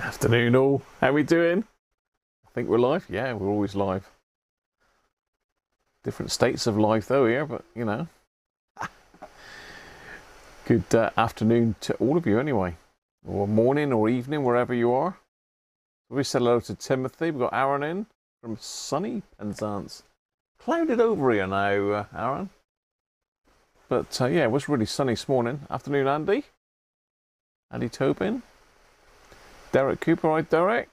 Afternoon all, how we doing? I think we're live. Yeah, we're always live. Different states of life though here, but you know. Good afternoon to all of you anyway, or morning or evening, wherever you are. We said hello to Timothy. We've got Aaron in from sunny Penzance. Clouded over here now, Aaron. But yeah, it was really sunny this morning. Afternoon, Andy. Andy Tobin. Derek Cooper, right, Derek?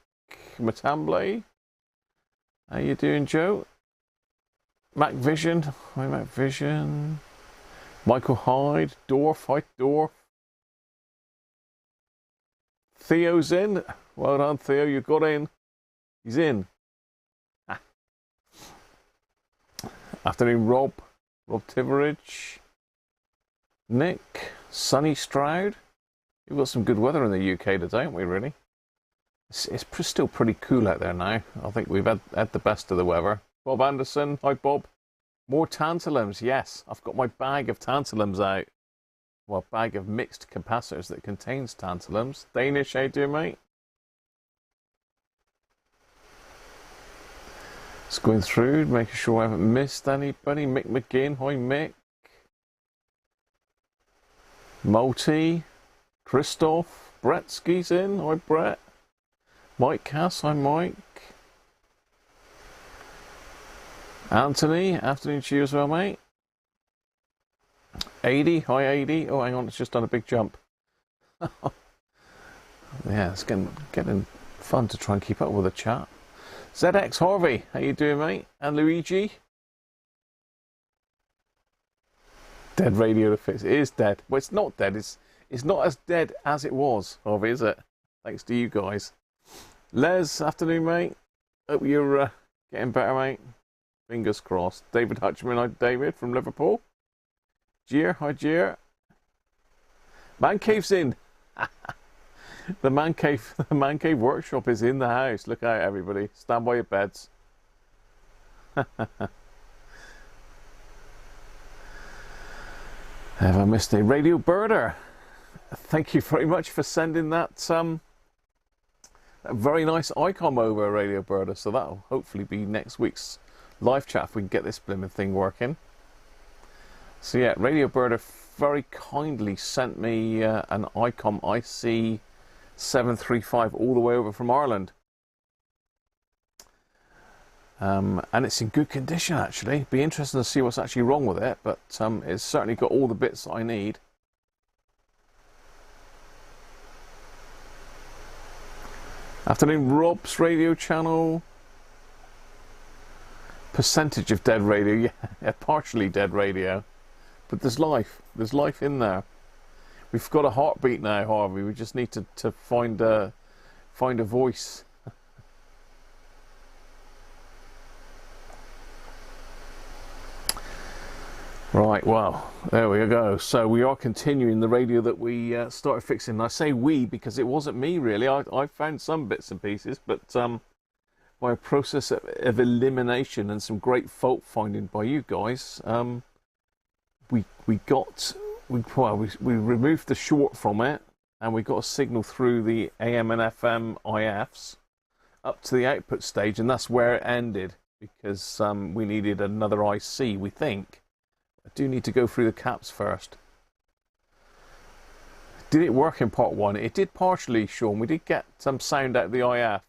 Matamblay. How you doing, Joe? Mac Vision. Hi, Mac Vision. Michael Hyde. Dorf. Hi, Dorf. Theo's in. Well done, Theo. You got in. He's in. Ah. Afternoon, Rob. Rob Tiveridge. Nick. Sunny Stroud. We've got some good weather in the UK today, haven't we, really? It's still pretty cool out there now. I think we've had the best of the weather. Bob Anderson. Hi, Bob. More tantalums. Yes, I've got my bag of tantalums out. Well, bag of mixed capacitors that contains tantalums. Danish, how you doing, mate? Just going through, making sure I haven't missed anybody. Mick McGinn. Hi, Mick. Multi. Christoph. Bretsky's in. Hi, Brett. Mike Cass, hi Mike. Anthony, afternoon to you as well, mate. 80, hi 80. Oh, hang on, it's just done a big jump. Yeah, it's getting fun to try and keep up with the chat. ZX Harvey, how you doing, mate? And Luigi. Dead radio to fix. It is dead. Well, it's not dead. It's not as dead as it was, Harvey, is it? Thanks to you guys. Les, afternoon, mate. Hope you're getting better, mate. Fingers crossed. David Hutchman, hi David from Liverpool. Jeer, hi Jeer. Man cave's in. The man cave workshop is in the house. Look out, everybody. Stand by your beds. Have I missed a Radio Birder? Thank you very much for sending that a very nice icon over, Radio Birder. So that'll hopefully be next week's live chat if we can get this blimmin' thing working. So yeah, Radio Birder very kindly sent me an icon IC 735 all the way over from Ireland. And it's in good condition, actually. Be interesting to see what's actually wrong with it, but it's certainly got all the bits that I need. Afternoon, Rob's radio channel. Percentage of dead radio, yeah, partially dead radio. But there's life in there. We've got a heartbeat now, Harvey. We just need to find a voice. Right, well, there we go. So we are continuing the radio that we started fixing. And I say we because it wasn't me, really. I found some bits and pieces, but by a process of elimination and some great fault finding by you guys, we removed the short from it, and we got a signal through the AM and FM IFs up to the output stage, and that's where it ended because we needed another IC, we think. I do need to go through the caps first. Did it work in part one? It did partially, Sean. We did get some sound out of the IF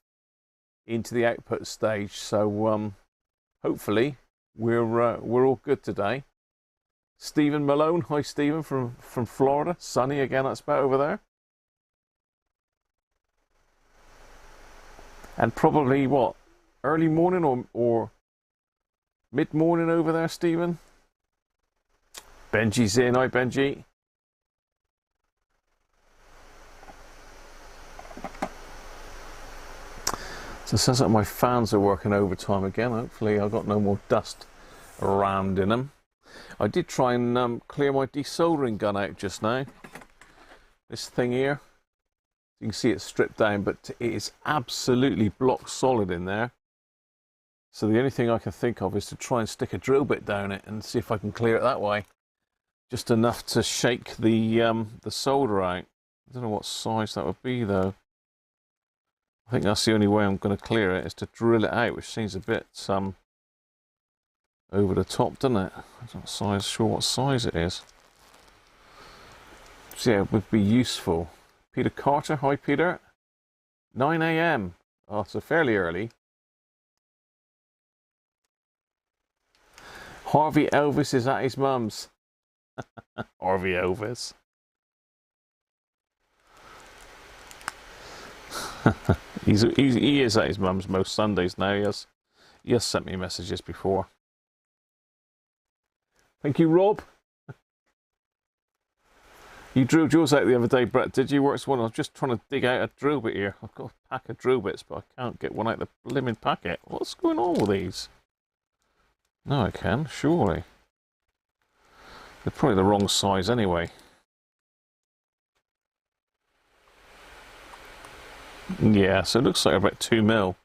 into the output stage, so hopefully we're all good today. Stephen Malone, hi Stephen from Florida. Sunny again, I expect, over there. And probably what, early morning or mid morning over there, Stephen. Benji's in. Hi, Benji. So it says that my fans are working overtime again. Hopefully I've got no more dust around in them. I did try and clear my desoldering gun out just now. This thing here. You can see it's stripped down, but it is absolutely block solid in there. So the only thing I can think of is to try and stick a drill bit down it and see if I can clear it that way. Just enough to shake the solder out. I don't know what size that would be though. I think that's the only way I'm going to clear it, is to drill it out, which seems a bit over the top, doesn't it? I'm not sure what size it is. So yeah, it would be useful. Peter Carter, hi Peter. 9 AM. Oh, so fairly early. Harvey Elvis is at his mum's. Harvey Elvis. he is at his mum's most Sundays now. He has sent me messages before. Thank you, Rob. You drilled yours out the other day, Brett. Did you? Works one. I was just trying to dig out a drill bit here. I've got a pack of drill bits, but I can't get one out of the blimmin' packet. What's going on with these? No, I can, surely. They're probably the wrong size anyway. Yeah, so it looks like about 2 mil.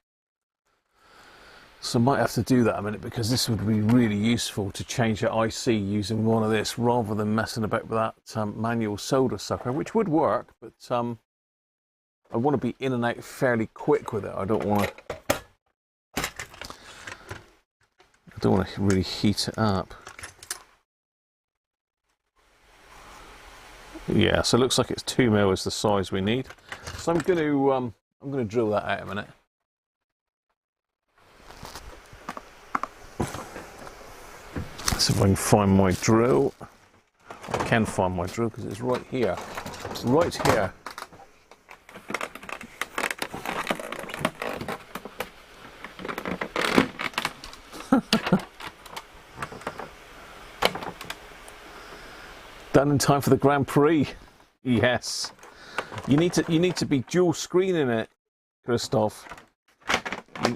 So I might have to do that a minute, because this would be really useful to change the IC using one of this, rather than messing about with that manual solder sucker, which would work, but I want to be in and out fairly quick with it. I don't want to really heat it up. Yeah, so it looks like it's 2 mil is the size we need. So I'm going to drill that out a minute. See if I can find my drill. I can find my drill because it's right here. Right here. Done in time for the Grand Prix. Yes. You need to be dual screening it, Christoph.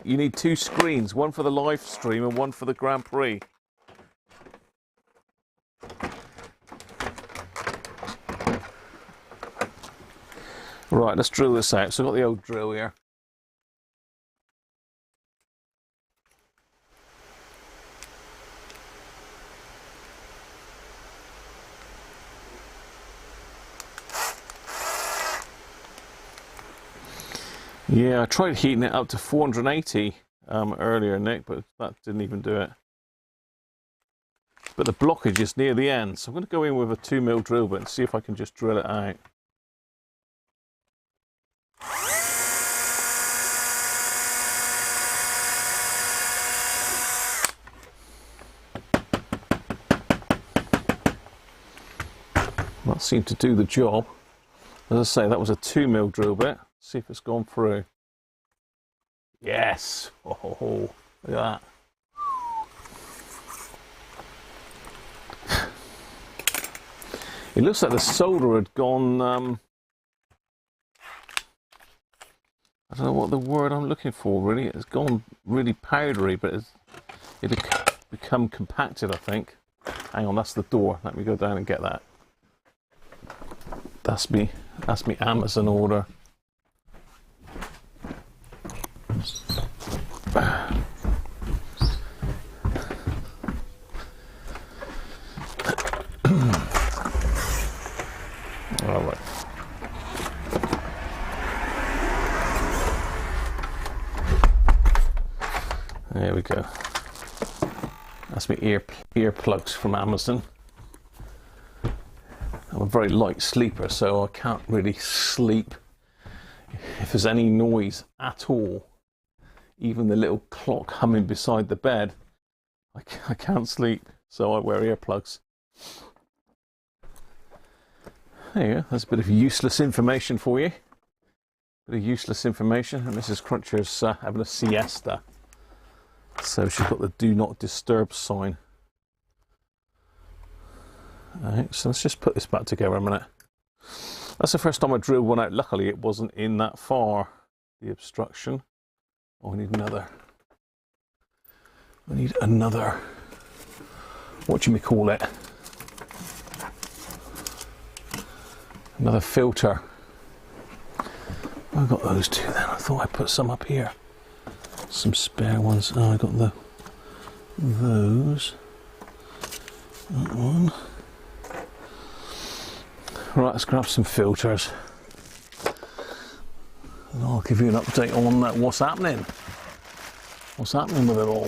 You need 2 screens, one for the live stream and one for the Grand Prix. Right, let's drill this out. So I've got the old drill here. Yeah, I tried heating it up to 480 earlier, Nick, but that didn't even do it. But the blockage is near the end, so I'm going to go in with a 2 mil drill bit and see if I can just drill it out. That seemed to do the job. As I say, that was a 2 mil drill bit. See if it's gone through. Yes! Oh, look at that. It looks like the solder had gone, I don't know what the word I'm looking for really. It's gone really powdery, but it had become compacted, I think. Hang on, that's the door. Let me go down and get that. That's me Amazon order. All right. There we go. That's my earplugs from Amazon. I'm a very light sleeper, so I can't really sleep if there's any noise at all. Even the little clock humming beside the bed, I can't sleep, so I wear earplugs. There you go, that's a bit of useless information for you. Bit of useless information. And Mrs. Cruncher's having a siesta, so she's got the do not disturb sign. Alright, so let's just put this back together a minute. That's the first time I drilled one out. Luckily it wasn't in that far, the obstruction. Oh, I need another. I need another. What do you call it? Another filter. I got those 2 then. I thought I put some up here. Some spare ones. Oh, I got those. That one. Right, let's grab some filters. And I'll give you an update on what's happening. What's happening with it all.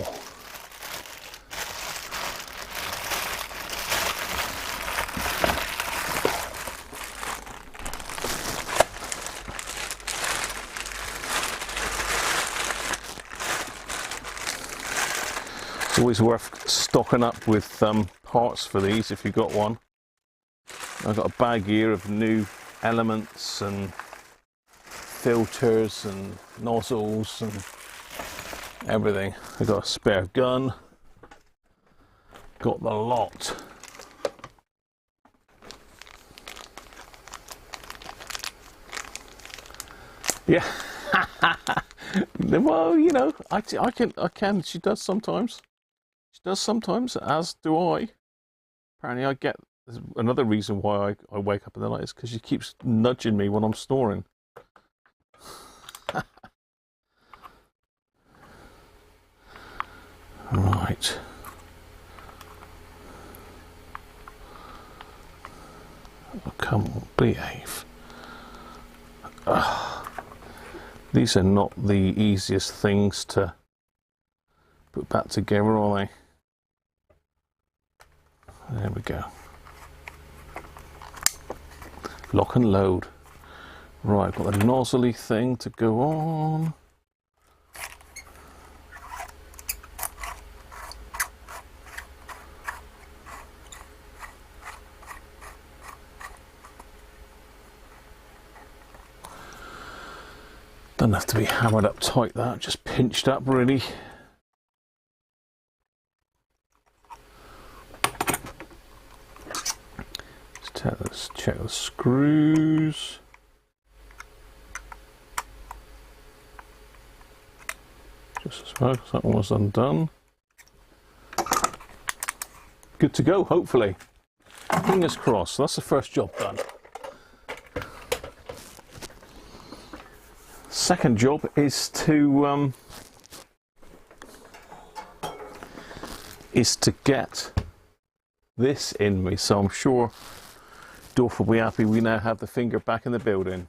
It's always worth stocking up with parts for these if you've got one. I've got a bag here of new elements and filters and nozzles and everything. I've got a spare gun. Got the lot. Yeah. Well, you know, I can. She does sometimes. She does sometimes, as do I. Apparently, I get another reason why I wake up in the night is because she keeps nudging me when I'm snoring. Right. Oh, come on, behave. These are not the easiest things to put back together, are they? There we go. Lock and load. Right, got the nozzly thing to go on. Doesn't have to be hammered up tight, that, just pinched up really. Let's check the screws. Just as well, because that one was undone. Good to go, hopefully. Fingers crossed. That's the first job done. Second job is to get this in me, so I'm sure Dorf will be happy we now have the finger back in the building.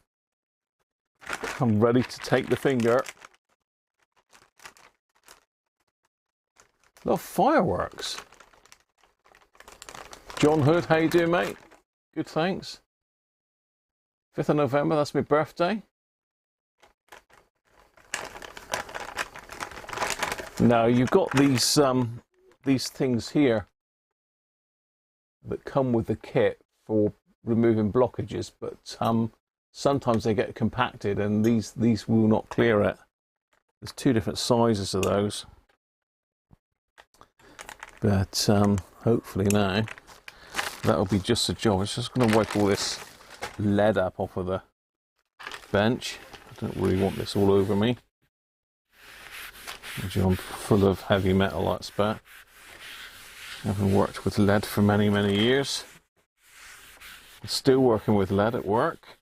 I'm ready to take the finger. Love fireworks. John Hood, how you doing, mate? Good, thanks. 5th of November, that's my birthday. Now you've got these things here that come with the kit for removing blockages, but sometimes they get compacted and these will not clear it. There's two different sizes of those, but hopefully now that'll be just a job. It's just going to wipe all this lead up off of the bench. I don't really want this all over me. I'm full of heavy metal, that's bet. Having worked with lead for many, many years. Still working with lead at work.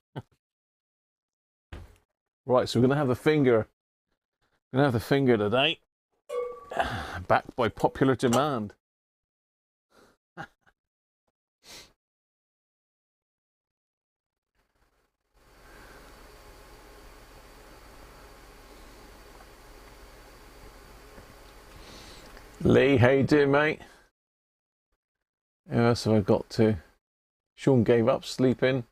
Right, so we're going to have the finger. We're going to have the finger today. Backed by popular demand. Lee, how you doing, mate? Who else have I got to? Sean gave up sleeping.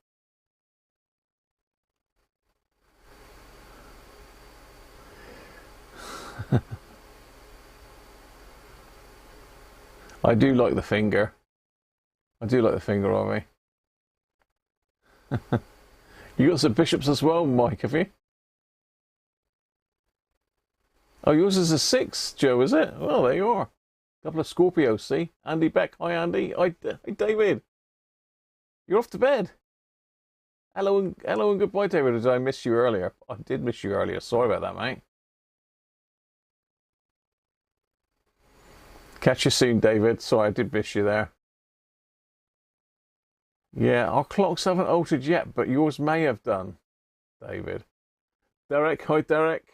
I do like the finger. I do like the finger of me. You got some bishops as well, Mike, have you? Oh, yours is a 6, Joe, is it? Well, there you are. A couple of Scorpios, see? Andy Beck. Hi, Andy. Hi, David. You're off to bed. Hello and goodbye, David. Did I miss you earlier? I did miss you earlier. Sorry about that, mate. Catch you soon, David. Sorry, I did miss you there. Yeah, our clocks haven't altered yet, but yours may have done, David. Derek. Hi, Derek.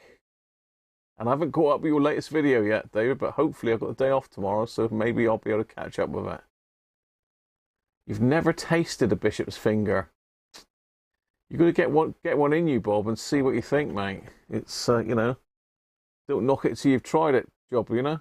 And I haven't caught up with your latest video yet, David, but hopefully I've got the day off tomorrow, so maybe I'll be able to catch up with it. You've never tasted a bishop's finger. You got to get one in you, Bob, and see what you think, mate. It's you know, don't knock it till you've tried it, job, you know.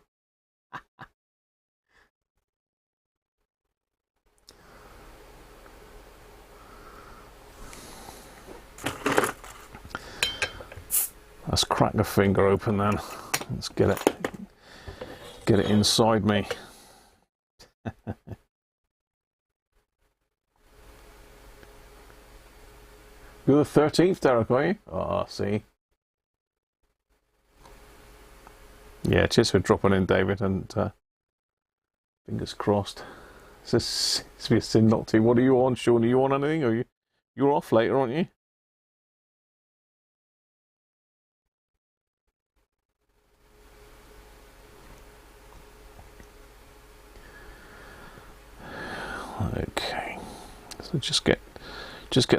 Let's crack the finger open then. Let's get it inside me. You're the 13th, Derek, are you? Oh, see. Yeah, cheers for dropping in, David, and fingers crossed. It's be a sin not to. What are you on, Sean? Are you on anything? Or you're off later, aren't you? Okay, so just get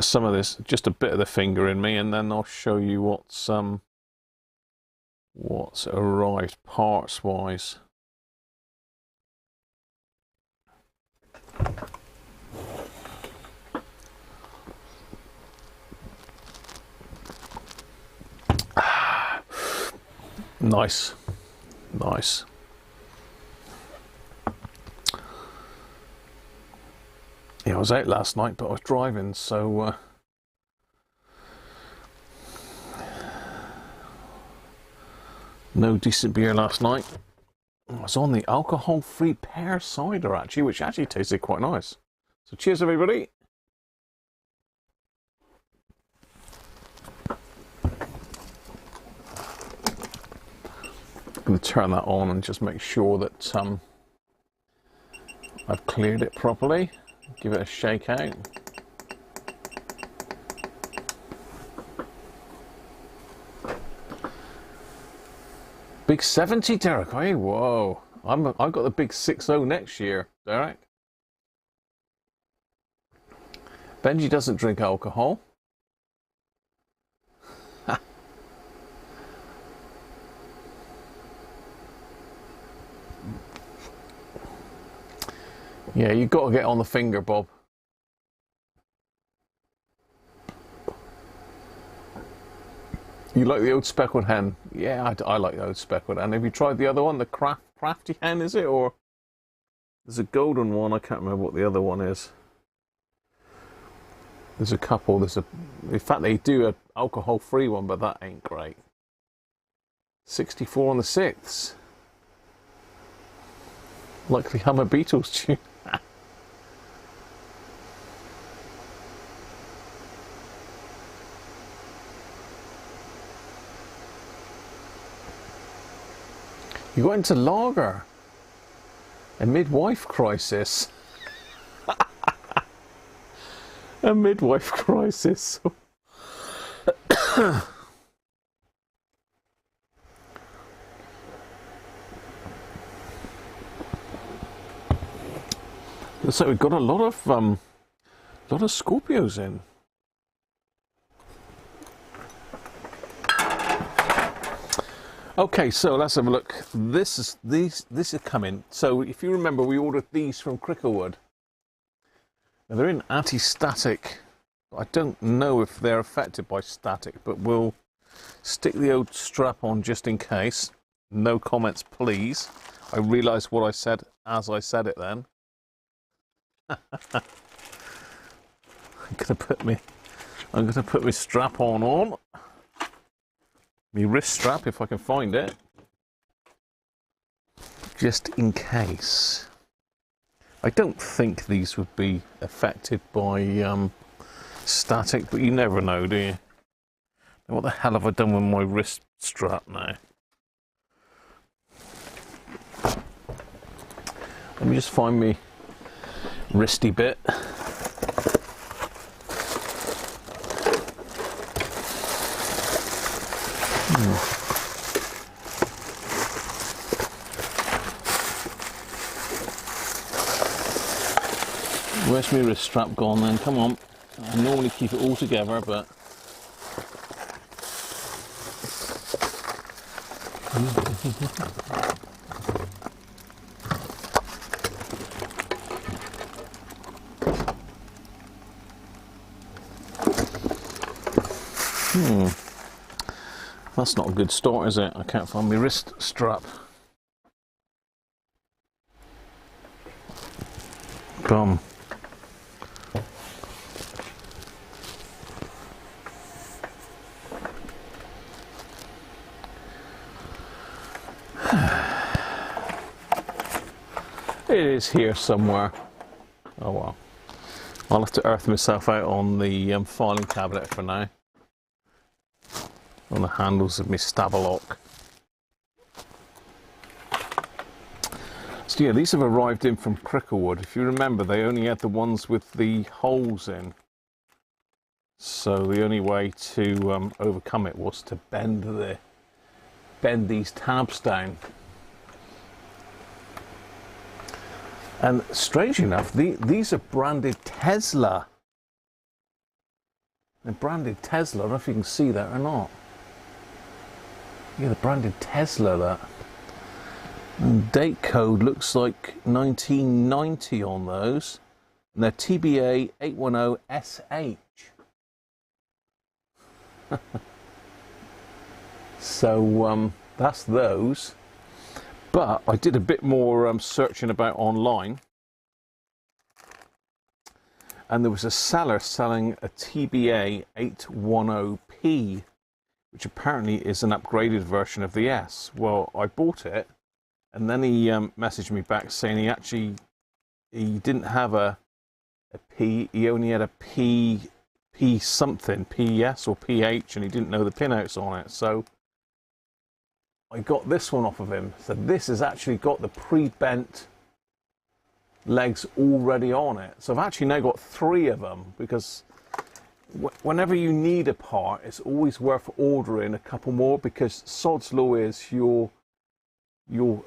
some of this, just a bit of the finger in me, and then I'll show you what's arrived parts wise. Nice. Yeah, I was out last night, but I was driving, so no decent beer last night. I was on the alcohol-free pear cider, actually, which actually tasted quite nice. So cheers, everybody. I'm going to turn that on and just make sure that I've cleared it properly. Give it a shake out. Big 70, Derek, are you? Whoa. I've got the big 60 next year, Derek. Benji doesn't drink alcohol. Yeah, you've got to get on the finger, Bob. You like the old speckled hen? Yeah, I like the old speckled hen. Have you tried the other one, the crafty hen, is it? Or there's a golden one, I can't remember what the other one is. There's a couple, in fact they do an alcohol-free one, but that ain't great. 64 on the 6th. Likely Hummer Beatles tune. You got into lager. A midwife crisis. A midwife crisis. So we've got a lot of Scorpios in. Okay, so let's have a look. This is coming. So if you remember, we ordered these from Cricklewood. Now they're in anti-static. I don't know if they're affected by static, but we'll stick the old strap on just in case. No comments, please. I realised what I said as I said it then. I'm gonna put my strap on. My wrist strap, if I can find it, just in case. I don't think these would be affected by static, but you never know, do you? Now, what the hell have I done with my wrist strap now? Let me just find me wristy bit. Where's my wrist strap gone then? Come on. I normally keep it all together, but That's not a good start, is it? I can't find my wrist strap. Bum. It is here somewhere. Oh well. I'll have to earth myself out on the filing cabinet for now. On the handles of my Stabalok. So yeah, these have arrived in from Cricklewood. If you remember, they only had the ones with the holes in. So the only way to overcome it was to bend these tabs down. And strangely enough, these are branded Tesla. They're branded Tesla. I don't know if you can see that or not. Yeah, the branded Tesla, that. And date code looks like 1990 on those. And they're TBA 810SH. So that's those. But I did a bit more searching about online. And there was a seller selling a TBA 810P, which apparently is an upgraded version of the S. Well, I bought it, and then he messaged me back saying he didn't have a P, he only had a P something, PS or PH, and he didn't know the pinouts on it. So I got this one off of him. So this has actually got the pre-bent legs already on it. So I've actually now got 3 of them, because whenever you need a part, it's always worth ordering a couple more, because sod's law is you'll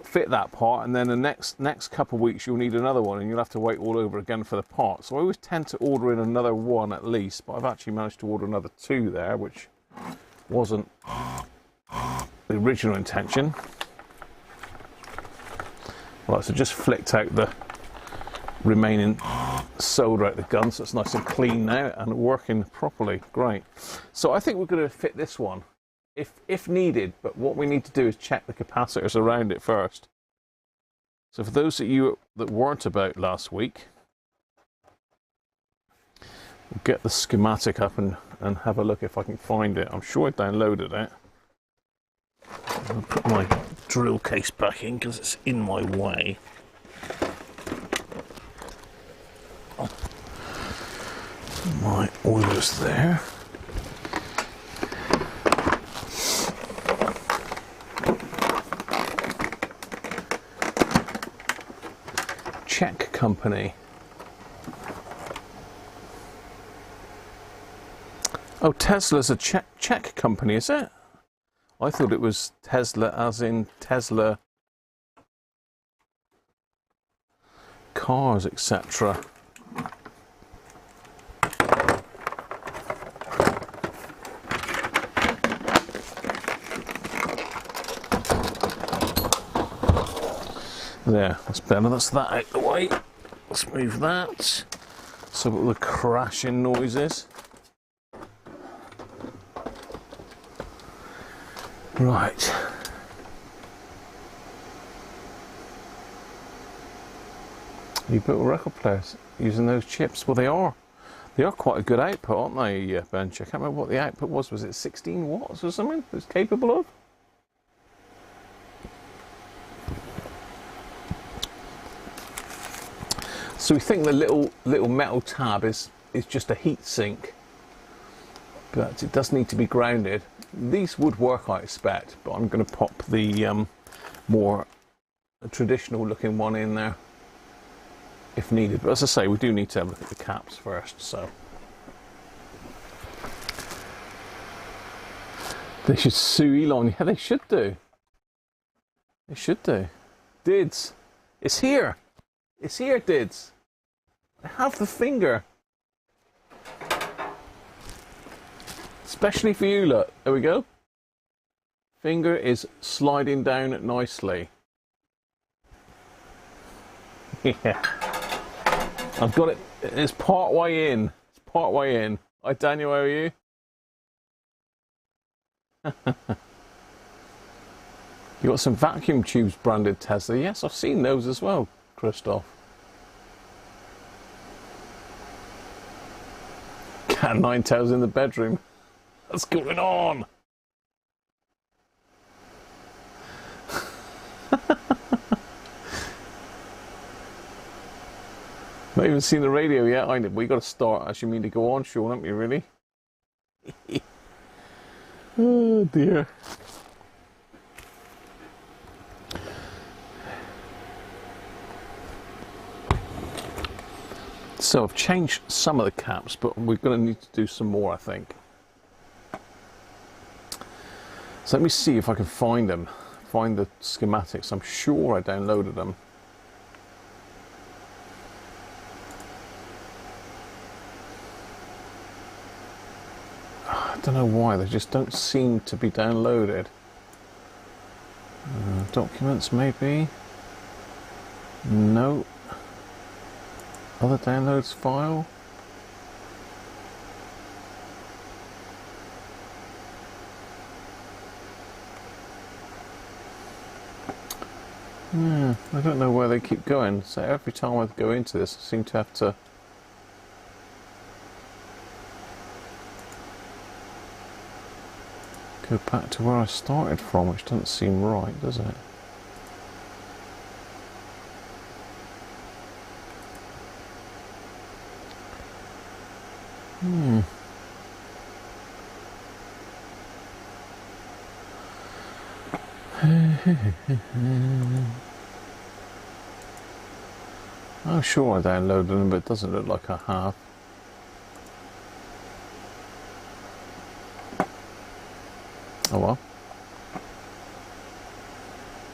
fit that part, and then the next couple of weeks you'll need another one, and you'll have to wait all over again for the part. So I always tend to order in another one at least, but I've actually managed to order another 2 there, which wasn't the original intention. Right, so just flicked out the remaining solder out the gun, so it's nice and clean now and working properly. Great. So I think we're going to fit this one if needed, but what we need to do is check the capacitors around it first. So for those of you that weren't about last week, we'll get the schematic up and have a look if I can find it. I'm sure I downloaded it. I'll put my drill case back in because it's in my way. Oh. My oiler's there. Czech company. Oh, Tesla's a Czech company, is it? I thought it was Tesla as in Tesla cars, etc. There, that's better. That's that out the way. Let's move that. So all the crashing noises. Right. You built record players using those chips. Well, they are quite a good output, aren't they, Bench? I can't remember what the output was. Was it 16 watts or something it was capable of? So we think the little metal tab is just a heat sink, but it does need to be grounded. These would work, I expect, but I'm going to pop the more traditional looking one in there if needed. But as I say, we do need to have a look at the caps first. So they should sue Elon. Yeah, they should do. They should do. Dids, it's here. It's here, Dids. I have the finger. Especially for you, look. There we go. Finger is sliding down nicely. Yeah. I've got it. It's part way in. It's part way in. Hi, Daniel, how are you? You got some vacuum tubes branded Tesla. Yes, I've seen those as well, Christoph. Cat 9 tails in the bedroom. What's going on? Not even seen the radio yet. We got to start. As you mean to go on, Sean, haven't you? Really? Oh dear. So I've changed some of the caps, but we're going to need to do some more, I think. So let me see if I can find them. Find the schematics. I'm sure I downloaded them. I don't know why, they just don't seem to be downloaded. Documents maybe? No. Other downloads file? I don't know where they keep going. So every time I go into this, I seem to have to go back to where I started from, which doesn't seem right, does it? I'm sure I downloaded them, but it doesn't look like I have. Oh well.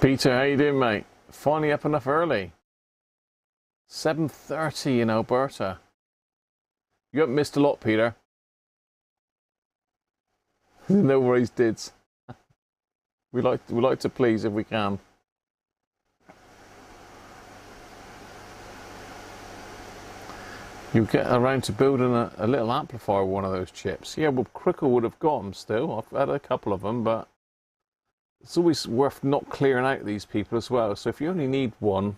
Peter, how you doing, mate? Finally up enough early. 7:30 in Alberta. You haven't missed a lot, Peter. No worries, dids. We like to please if we can. You get around to building a little amplifier with one of those chips. Yeah, well, Crickle would have got them still. I've had a couple of them, but it's always worth not clearing out these people as well. So if you only need one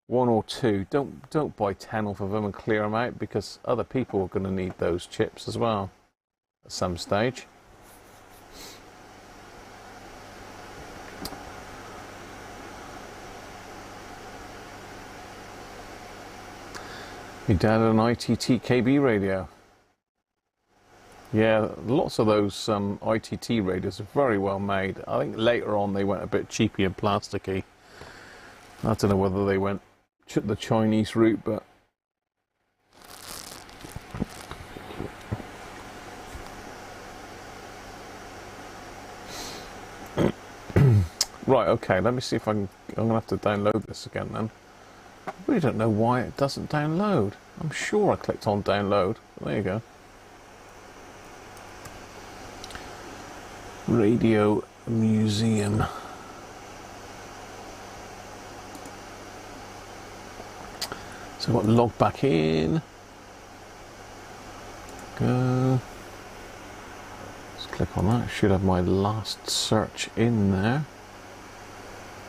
or two, don't buy 10 off of them and clear them out, because other people are going to need those chips as well at some stage. Your dad had an ITT KB radio. Yeah, lots of those ITT radios are very well made. I think later on they went a bit cheapy and plasticky. I don't know whether they went the Chinese route, but right, okay, let me see if I'm going to have to download this again then. I really don't know why it doesn't download. I'm sure I clicked on download. There you go. Radio Museum. So I've got log back in. Go. Let's click on that. Should have my last search in there.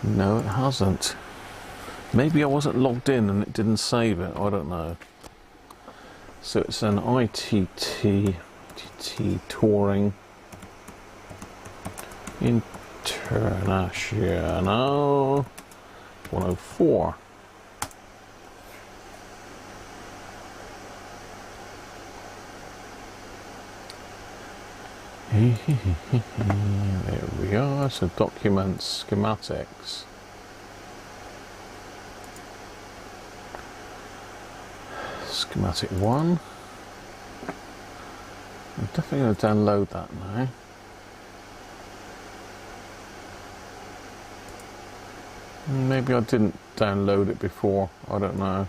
No, it hasn't. Maybe I wasn't logged in and it didn't save it. I don't know. So it's an ITT Touring International 104. There we are. So documents, schematics. Schematic 1. I'm definitely going to download that now. Maybe I didn't download it before, I don't know.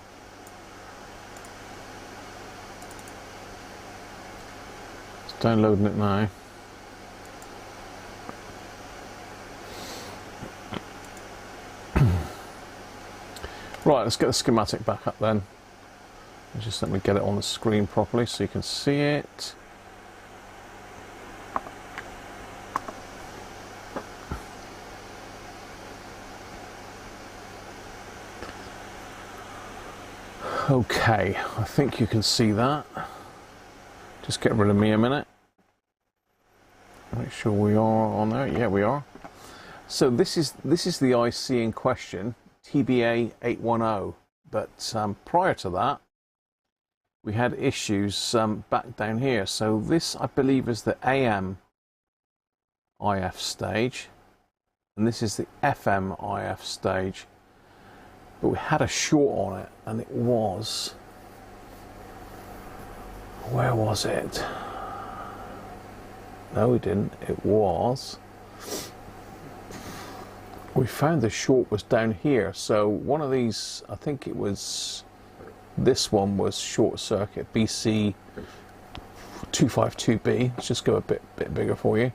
It's downloading it now. Right, let's get the schematic back up then. Just let me get it on the screen properly so you can see it. Okay, I think you can see that. Just get rid of me a minute. Make sure we are on there. Yeah, we are. So this is the IC in question, TBA 810. But prior to that, we had issues back down here. So this, I believe, is the AM IF stage, and this is the FM IF stage. But we had a short on it, and it was, where was it? No, we didn't. It was, we found the short was down here. So one of these, I think it was, this one was short circuit, BC 252B. Let's just go a bit bigger for you.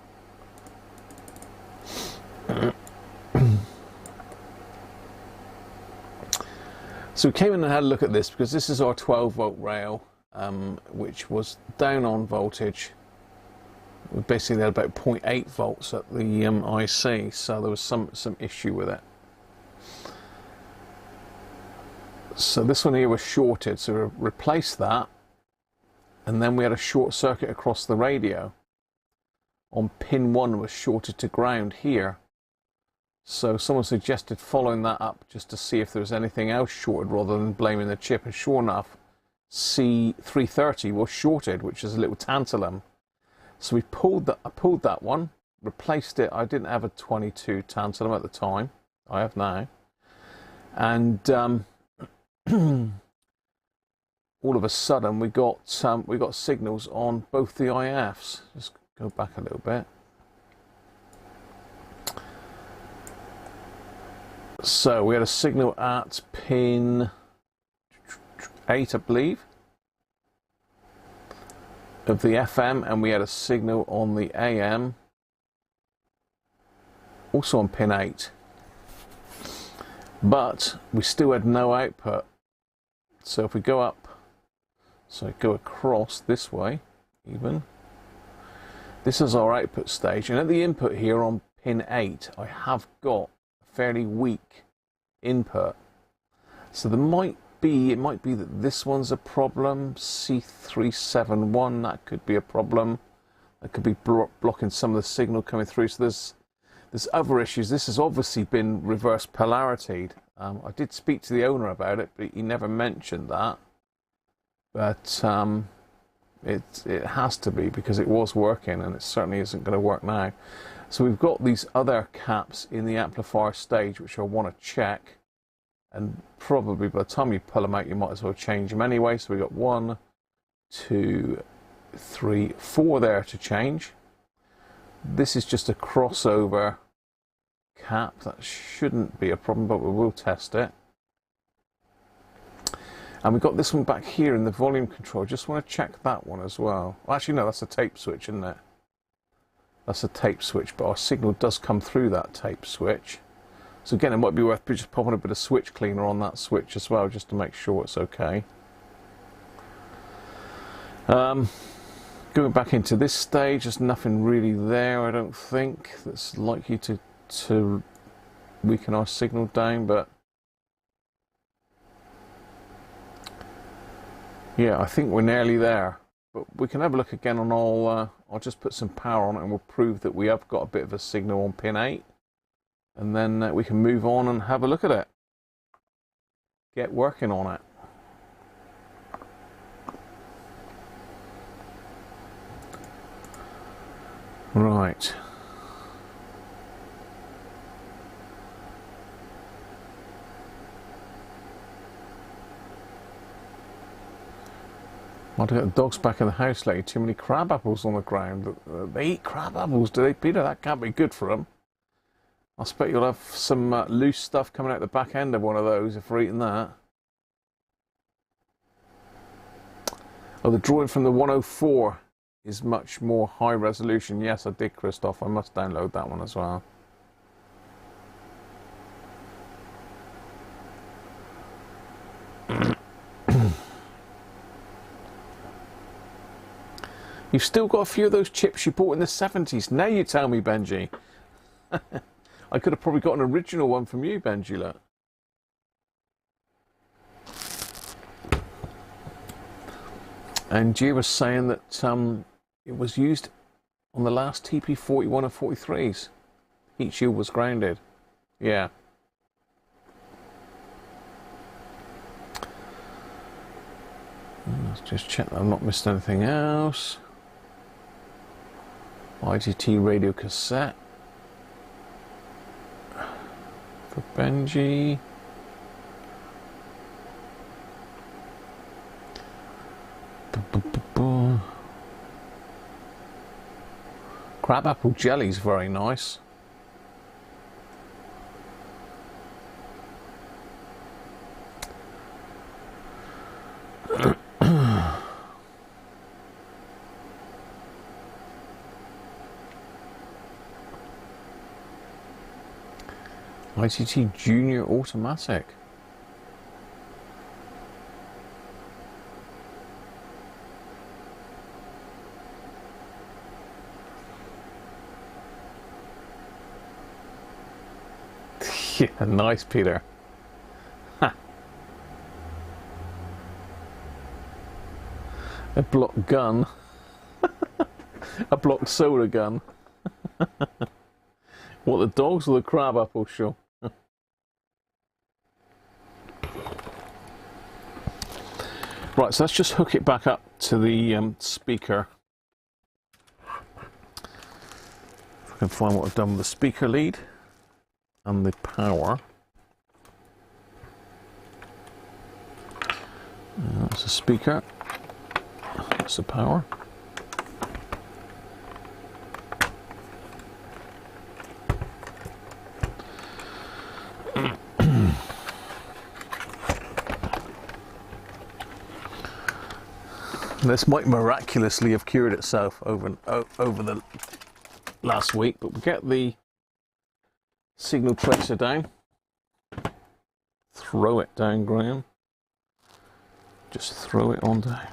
So we came in and had a look at this because this is our 12-volt rail, which was down on voltage. We basically had about 0.8 volts at the IC, so there was some issue with it. So this one here was shorted, so we replaced that, and then we had a short circuit across the radio. On pin 1 was shorted to ground here. So someone suggested following that up just to see if there was anything else shorted rather than blaming the chip, and sure enough, C330 was shorted, which is a little tantalum. So we I pulled that one, replaced it. I didn't have a 22 tantalum at the time. I have now. And all of a sudden we got signals on both the IFs. Just go back a little bit. So we had a signal at pin 8, I believe, of the FM, and we had a signal on the AM, also on pin 8. But we still had no output. So if we go up, so go across this way, even, this is our output stage, and at the input here on pin 8, I have got fairly weak input. So there might be, it might be that this one's a problem, C371, that could be a problem. That could be blocking some of the signal coming through. So there's other issues. This has obviously been reverse polaritied. I did speak to the owner about it, but he never mentioned that. But it has to be, because it was working, and it certainly isn't going to work now. So we've got these other caps in the amplifier stage which I want to check, and probably by the time you pull them out you might as well change them anyway. So we've got 1, 2, 3, 4 there to change. This is just a crossover cap. That shouldn't be a problem, but we will test it. And we've got this one back here in the volume control. Just want to check that one as well. Actually, no, that's a tape switch, isn't it? That's a tape switch, but our signal does come through that tape switch. So again, it might be worth just popping a bit of switch cleaner on that switch as well, just to make sure it's okay. Going back into this stage, there's nothing really there, I don't think, that's likely to weaken our signal down, but yeah, I think we're nearly there. But we can have a look again on all, I'll just put some power on it and we'll prove that we have got a bit of a signal on pin 8. And then we can move on and have a look at it. Get working on it. Right. I'll get the dogs back in the house lately. Too many crab apples on the ground. They eat crab apples, do they, Peter? That can't be good for them. I expect you'll have some loose stuff coming out the back end of one of those if we're eating that. Oh, the drawing from the 104 is much more high resolution. Yes, I did, Christoph. I must download that one as well. You've still got a few of those chips you bought in the 70s. Now you tell me, Benji. I could have probably got an original one from you, Benji, look. And Gia was saying that it was used on the last TP41 and 43s. Heat shield was grounded. Yeah. Let's just check that I've not missed anything else. ITT radio cassette for Benji. Crabapple jelly is very nice. ITT Junior Automatic. Yeah, nice, Peter. Ha. A block gun. A block soda gun. What, the dogs or the crabapple show? Right, so let's just hook it back up to the speaker. If I can find what I've done with the speaker lead and the power. That's the speaker. That's the power. This might miraculously have cured itself over the last week, but we'll get the signal tracer down. Throw it down, Graham. Just throw it on down.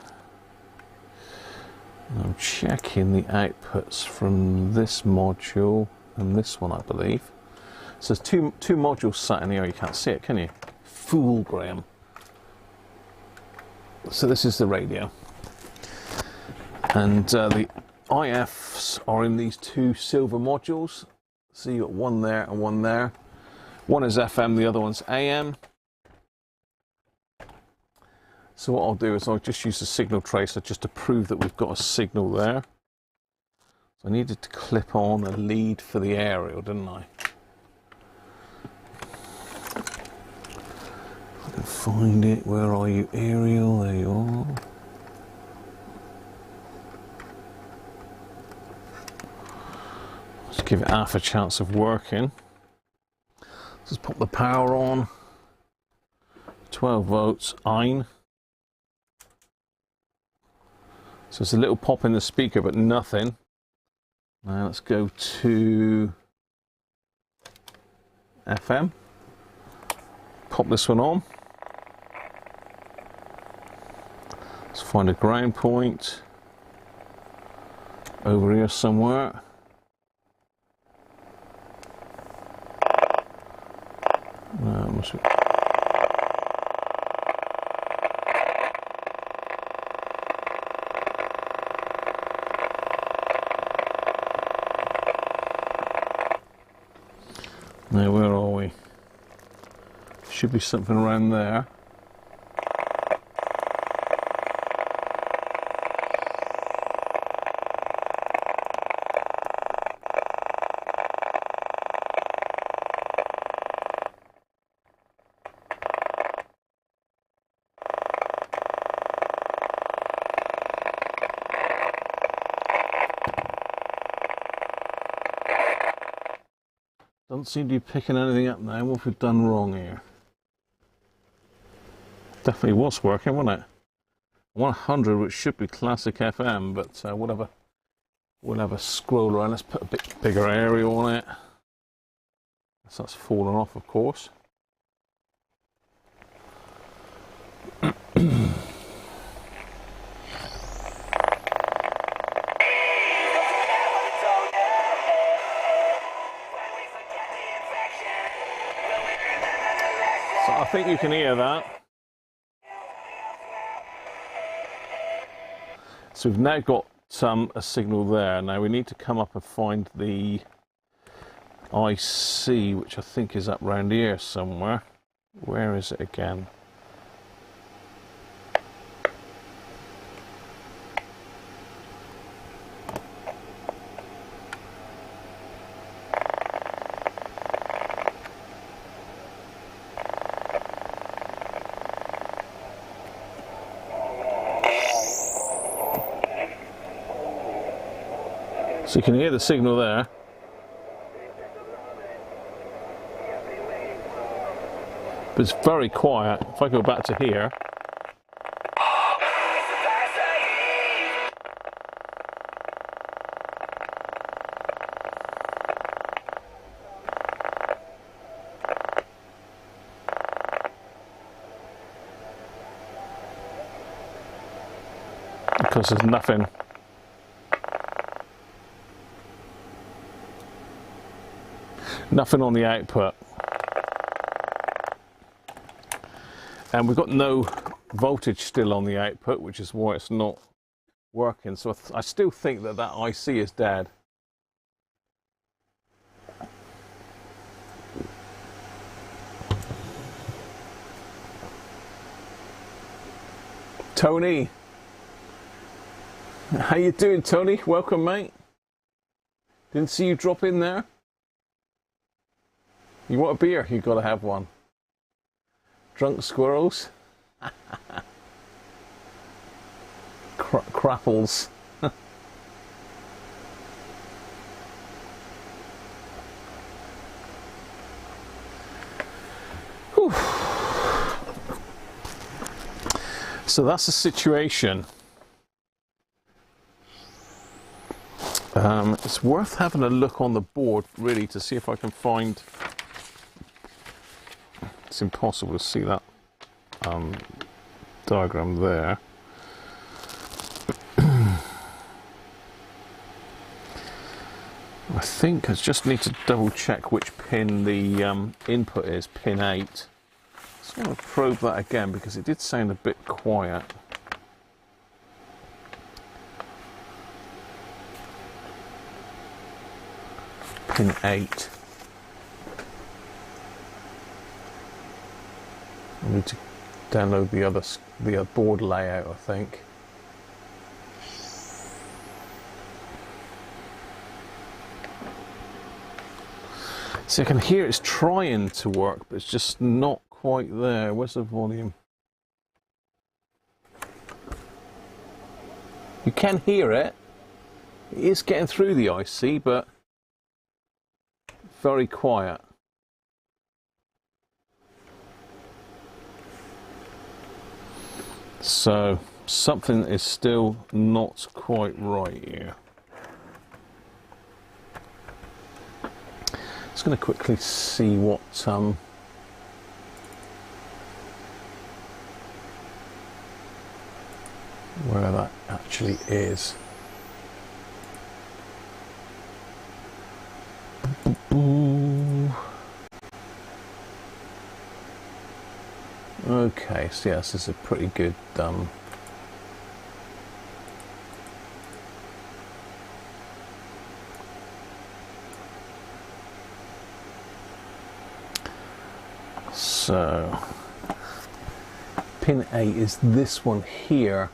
And I'm checking the outputs from this module and this one, I believe. So there's two modules sat in here. You can't see it, can you? Fool, Graham. So this is the radio. And the IFs are in these two silver modules. So you've got one there and one there. One is FM, the other one's AM. So what I'll do is I'll just use the signal tracer just to prove that we've got a signal there. So I needed to clip on a lead for the aerial, didn't I? If I can find it, where are you, aerial? There you are. Give it half a chance of working. Just pop the power on. 12 volts, ein. So it's a little pop in the speaker, but nothing. Now let's go to FM. Pop this one on. Let's find a ground point. Over here somewhere. Now, where are we? Should be something around there. Doesn't seem to be picking anything up now. What have we done wrong here? Definitely was working, wasn't it? 100, which should be classic FM, but we'll have a scroll around. Let's put a bit bigger aerial on it. So that's fallen off, of course. I think you can hear that. So we've now got a signal there. Now we need to come up and find the IC, which I think is up round here somewhere. Where is it again? So you can hear the signal there. But it's very quiet. If I go back to here. Because there's nothing. Nothing on the output. And we've got no voltage still on the output, which is why it's not working. So I still think that that IC is dead. Tony. How you doing, Tony? Welcome, mate. Didn't see you drop in there. You want a beer? You've got to have one. Drunk squirrels. Crapples. So that's the situation. It's worth having a look on the board, really, to see if I can find... It's impossible to see that diagram there. I think I just need to double check which pin the input is, pin 8. I just want to probe that again because it did sound a bit quiet. Pin 8. I need to download the board layout, I think. So I can hear it's trying to work, but it's just not quite there. Where's the volume? You can hear it. It is getting through the IC, but very quiet. So something is still not quite right here. Just going to quickly see what where that actually is. Okay, so yes, this is a pretty good so pin 8 is this one here.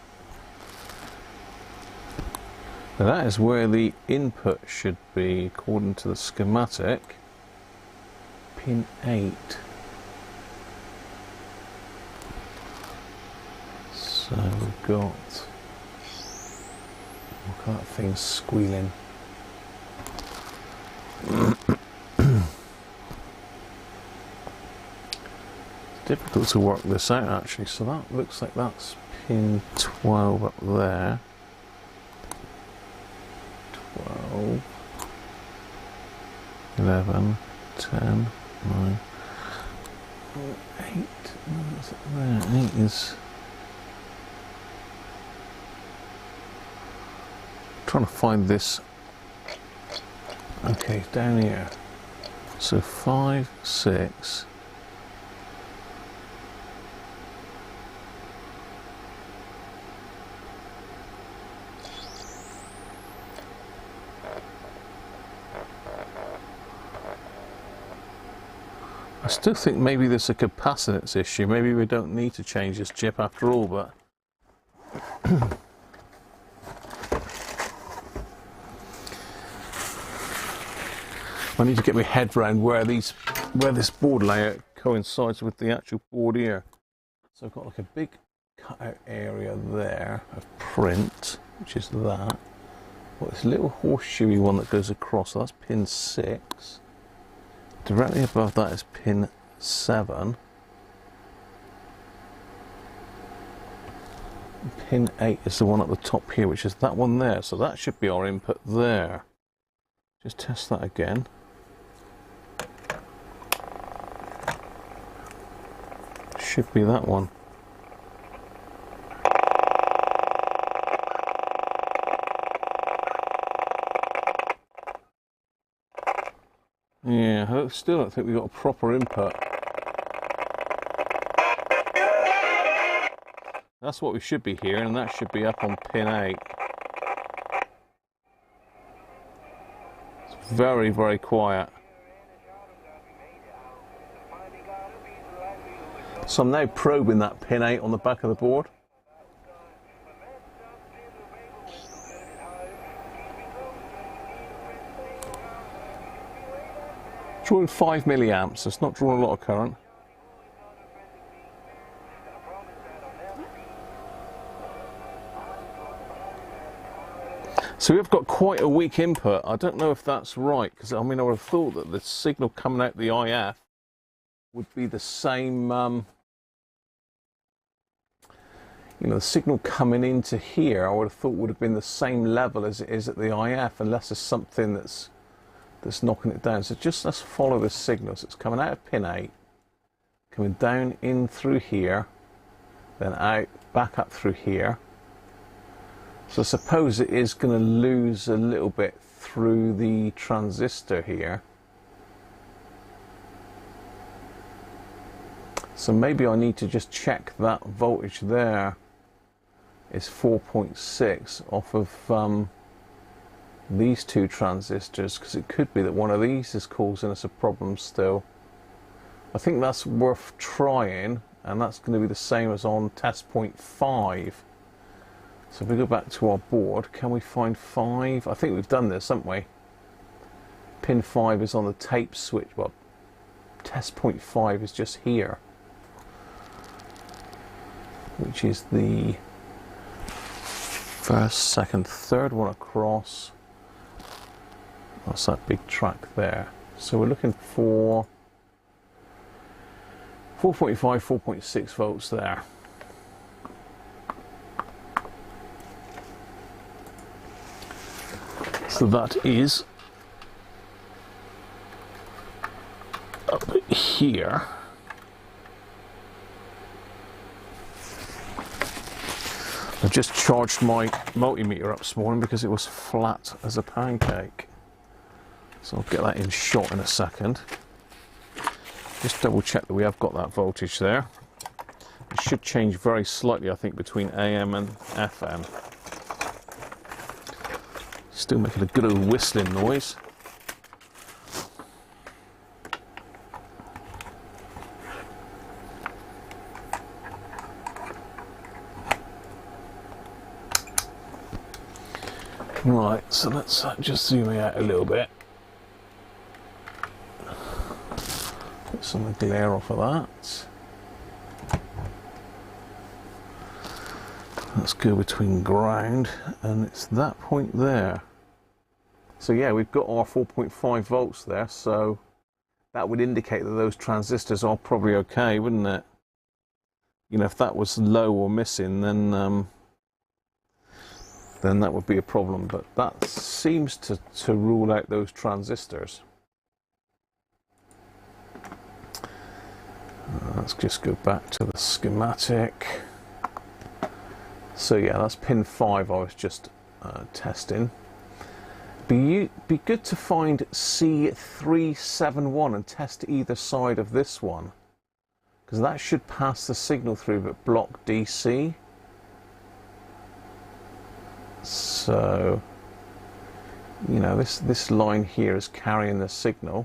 Now that is where the input should be according to the schematic. Pin 8. So we've got, look at that thing squealing. It's difficult to work this out actually, so that looks like that's pin 12 up there. 12, 11, 10, 9, 8, what's it there? 8 is... Trying to find this. Okay, down here. So 5, 6. I still think maybe there's a capacitance issue. Maybe we don't need to change this chip after all, but I need to get my head around where this board layout coincides with the actual board here. So I've got like a big cutout area there of print, which is that. Got this little horseshoey one that goes across, so that's pin 6. Directly above that is pin 7. Pin 8 is the one at the top here, which is that one there, so that should be our input there. Just test that again. Should be that one. Yeah, I still don't think we got a proper input. That's what we should be hearing, and that should be up on pin 8. It's very, very quiet. So I'm now probing that pin 8 on the back of the board. Drawing 5 milliamps, it's not drawing a lot of current. So we've got quite a weak input. I don't know if that's right, because I mean I would have thought that the signal coming out the IF would be the same, you know, the signal coming into here I would have thought would have been the same level as it is at the IF, unless there's something that's knocking it down. So just let's follow this signal. So it's coming out of pin 8, coming down in through here, then out, back up through here. So I suppose it is going to lose a little bit through the transistor here. So maybe I need to just check that voltage there is 4.6 off of these two transistors, because it could be that one of these is causing us a problem still. I think that's worth trying, and that's going to be the same as on test point 5. So if we go back to our board, can we find 5? I think we've done this, haven't we? Pin 5 is on the tape switch. Well, test point 5 is just here, which is the first, second, third one across. That's that big track there. So we're looking for 4.5, 4.6 volts there. So that is up here. I just charged my multimeter up this morning because it was flat as a pancake. So I'll get that in shot in a second. Just double check that we have got that voltage there. It should change very slightly, I think, between AM and FM. Still making a good old whistling noise. Right, so let's just zoom out a little bit. Get some of the glare off of that. Let's go between ground, and it's that point there. So yeah, we've got our 4.5 volts there, so that would indicate that those transistors are probably okay, wouldn't it? You know, if that was low or missing, then that would be a problem, but that seems to rule out those transistors. Let's just go back to the schematic. So yeah, that's pin 5 I was just testing. Be good to find C371 and test either side of this one, because that should pass the signal through but block DC. So, you know, this line here is carrying the signal.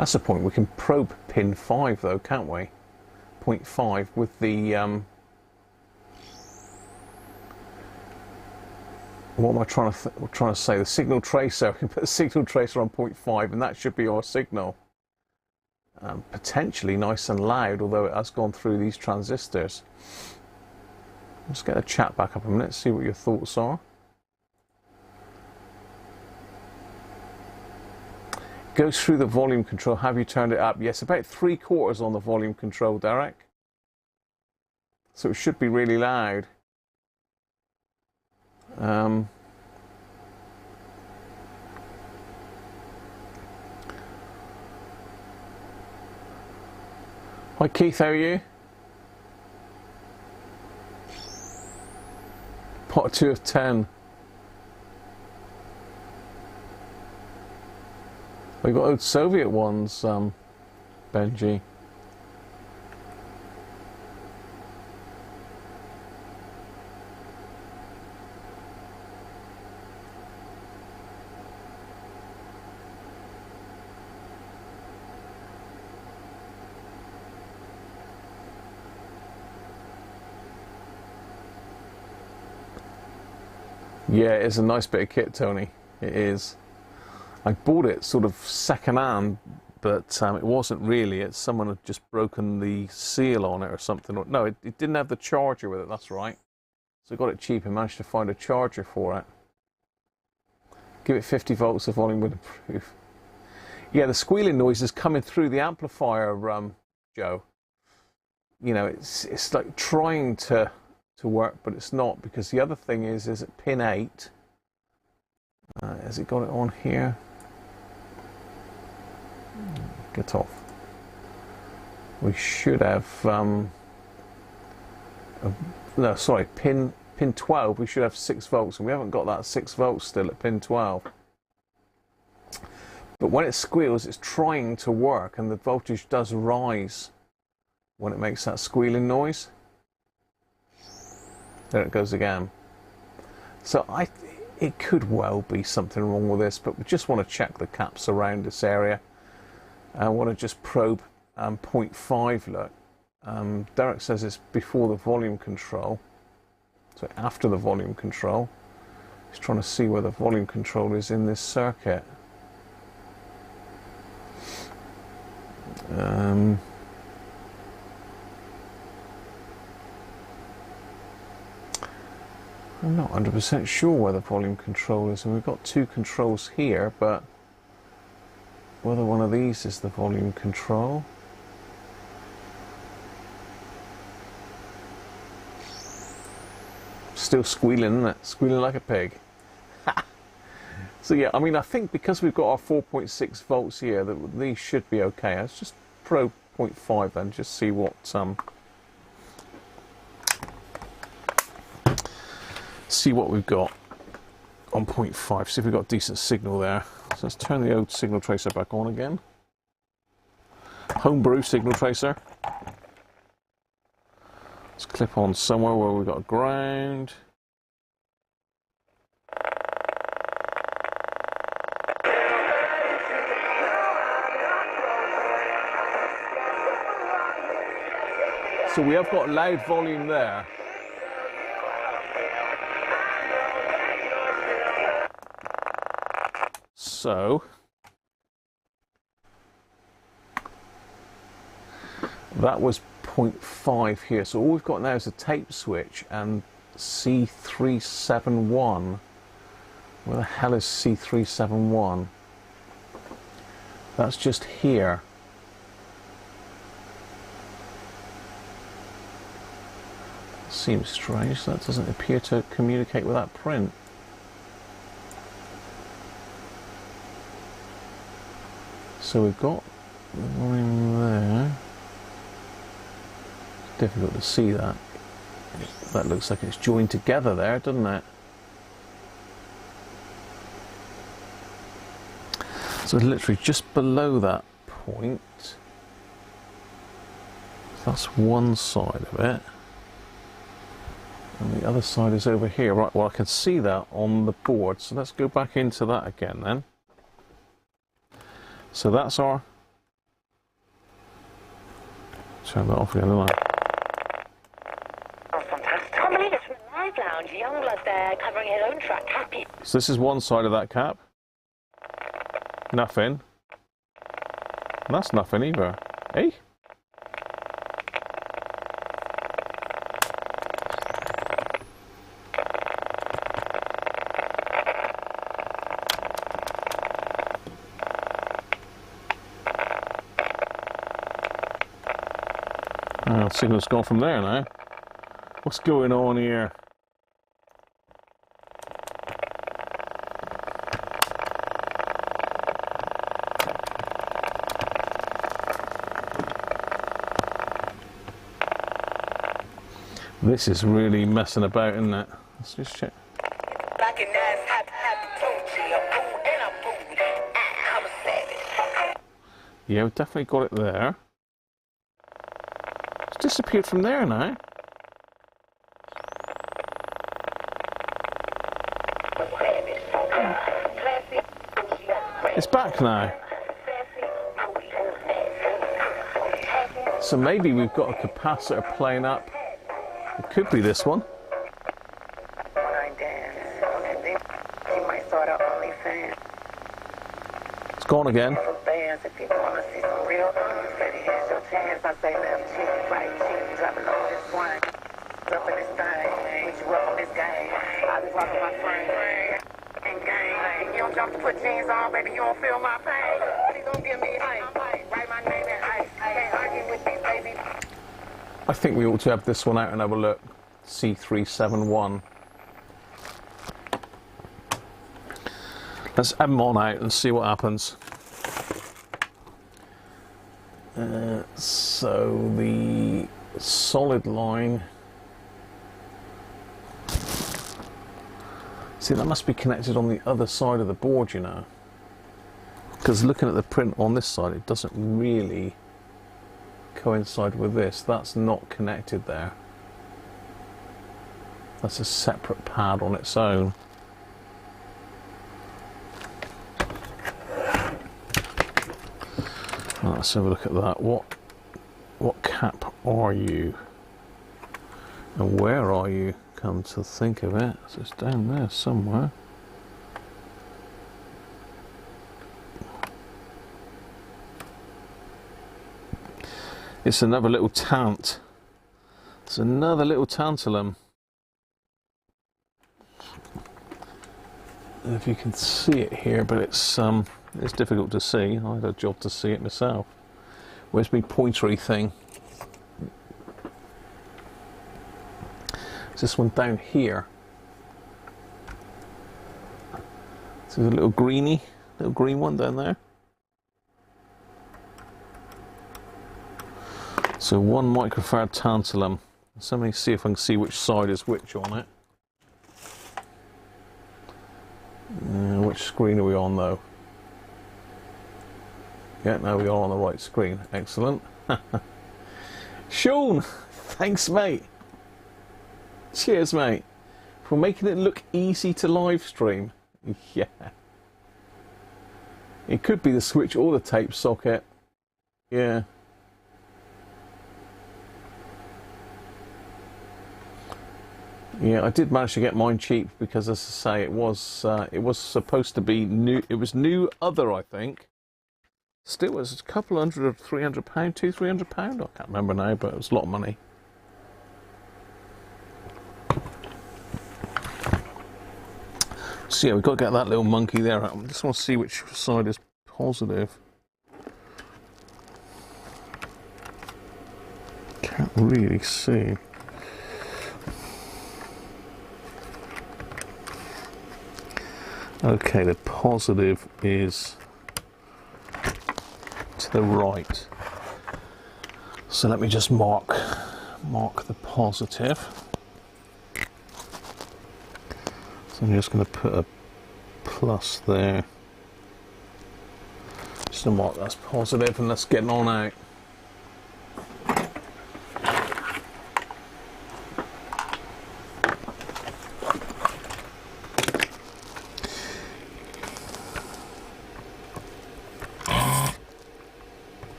That's the point. We can probe pin 5 though, can't we? 0.5 with the what am I trying to say? The signal tracer. We can put a signal tracer on 0.5 and that should be our signal. Potentially nice and loud, although it has gone through these transistors. Let's get the chat back up a minute, see what your thoughts are. Goes through the volume control. Have you turned it up? Yes, about 3/4 on the volume control, Derek. So it should be really loud. Hi Keith, how are you? Pot 2 of 10. We've got old Soviet ones, Benji. Yeah, it's a nice bit of kit, Tony. It is. I bought it sort of second hand, but it wasn't really. It's someone had just broken the seal on it or something. No, it didn't have the charger with it, that's right. So I got it cheap and managed to find a charger for it. Give it 50 volts, the volume would improve. Yeah, the squealing noise is coming through the amplifier, Joe. You know, it's like trying to work, but it's not, because the other thing is at pin 8. Has it got it on here? Get off. We should have no, sorry, pin 12. We should have 6 volts, and we haven't got that 6 volts still at pin 12. But when it squeals, it's trying to work, and the voltage does rise when it makes that squealing noise. There it goes again. So it could well be something wrong with this, but we just want to check the caps around this area. I want to just probe 0.5. Look, Derek says it's before the volume control, so after the volume control. He's trying to see where the volume control is in this circuit. I'm not 100% sure where the volume control is, and we've got 2 controls here, but whether one of these is the volume control. Still squealing, isn't it? Squealing like a pig. So yeah, I mean, I think because we've got our 4.6 volts here, that these should be okay. Let's just probe 0.5 then, just see what we've got on 0.5, see if we've got decent signal there. So let's turn the old signal tracer back on again. Homebrew signal tracer. Let's clip on somewhere where we've got ground. So we have got loud volume there. So that was 0.5 here. So all we've got now is a tape switch and C371. Where the hell is C371? That's just here. Seems strange. That doesn't appear to communicate with that print. So we've got the volume there. Difficult to see that. That looks like it's joined together there, doesn't it? So it's literally just below that point. That's one side of it. And the other side is over here. Right, well I can see that on the board. So let's go back into that again then. So that's our Turn that off again, don't I? Oh, fantastic. I can't believe it's from the live lounge. Youngblood there covering his own track. Happy. So this is one side of that cap. Nothing. And that's nothing either. Eh? Oh, signal's gone from there now. What's going on here? This is really messing about, isn't it? Let's just check. Yeah, we've definitely got it there. It's disappeared from there now. It's back now. So maybe we've got a capacitor playing up. It could be this one. It's gone again. I think we ought to have this one out and have a look. C371. Let's have them on out and see what happens. So the solid line. See, that must be connected on the other side of the board, you know. Because looking at the print on this side, it doesn't really coincide with this. That's not connected there. That's a separate pad on its own. Right, let's have a look at that. What cap are you? And where are you? Come to think of it, so it's down there somewhere. It's another little tant. It's another little tantalum. If you can see it here, but it's difficult to see. I had a job to see it myself. Where's my pointery thing? It's this one down here. So there's a little green one down there. So 1 microfarad tantalum. So let me see if I can see which side is which on it. Which screen are we on though? Yeah, no, we are on the right screen. Excellent. Sean, thanks mate. Cheers mate. For making it look easy to live stream. Yeah. It could be the switch or the tape socket. Yeah. Yeah, I did manage to get mine cheap because, as I say, it was supposed to be new. It was new other, I think. Still, it was a couple hundred of £300, £200-300. I can't remember now, but it was a lot of money. So yeah, we've got to get that little monkey there. I just want to see which side is positive. Can't really see. Okay, the positive is to the right. So let me just mark the positive. So I'm just going to put a plus there. Just to mark that's positive, and let's get on out.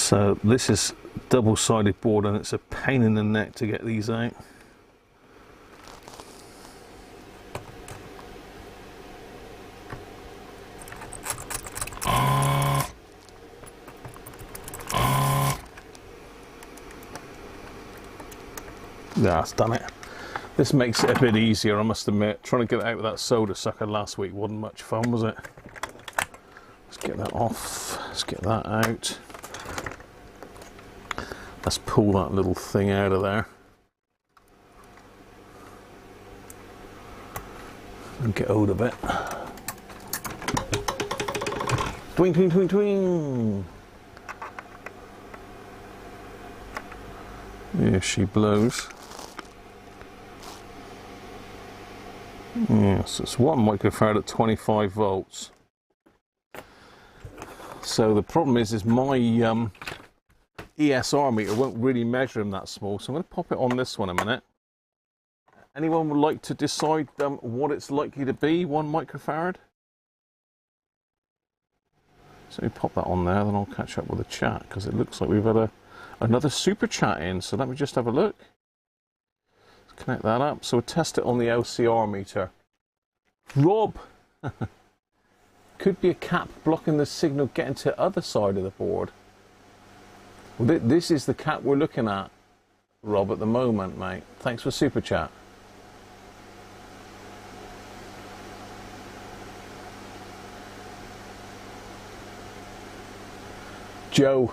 So this is double-sided board and it's a pain in the neck to get these out. Yeah, it's done it. This makes it a bit easier, I must admit. Trying to get it out with that solder sucker last week wasn't much fun, was it? Let's get that off. Let's get that out. Let's pull that little thing out of there. And get hold of it. Twing, twing, twing, twing. Here she blows. Yes, it's 1 microfarad at 25 volts. So the problem is my ESR meter won't really measure them that small, so I'm going to pop it on this one a minute. Anyone would like to decide what it's likely to be, 1 microfarad? So let me pop that on there, then I'll catch up with the chat, because it looks like we've had another super chat in, so let me just have a look. Connect that up. So we'll test it on the LCR meter. Rob! Could be a cap blocking the signal getting to the other side of the board. Well, this is the cap we're looking at, Rob, at the moment, mate. Thanks for super chat. Joe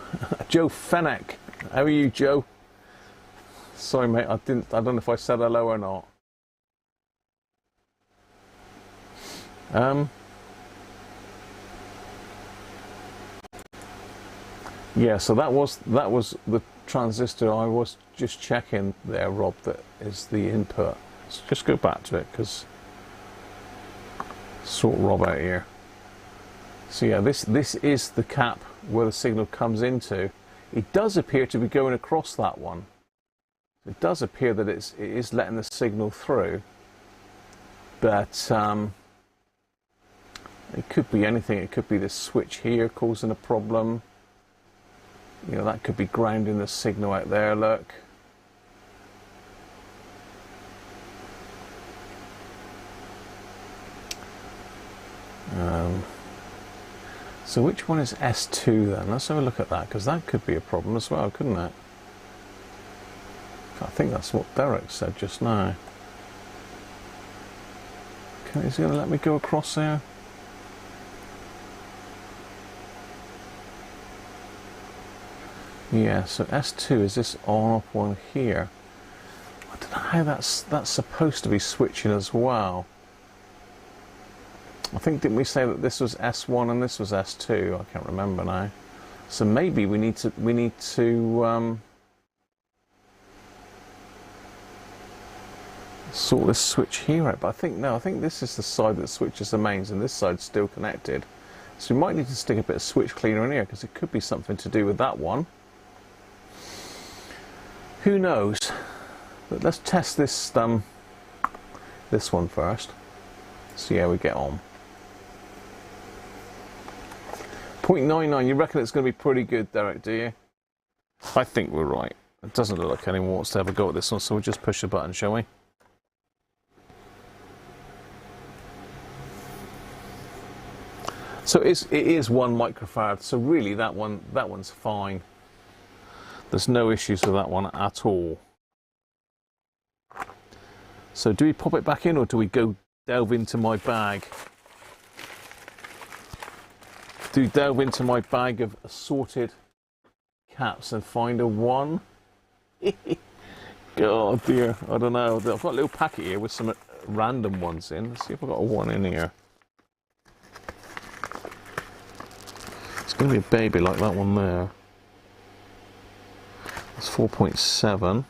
Fennec. How are you, Joe? Sorry, mate, I don't know if I said hello or not. Yeah, so that was the transistor I was just checking there, Rob, that is the input. Let's just go back to it, because sort Rob out here. So yeah, this is the cap where the signal comes into. It does appear to be going across that one. It does appear that it is letting the signal through, but it could be anything. It could be this switch here causing a problem. You know, that could be grounding the signal out there, look. So which one is S2 then? Let's have a look at that, because that could be a problem as well, couldn't it? I think that's what Derek said just now. Okay, is he going to let me go across there? Yeah, so S2 is this on-off one here. I don't know how that's supposed to be switching as well. I think, didn't we say that this was S1 and this was S2? I can't remember now. So maybe we need to sort this switch here out. But I think this is the side that switches the mains, and this side's still connected. So we might need to stick a bit of switch cleaner in here, because it could be something to do with that one. Who knows? But let's test this one first. See how we get on. 0.99, you reckon it's going to be pretty good, Derek, do you? I think we're right. It doesn't look like anyone wants to have a go at this one, so we'll just push the button, shall we? So it is 1 microfarad, so really that one's fine. There's no issues with that one at all. So do we pop it back in, or do we go delve into my bag? Do delve into my bag of assorted caps and find a 1? God dear, I don't know. I've got a little packet here with some random ones in. Let's see if I've got a 1 in here. It's going to be a baby like that one there. It's 4.7.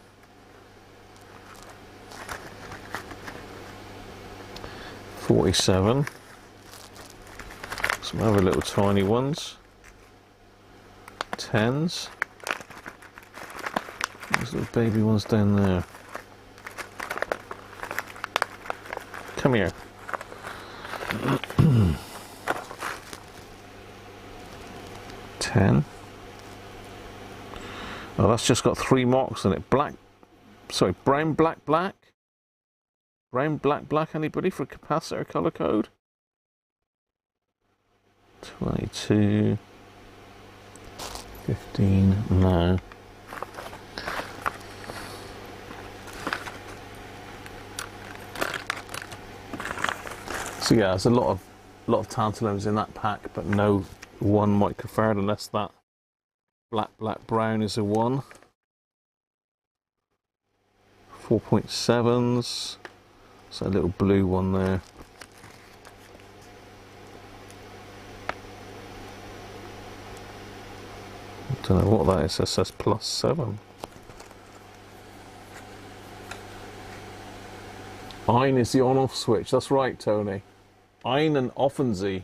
47. Some other little tiny ones. 10s. Those little baby ones down there. Come here. 10. Oh, that's just got 3 marks on it. Black, sorry, brown, black, black. Brown, black, black. Anybody for capacitor color code? 22, 15, no. So yeah, there's a lot of tantalums in that pack, but no 1 microfarad unless that black, black, brown is a 1. 4.7s. So a little blue one there. I don't know what that is. It says +7. Ein is the on-off switch. That's right, Tony. Ein and offensy.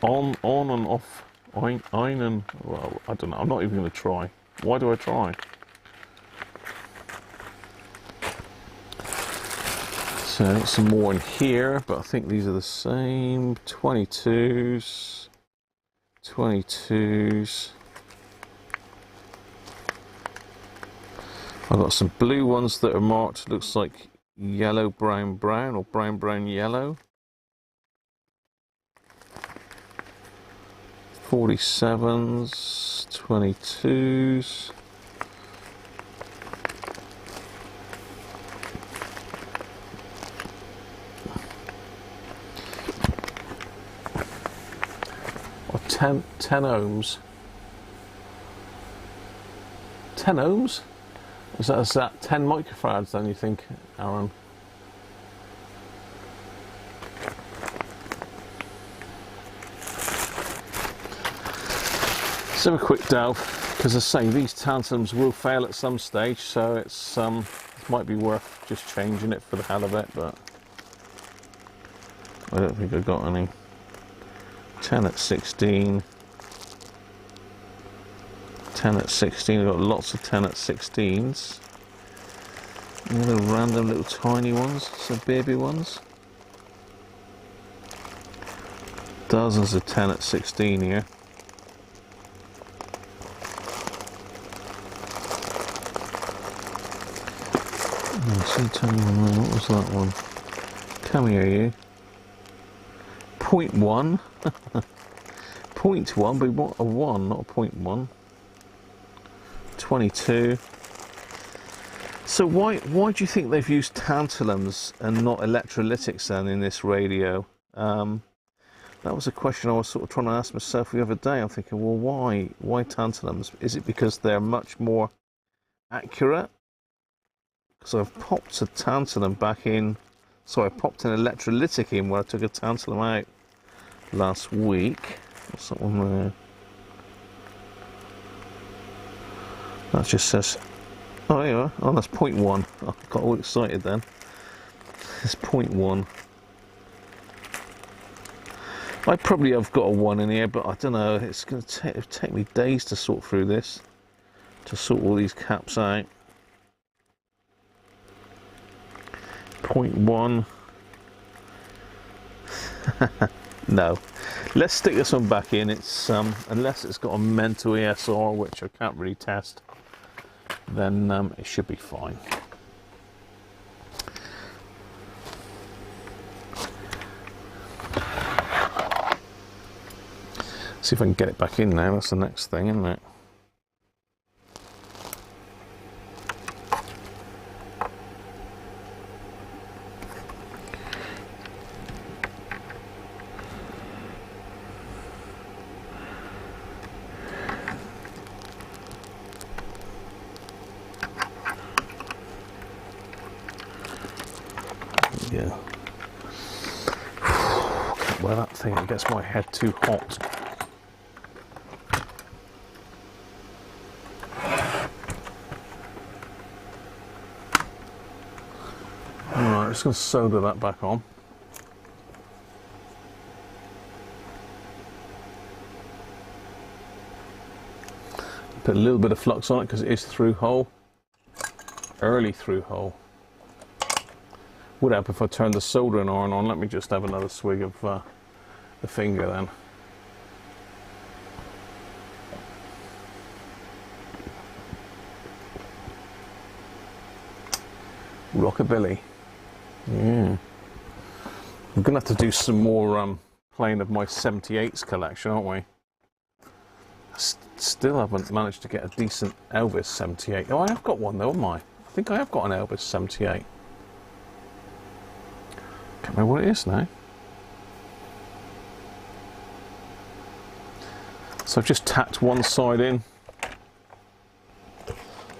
on and off. Ein and, well, I don't know. I'm not even going to try. Why do I try? So some more in here, but I think these are the same. 22s. 22s. I've got some blue ones that are marked, looks like yellow, brown, brown, or brown, brown, yellow. 47s, 22s. Or 10 ohms. 10 ohms? Is that 10 microfarads then, you think, Aaron? Let's have a quick delve, because as I say, these tantalums will fail at some stage, so it's it might be worth just changing it for the hell of it, but I don't think I've got any. 10 at 16. 10 at 16, I've got lots of 10 at 16s. And the random little tiny ones, some baby ones. Dozens of 10 at 16 here. See, tiny one there. What was that one? Come here, you. 0.1. 0.1, but we want a 1, not a 0.1. 22. So why do you think they've used tantalums and not electrolytics then in this radio? That was a question I was sort of trying to ask myself the other day. I'm thinking, well, why tantalums? Is it because they're much more accurate? Because I've popped a tantalum back in, so I popped an electrolytic in where I took a tantalum out last week. What's that one there? That just says, oh, there you are. Oh, that's 0.1. I got all excited then. It's 0.1. I probably have got a 1 in here, but I don't know. It's going to take me days to sort through this, to sort all these caps out. 0.1. No. Let's stick this one back in. It's unless it's got a mental ESR, which I can't really test, then it should be fine. See if I can get it back in now. That's the next thing, isn't it? Yeah. Can't wear that thing, it gets my head too hot. Alright, just going to solder that back on. Put a little bit of flux on it because it is through hole. Early through hole. Would help if I turned the soldering iron on. Let me just have another swig of the finger then. Rockabilly. Yeah. We're going to have to do some more playing of my 78s collection, aren't we? Still haven't managed to get a decent Elvis 78. Oh, I have got one though, haven't I? I think I have got an Elvis 78. Can't remember what it is now. So I've just tacked one side in.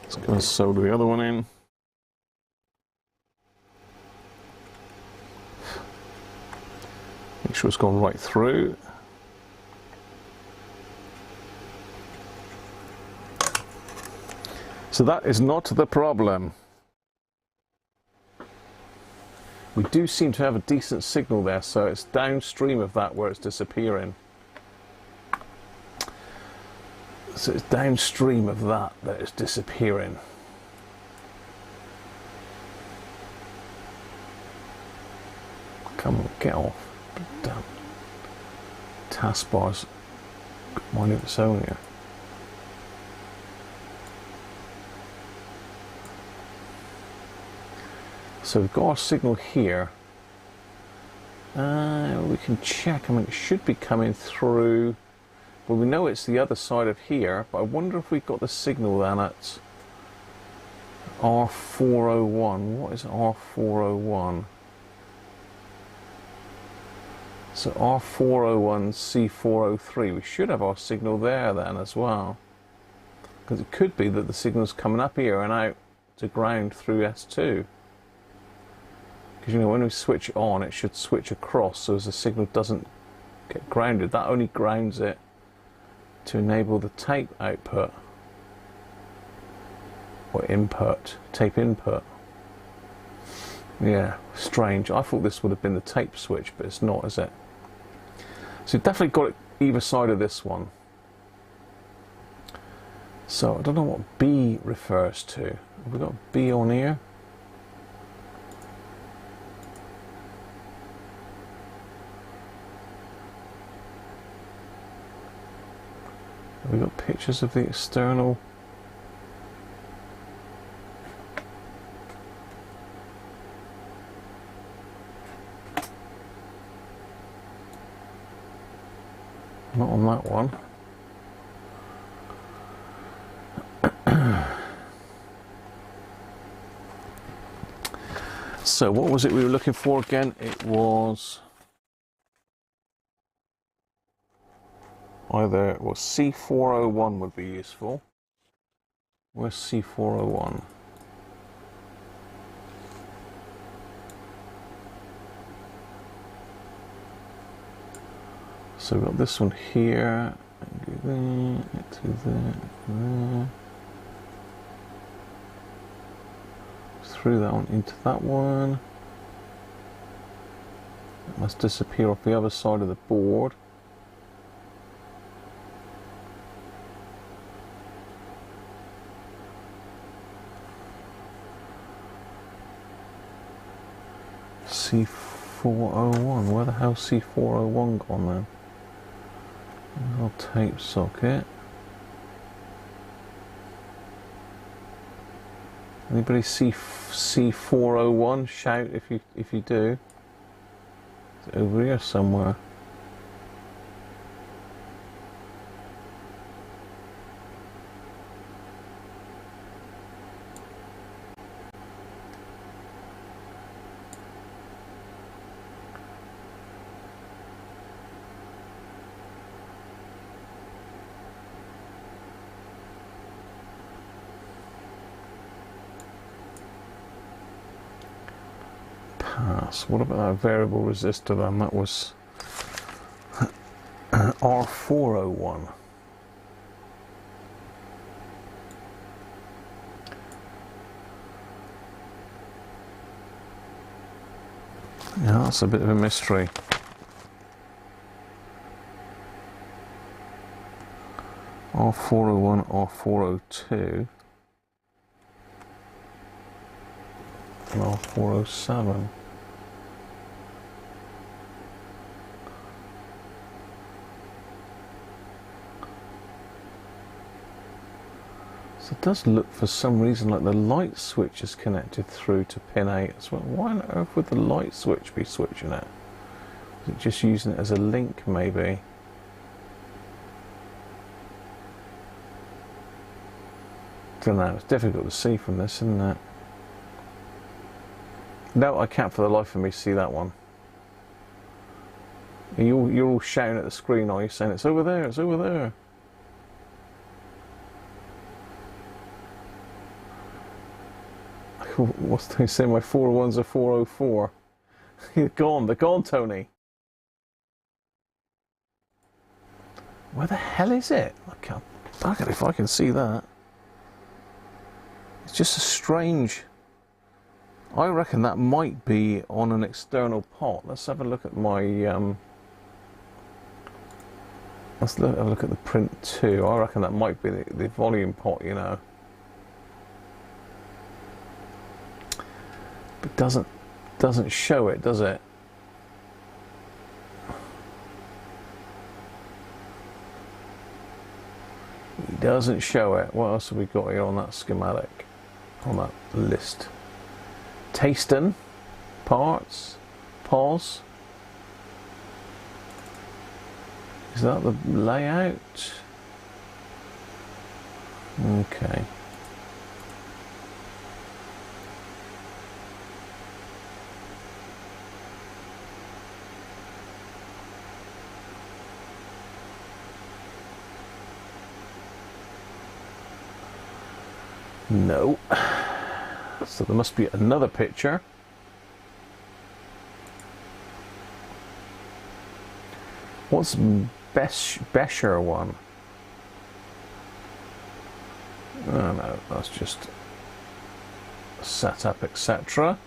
Let's go and solder the other one in. Make sure it's gone right through. So that is not the problem. We do seem to have a decent signal there, so it's downstream of that where it's disappearing. So it's downstream of that it's disappearing. Come on, get off. Damn. Taskbar's mind of its own here. So we've got our signal here. We can check. I mean, it should be coming through. Well, we know it's the other side of here, but I wonder if we've got the signal then at R401. What is R401? So R401, C403. We should have our signal there then as well. Because it could be that the signal's coming up here and out to ground through S2. Because, you know, when we switch it on, it should switch across so as the signal doesn't get grounded. That only grounds it to enable the tape output. Or input. Tape input. Yeah, strange. I thought this would have been the tape switch, but it's not, is it? So you've definitely got it either side of this one. So I don't know what B refers to. Have we got B on here? Have we got pictures of the external? Not on that one. So what was it we were looking for again? It was either, well, C401 would be useful. Where's C401? So we've got this one here, and do that, to there. Through that one into that one. It must disappear off the other side of the board. C401, where the hell's C401 gone then? Our tape socket. Anybody see C401? Shout if you do. It's over here somewhere. What about that variable resistor then? That was R401. Yeah, that's a bit of a mystery. R401, R402, and R407. So it does look for some reason like the light switch is connected through to pin 8 as well. Why on earth would the light switch be switching it? Is it just using it as a link maybe? Don't know, it's difficult to see from this, isn't it? No, I can't for the life of me see that one. You're all shouting at the screen, are you, saying it's over there, it's over there? What's they say? My 401's a 404. They're gone, Tony. Where the hell is it? I can't. Look at if I can see that. It's just a strange. I reckon that might be on an external pot. Let's have a look at my. Let's have a look at the print 2. I reckon that might be the volume pot, you know. But doesn't show it, does it? It doesn't show it. What else have we got here on that schematic? On that list? Tasting, parts, pause. Is that the layout? Okay. No. So there must be another picture. What's Besher one? Oh no, that's just setup, etc.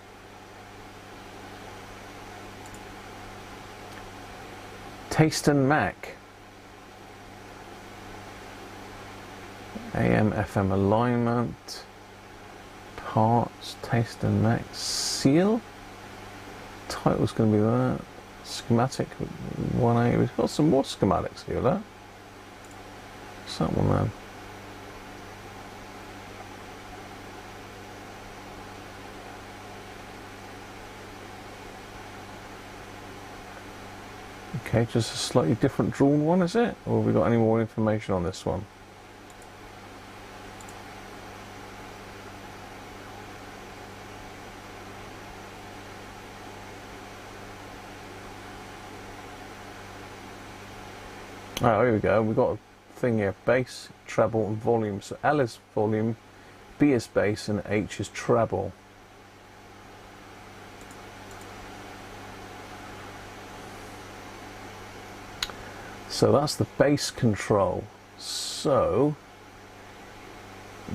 Tasting Mac. AM, FM alignment. Parts, Tasting Mac. Seal. Title's going to be that. Schematic 1A. We've got some more schematics here, look. What's that one then? Okay, just a slightly different drawn one, is it? Or have we got any more information on this one? Oh, here we go. We've got a thing here. Bass, treble and volume. So L is volume, B is bass and H is treble. So that's the bass control. So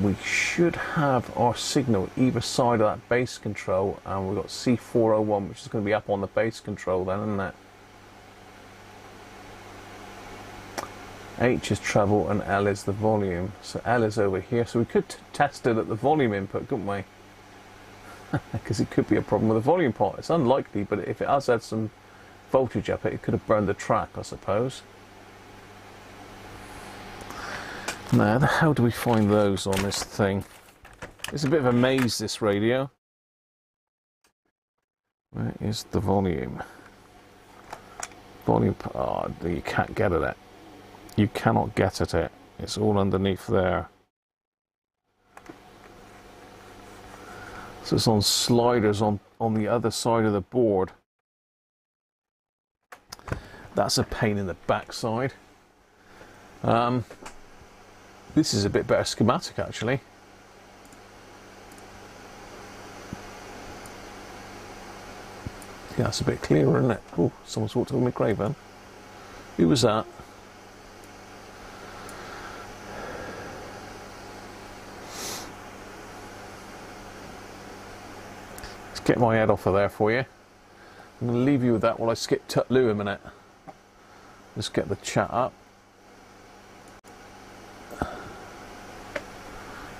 we should have our signal either side of that bass control, and we've got C401, which is going to be up on the bass control then, isn't it? H is treble and L is the volume. So L is over here. So we could test it at the volume input, couldn't we? Because it could be a problem with the volume pot. It's unlikely, but if it has had some voltage up it, it could have burned the track, I suppose. Now, how do we find those on this thing? It's a bit of a maze, this radio. Where is the volume? Volume, oh, you can't get at it. You cannot get at it. It's all underneath there. So it's on sliders on the other side of the board. That's a pain in the backside. This is a bit better schematic, actually. Yeah, it's a bit clearer, isn't it? Oh, someone's walked over my grave then. Who was that? Let's get my head off of there for you. I'm going to leave you with that while I skip Tutloo a minute. Let's get the chat up.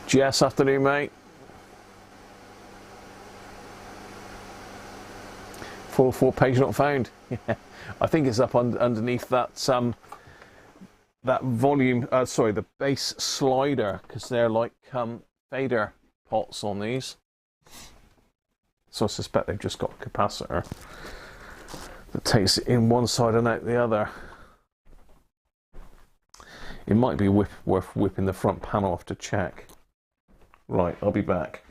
Jess, afternoon, mate. 404 page not found. Yeah, I think it's up underneath that that volume, sorry, the bass slider, because they're like fader pots on these. So I suspect they've just got a capacitor that takes it in one side and out the other. It might be worth whipping the front panel off to check. Right, I'll be back.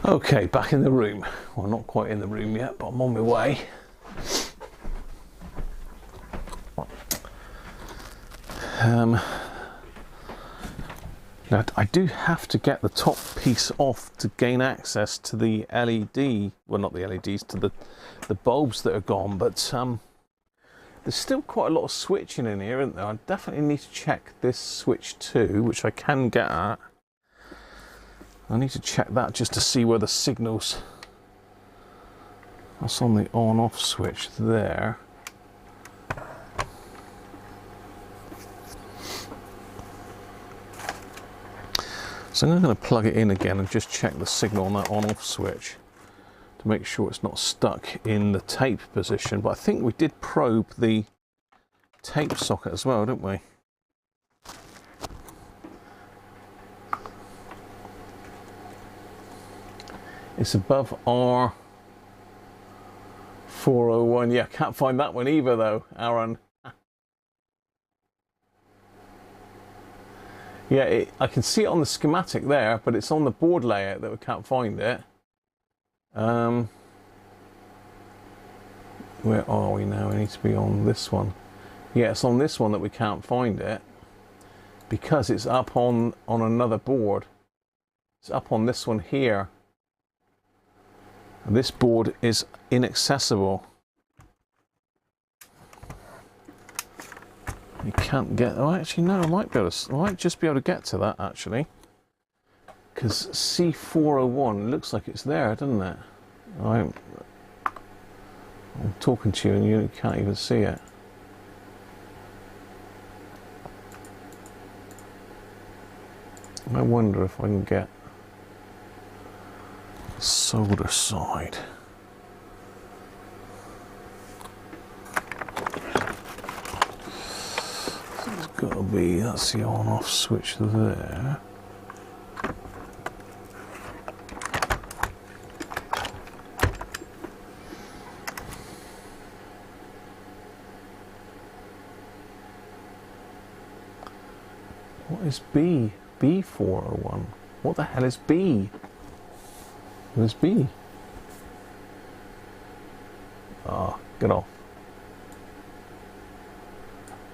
Okay, back in the room. Well, not quite in the room yet, but I'm on my way. Now, I do have to get the top piece off to gain access to the LED, well, not the LEDs, to the bulbs that are gone, but there's still quite a lot of switching in here, isn't there? I definitely need to check this switch too, which I can get at. I need to check that just to see where the signals. That's on the on-off switch there. So I'm going to plug it in again and just check the signal on that on-off switch to make sure it's not stuck in the tape position. But I think we did probe the tape socket as well, didn't we? It's above R401. Yeah, can't find that one either though, Aaron. Yeah, I can see it on the schematic there, but it's on the board layout that we can't find it. Where are we now? We need to be on this one. Yeah, it's on this one that we can't find it because it's up on another board. It's up on this one here. This board is inaccessible. You can't get. Oh, actually, no. I might just be able to get to that actually, because C401 looks like it's there, doesn't it? I'm talking to you and you can't even see it. I wonder if I can get solder side. It's got to be, that's the on-off switch there. What is B? B401? What the hell is B? Where's B? Ah, get off.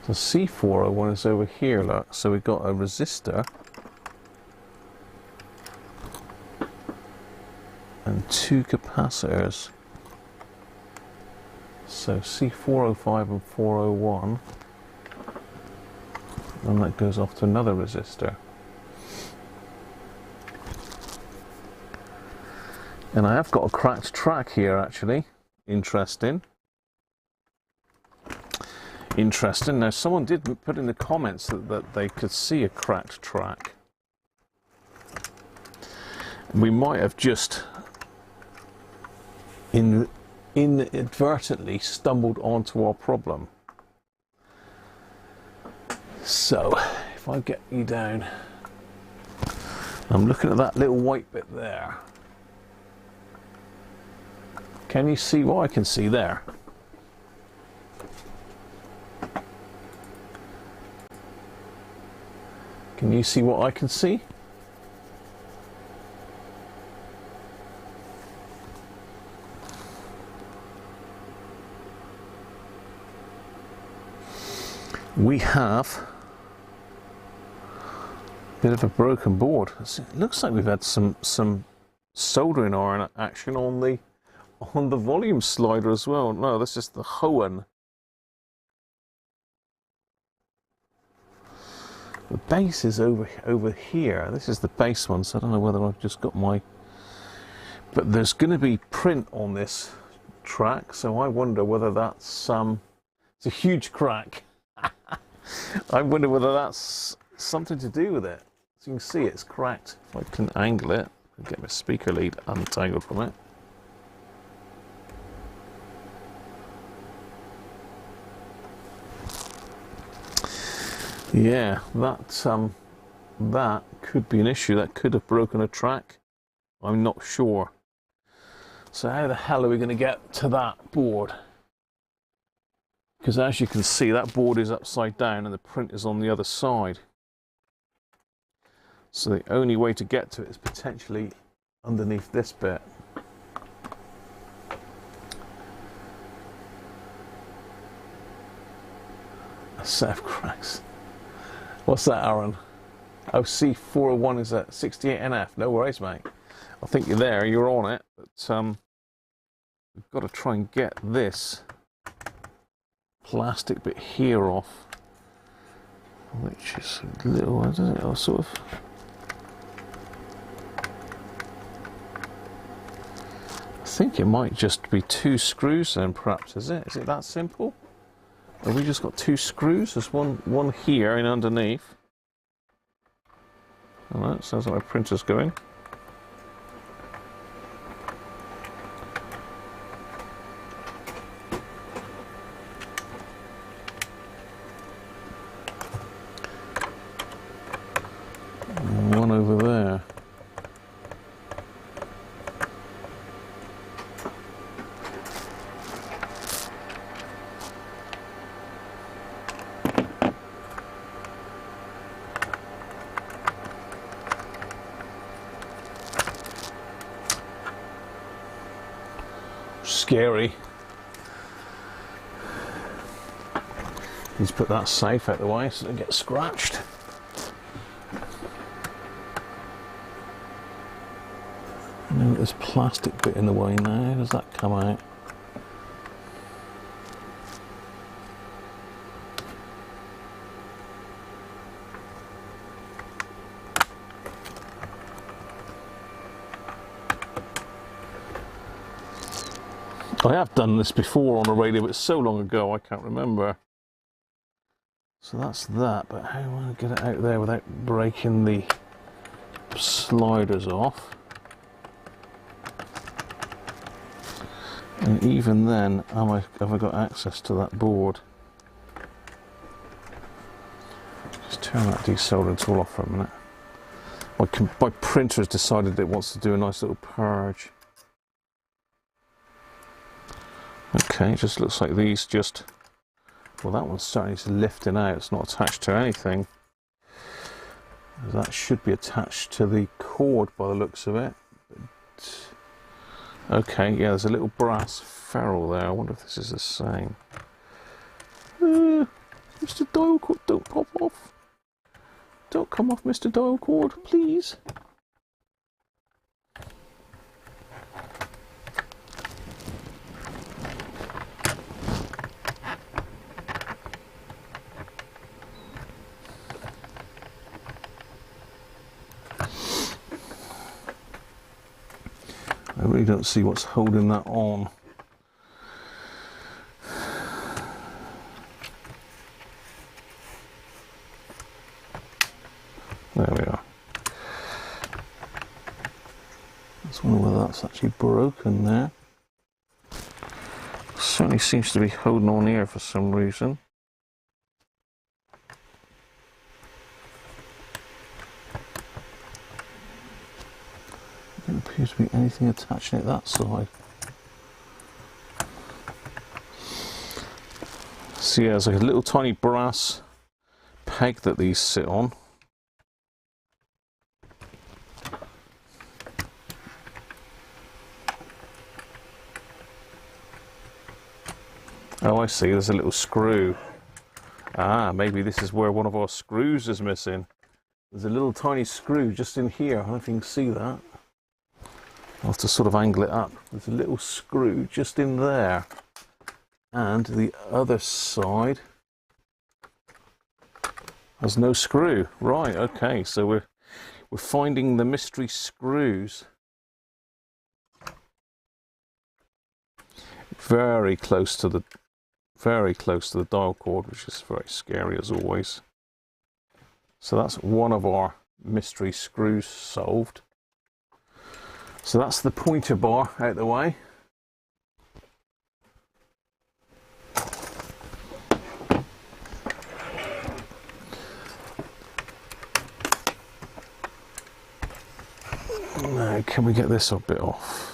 So C401 is over here, look. So we've got a resistor and two capacitors. So C405 and 401, and that goes off to another resistor. And I have got a cracked track here, actually. Interesting. Interesting. Now, someone did put in the comments that they could see a cracked track. We might have just inadvertently stumbled onto our problem. So, if I get you down, I'm looking at that little white bit there. Can you see what I can see there? Can you see what I can see? We have a bit of a broken board. It looks like we've had some soldering iron action on the volume slider as well. No, that's just the Hohen. The base is over here. This is the base one, so I don't know whether I've just got my... But there's going to be print on this track, so I wonder whether that's it's a huge crack. I wonder whether that's something to do with it. So you can see it's cracked. If I can angle it and get my speaker lead untangled from it. Yeah, that could be an issue. That could have broken a track. I'm not sure. So how the hell are we going to get to that board? Because as you can see, that board is upside down and the print is on the other side. So the only way to get to it is potentially underneath this bit. A set of cracks. What's that, Aaron? Oh, C401 is at 68NF. No worries, mate. I think you're there. You're on it. But we've got to try and get this plastic bit here off, which is a little, isn't it? Or sort of. I think it might just be 2 screws then, perhaps. Is it? Is it that simple? Have we just got 2 screws? There's one here and underneath. Oh, that sounds like my printer's going. One over there. Scary. Let's put that safe out of the way so it doesn't get scratched. And this plastic bit in the way now. Does that come out? I have done this before on a radio, but it's so long ago I can't remember. So that's that, but how do I get it out there without breaking the sliders off? And even then, have I got access to that board? Just turn that desoldering tool off for a minute. My printer has decided it wants to do a nice little purge. Okay, it just looks like these just... Well, that one's certainly lifting out. It's not attached to anything. That should be attached to the cord by the looks of it. But, okay, yeah, there's a little brass ferrule there. I wonder if this is the same. Mr. Dial cord, don't pop off. Don't come off, Mr. Dial cord, please. I really don't see what's holding that on. There we are. Just wonder whether that's actually broken there. Certainly seems to be holding on here for some reason. There doesn't appear to be anything attaching it that side. So yeah, there's like a little tiny brass peg that these sit on. Oh, I see, there's a little screw. Ah, maybe this is where one of our screws is missing. There's a little tiny screw just in here. I don't know if you can see that. I'll have to sort of angle it up. There's a little screw just in there. And the other side has no screw. Right, okay, so we're finding the mystery screws. Very close to the dial cord, which is very scary as always. So that's one of our mystery screws solved. So that's the pointer bar out the way. Now, can we get this a bit off?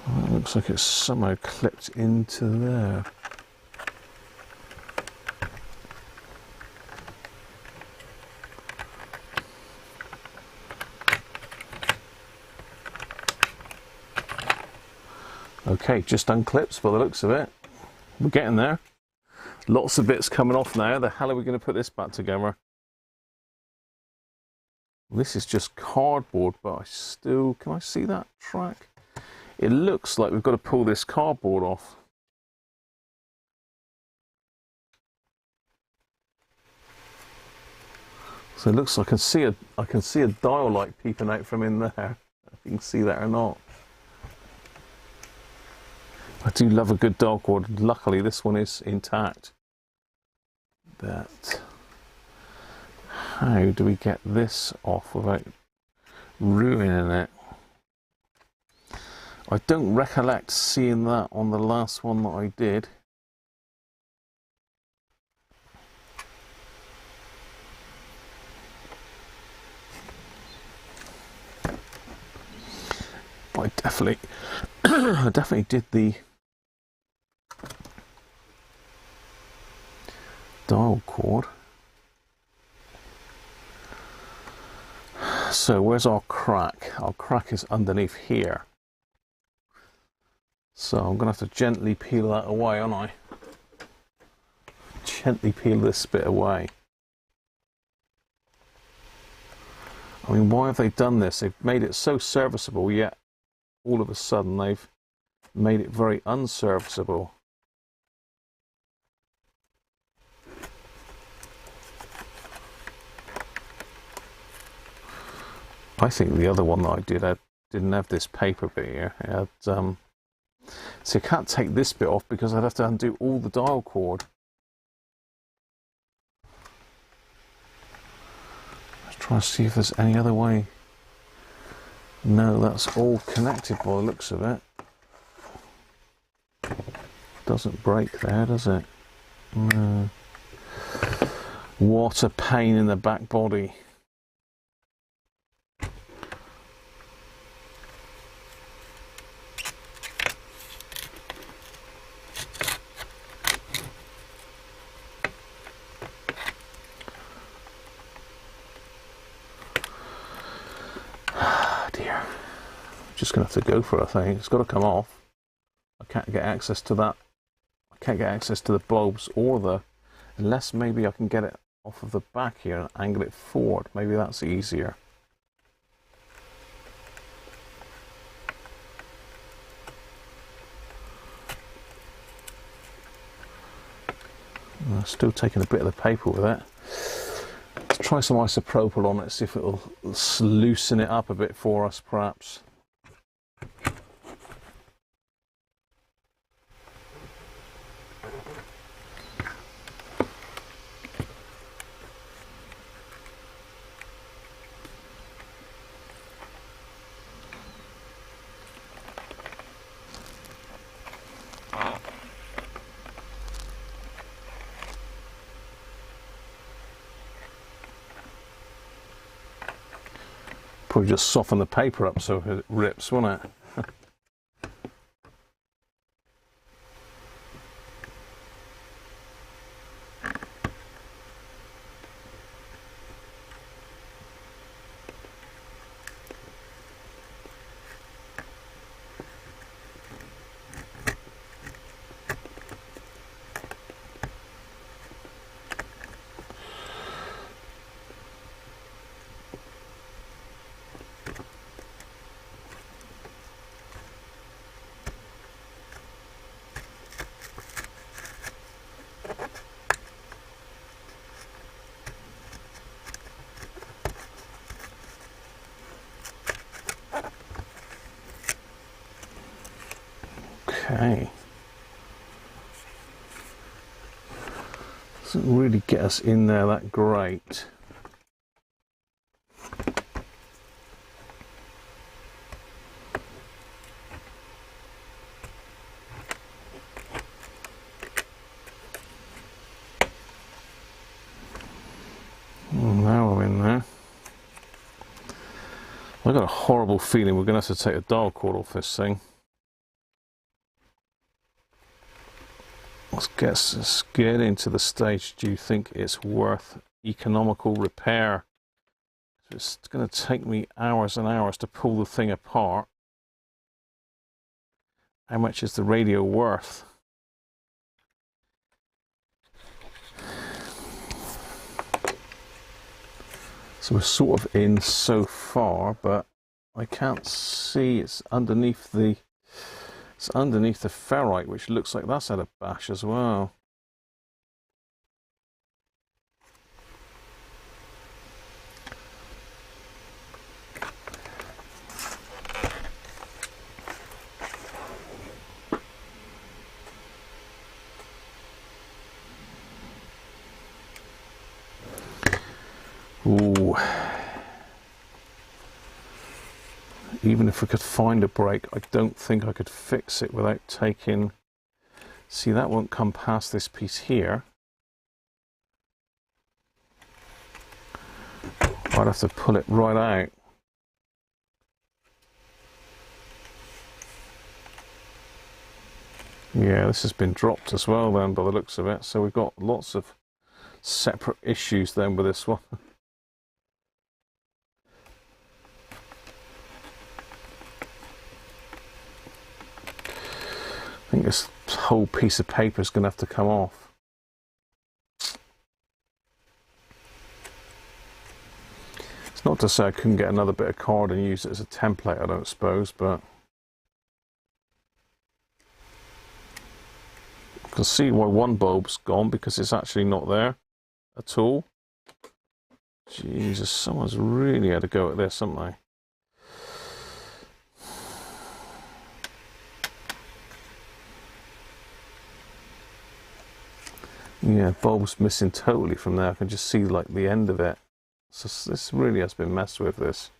Well, it looks like it's somehow clipped into there. Okay, just unclips by the looks of it. We're getting there. Lots of bits coming off now. The hell are we going to put this back together? This is just cardboard, but I still... Can I see that track? It looks like we've got to pull this cardboard off. So it looks like I can see a dial light peeping out from in there. If you can see that or not. I do love a good dial cord. Luckily, this one is intact. But how do we get this off without ruining it? I don't recollect seeing that on the last one that I did. I definitely did the dial cord. So where's our crack? Our crack is underneath here. So I'm going to have to gently peel that away, aren't I? Gently peel this bit away. I mean, why have they done this? They've made it so serviceable, yet all of a sudden they've made it very unserviceable. I think the other one that I did, I didn't have this paper bit here. It had, so you can't take this bit off because I'd have to undo all the dial cord. Let's try and see if there's any other way. No, that's all connected by the looks of it. Doesn't break there, does it? No. What a pain in the back body. Just gonna have to go for it, I think. It's got to come off. I can't get access to that. I can't get access to the bulbs or the... Unless maybe I can get it off of the back here and angle it forward. Maybe that's easier. I'm still taking a bit of the paper with it. Let's try some isopropyl on it, see if it'll loosen it up a bit for us, perhaps. Probably just soften the paper up so it rips, won't it? Okay. Doesn't really get us in there that great. Now we're in there. I've got a horrible feeling we're going to have to take a dial cord off this thing. Let's get into the stage. Do you think it's worth economical repair? It's going to take me hours and hours to pull the thing apart. How much is the radio worth? So we're sort of in so far, but I can't see. It's underneath the ferrite, which looks like that's had a bash as well. Ooh. Even if we could find a break, I don't think I could fix it without taking... See, that won't come past this piece here. I'd have to pull it right out. Yeah, this has been dropped as well then, by the looks of it. So we've got lots of separate issues then with this one. I think this whole piece of paper is going to have to come off. It's not to say I couldn't get another bit of card and use it as a template, I don't suppose, but I can see why one bulb's gone, because it's actually not there at all. Jesus, someone's really had a go at this, haven't they? Yeah, bulb's missing totally from there. I can just see like the end of it. So this really has been messed with, this.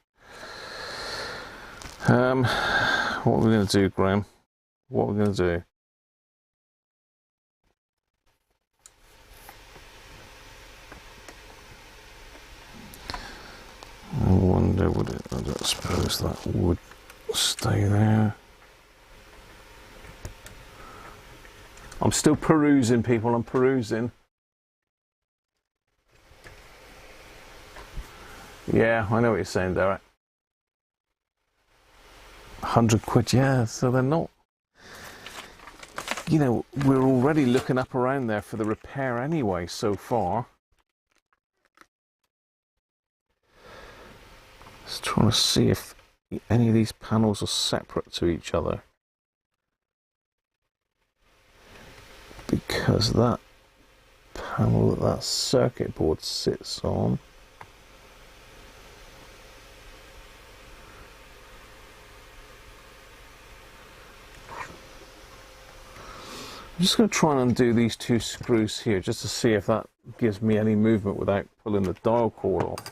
What are we going to do, Graham? What are we going to do? I wonder, would it? I don't suppose that would stay there. I'm still perusing, people. I'm perusing. Yeah, I know what you're saying, Derek. 100 quid, yeah. So they're not. You know, we're already looking up around there for the repair anyway, so far. Just trying to see if any of these panels are separate to each other. Because that panel that circuit board sits on just going to try and undo these two screws here just to see if that gives me any movement without pulling the dial cord off.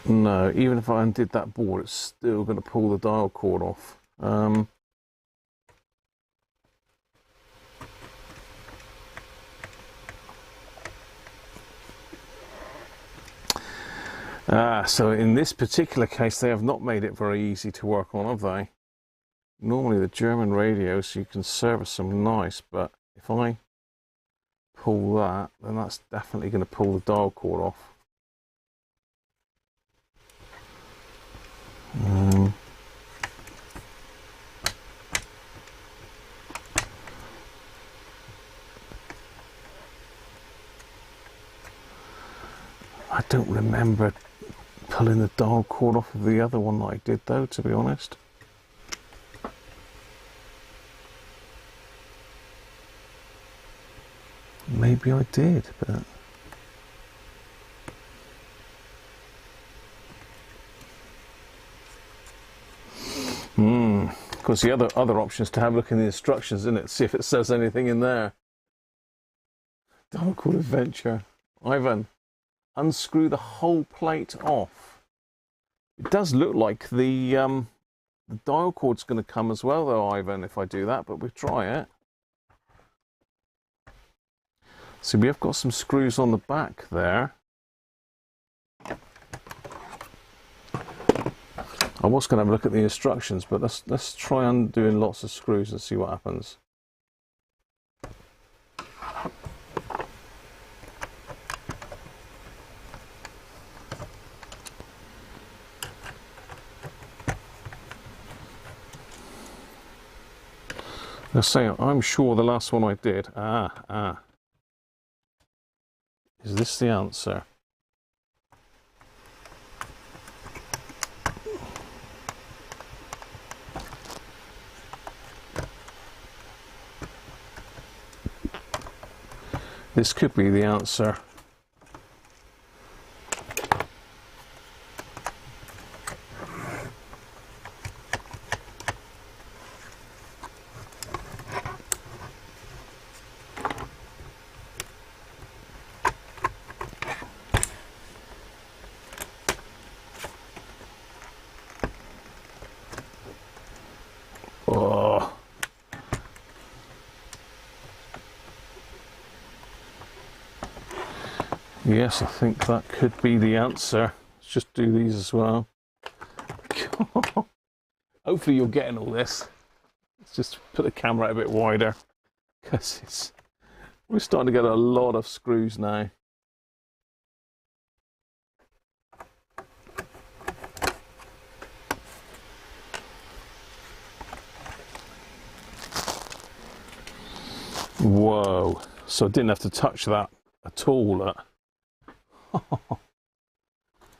No, even if I undid that board, it's still going to pull the dial cord off. So in this particular case, they have not made it very easy to work on, have they? Normally the German radios, you can service them nice, but if I pull that, then that's definitely going to pull the dial cord off. I don't remember pulling the dial cord off of the other one that I did though, to be honest. Maybe I did, but... Of course, the other option is to have a look in the instructions, isn't it? See if it says anything in there. Dial cord adventure. Ivan, unscrew the whole plate off. It does look like the dial cord's going to come as well, though, Ivan, if I do that, but we'll try it. So we have got some screws on the back there. I was going to have a look at the instructions, but let's try undoing lots of screws and see what happens. Let's say I'm sure the last one I did. Is this the answer? This could be the answer. Oh. Yes, I think that could be the answer. Let's just do these as well. Hopefully you're getting all this. Let's just put the camera out a bit wider, because we're starting to get a lot of screws now. Whoa, so I didn't have to touch that at all.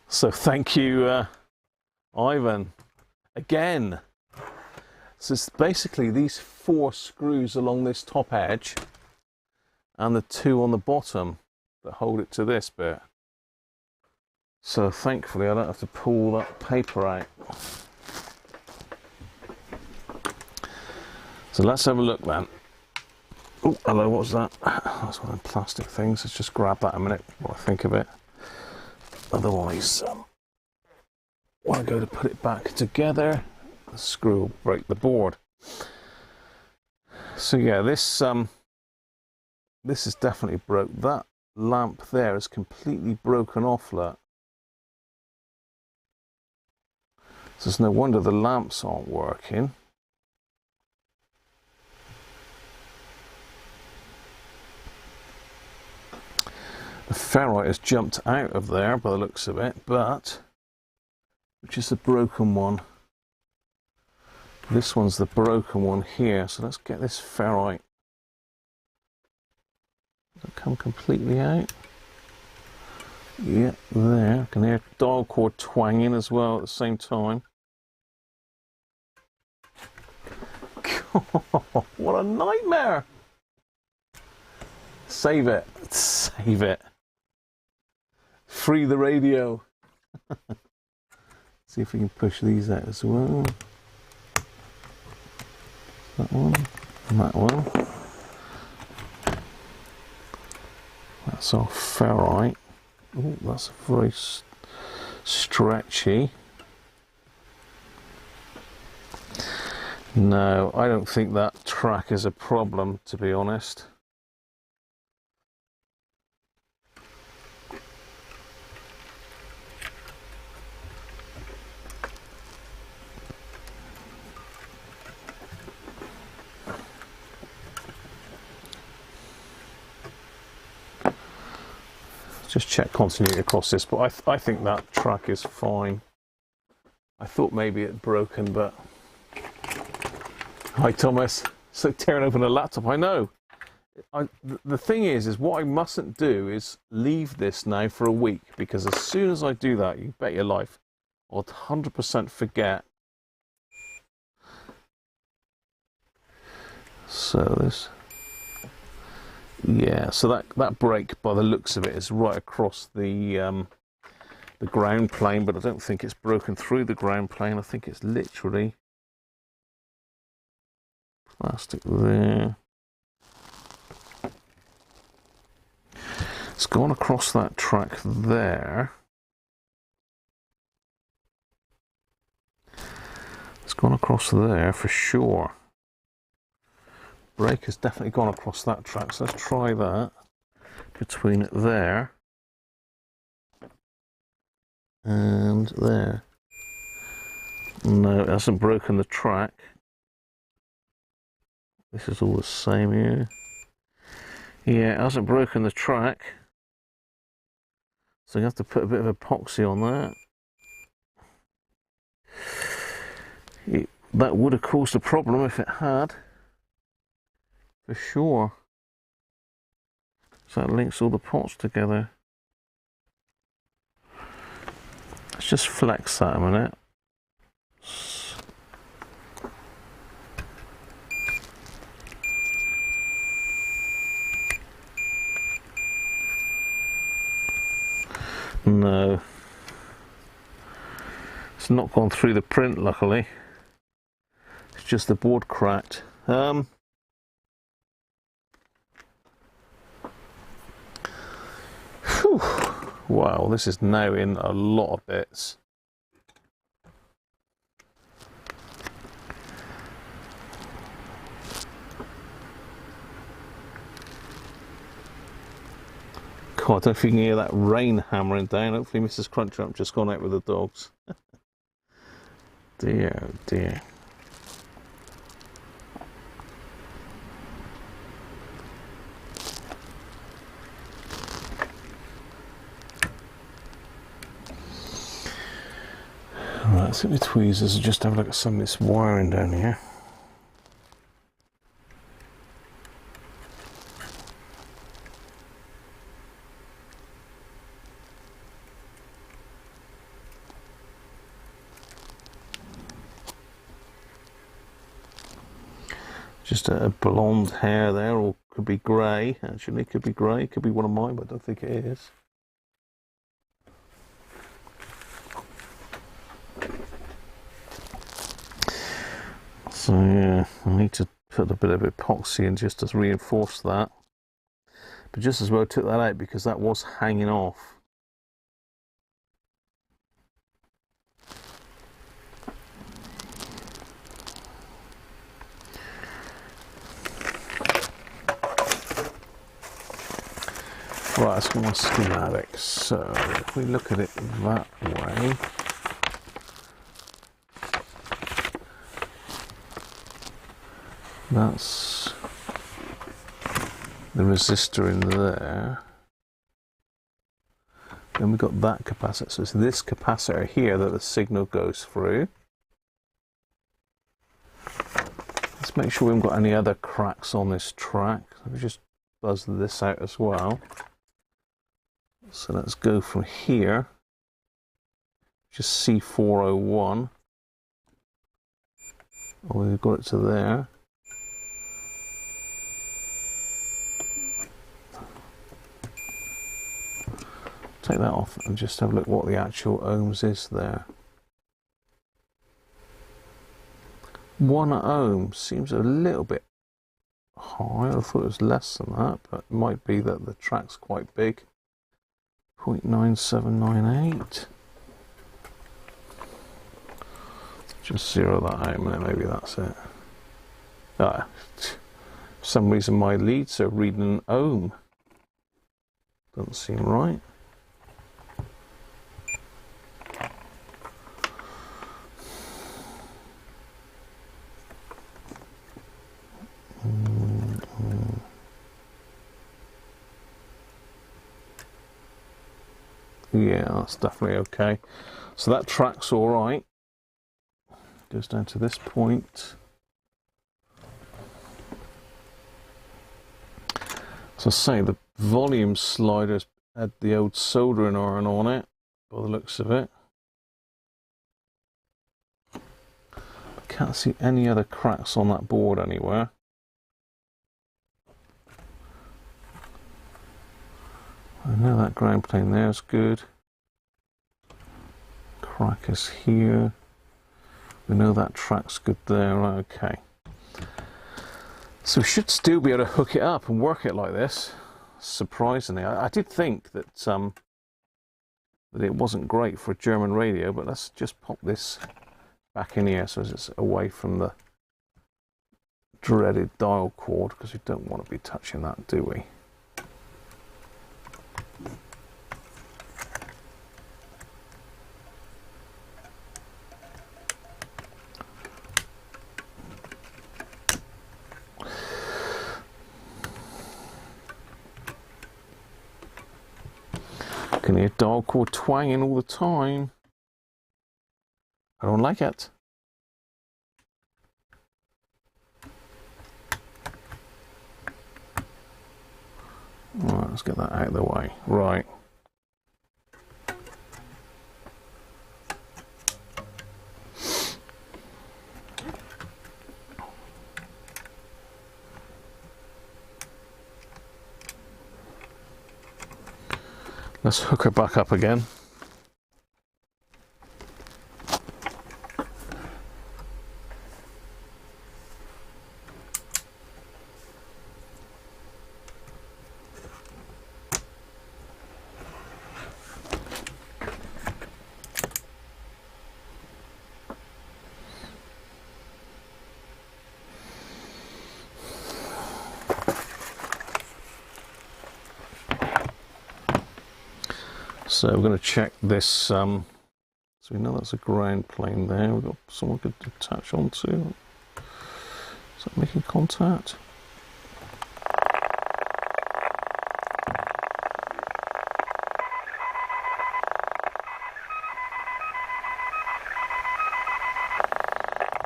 So thank you, Ivan, again. So it's basically these 4 screws along this top edge and the 2 on the bottom that hold it to this bit. So thankfully I don't have to pull that paper out. So let's have a look then. Oh, hello, what was that? That's one of the plastic things. Let's just grab that a minute while I think of it. Otherwise, when I go to put it back together, the screw will break the board. So yeah, this is definitely broke. That lamp there is completely broken off, look. So it's no wonder the lamps aren't working. The ferrite has jumped out of there by the looks of it, but which is the broken one? This one's the broken one here. So let's get this ferrite. Does it come completely out? Yeah, there. I can hear dial cord twanging as well at the same time. What a nightmare! Save it. Save it. Free the radio. See if we can push these out as well. That one. And that one. That's our ferrite. Oh, that's very stretchy. No, I don't think that track is a problem, to be honest. Just check continuity across this, but I think that track is fine. I thought maybe it broken, but... Hi Thomas, it's like tearing open a laptop, I know. The thing is what I mustn't do is leave this now for a week, because as soon as I do that, you bet your life, I'll 100% forget. So this... Yeah, so that break, by the looks of it, is right across the ground plane, but I don't think it's broken through the ground plane. I think it's literally plastic there. It's gone across that track there. It's gone across there for sure. Brake has definitely gone across that track, so let's try that between it there and there. No, it hasn't broken the track. This is all the same here. Yeah, it hasn't broken the track, so you have to put a bit of epoxy on that. That would have caused a problem if it had. For sure. So that links all the pots together. Let's just flex that a minute. No. It's not gone through the print, luckily. It's just the board cracked. Wow, this is now in a lot of bits. God, I don't know if you can hear that rain hammering down. Hopefully Mrs. Cruncher just gone out with the dogs. Dear, oh dear. Right, let's get my tweezers and just have a look at some of this wiring down here. Just a blonde hair there, or could be grey. Actually, could be grey, could be one of mine, but I don't think it is. So yeah, I need to put a bit of epoxy in just to reinforce that. But just as well took that out because that was hanging off. Right, that's my schematic. So if we look at it that way, that's the resistor in there. Then we've got that capacitor. So it's this capacitor here that the signal goes through. Let's make sure we haven't got any other cracks on this track. Let me just buzz this out as well. So let's go from here, just C401. Oh, we've got it to there. take that off and just have a look what the actual ohms is there. 1 ohm seems a little bit high. I thought it was less than that, but it might be that the track's quite big. 0.9798. Just zero that out, and then maybe that's it. For some reason my leads are reading an ohm. Doesn't seem right. Yeah, that's definitely okay. So that track's all right. Goes down to this point. So I say the volume slider's had the old soldering iron on it, by the looks of it. I can't see any other cracks on that board anywhere. I know that ground plane there is good. Crack is here. We know that track's good there. Right, okay. So we should still be able to hook it up and work it like this. Surprisingly, I did think that that it wasn't great for a German radio, but let's just pop this back in here so it's away from the dreaded dial cord, because we don't want to be touching that, do we? Can hear dial cord twanging all the time. I don't like it. Alright, let's get that out of the way. Right. Let's hook her back up again. So we're going to check this, so we know that's a ground plane there. We've got someone good to attach onto. Is that making contact?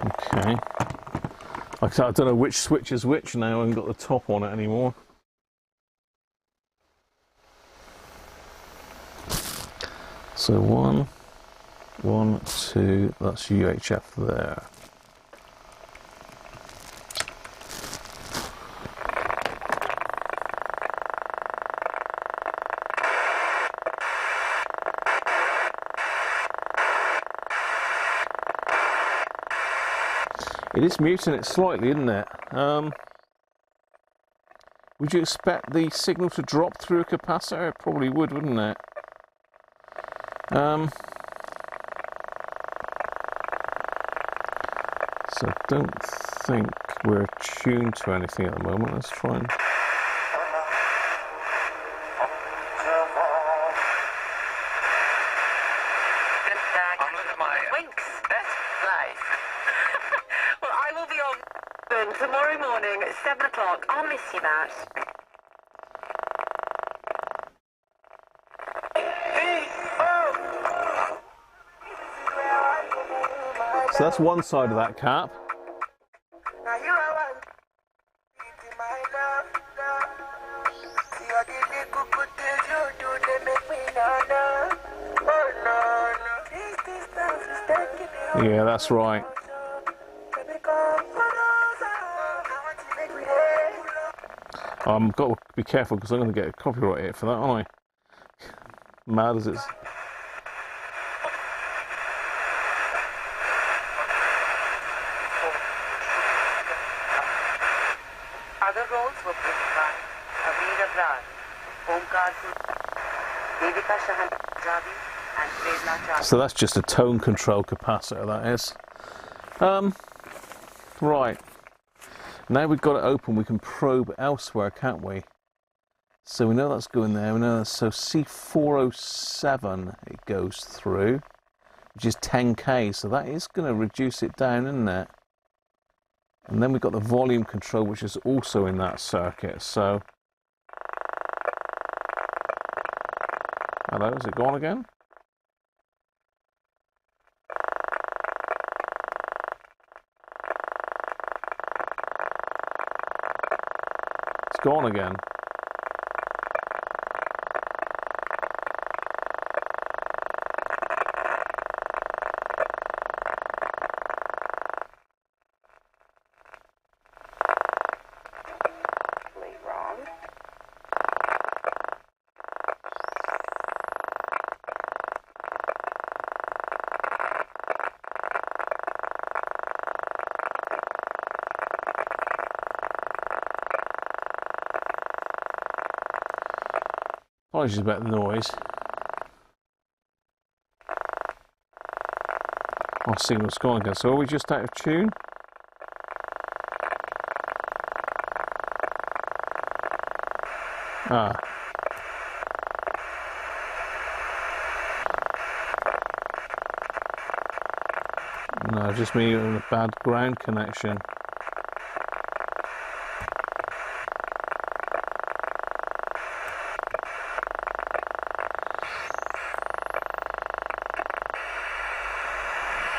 Okay. Like I said, I don't know which switch is which now. I haven't got the top on it anymore. So 1, 1, 2, that's UHF there. It is muting it slightly, isn't it? Would you expect the signal to drop through a capacitor? It probably would, wouldn't it? So I don't think we're tuned to anything at the moment. Let's try and... Winks, that's life. Well, I will be on tomorrow morning at 7 o'clock. I'll miss you, Matt. So that's one side of that cap. Yeah, that's right. I've got to be careful because I'm going to get a copyright hit for that, aren't I? mad as it's... Other roles were played by Avira Brad, Omkar Devika Shahan Javi, and Prerna Chawla. So that's just a tone control capacitor, that is. Right. Now we've got it open, we can probe elsewhere, can't we? So we know that's going there. We know that's, so C407 it goes through, which is 10K. So that is going to reduce it down, isn't it? And then we've got the volume control, which is also in that circuit. So, hello, is it gone again? It's gone again. Apologies about the noise. Our signal's gone again. So are we just out of tune? Ah. No, just me with a bad ground connection.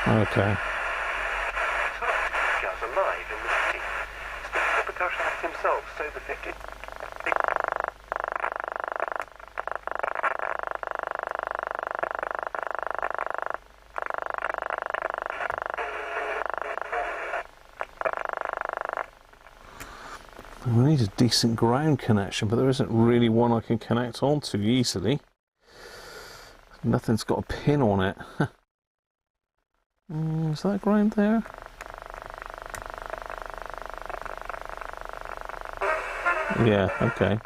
Okay. Guys alive in the city. The percussion himself, so the 50. We need a decent ground connection, but there isn't really one I can connect onto easily. Nothing's got a pin on it. Is that ground there? Yeah, okay.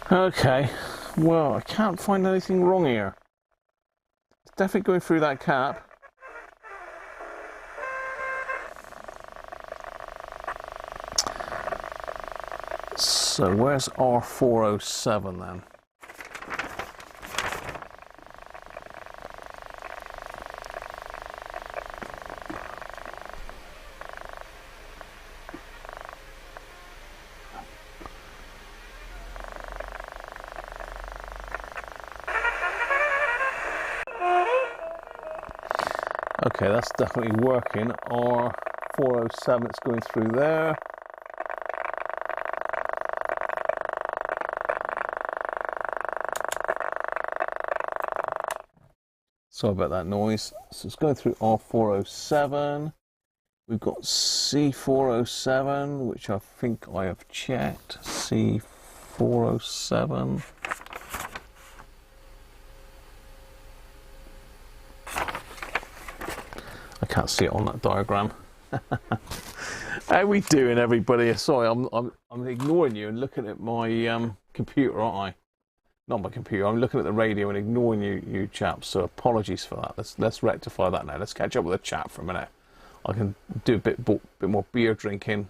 Okay, well, I can't find anything wrong here. It's definitely going through that cap. So where's R407 then? Okay, that's definitely working. R407, it's going through there. Sorry about that noise. So it's going through R407. We've got C407, which I think I have checked. C407. I can't see it on that diagram. How we doing, everybody? Sorry, I'm ignoring you and looking at my computer, aren't I? Not my computer. I'm looking at the radio and ignoring you chaps. So apologies for that. Let's rectify that now. Let's catch up with the chat for a minute. I can do a bit more beer drinking.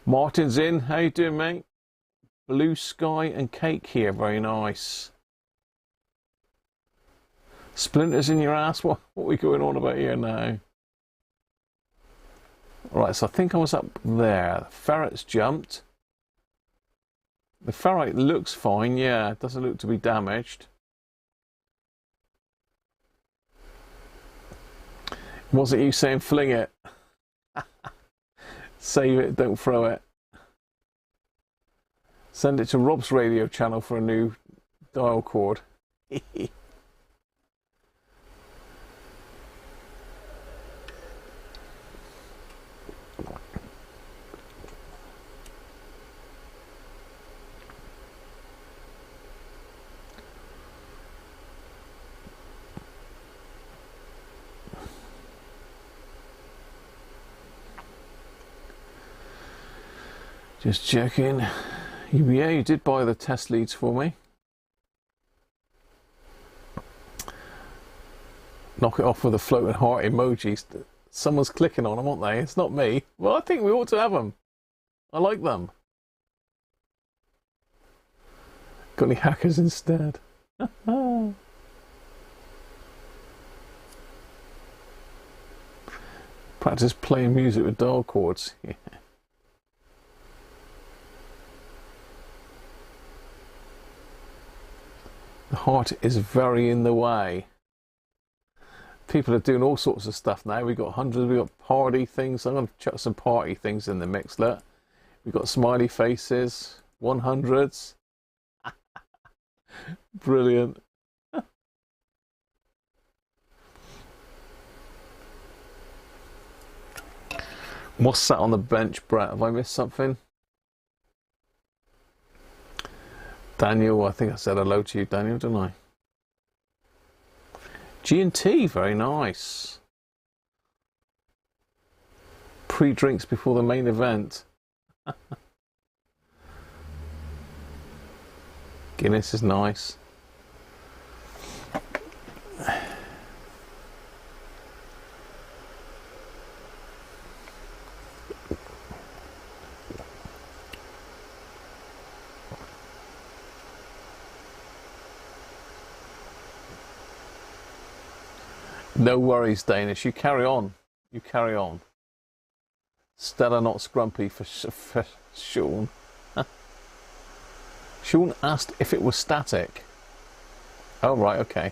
Martin's in. How you doing, mate? Blue sky and cake here. Very nice. Splinters in your ass? What are we going on about here now? Right, so I think I was up there. The ferret's jumped. The ferrite looks fine, yeah. It doesn't look to be damaged. Wasn't you saying fling it? Save it, don't throw it. Send it to Rob's radio channel for a new dial cord. Just checking. Yeah, you did buy the test leads for me. Knock it off with a floating heart emojis. Someone's clicking on them, aren't they? It's not me. Well, I think we ought to have them. I like them. Got any hackers instead? Practice playing music with dial chords. Yeah. The heart is very in the way. People are doing all sorts of stuff now. We've got hundreds, we've got party things. I'm going to chuck some party things in the mix. Look. We've got smiley faces, 100s. Brilliant. What's that on the bench, Brett? Have I missed something? Daniel, I think I said hello to you, Daniel, didn't I? G&T, very nice. Pre-drinks before the main event. Guinness is nice. No worries, Danish. You carry on. You carry on. Stella not scrumpy for Sean. Sean asked if it was static. Oh, right, okay.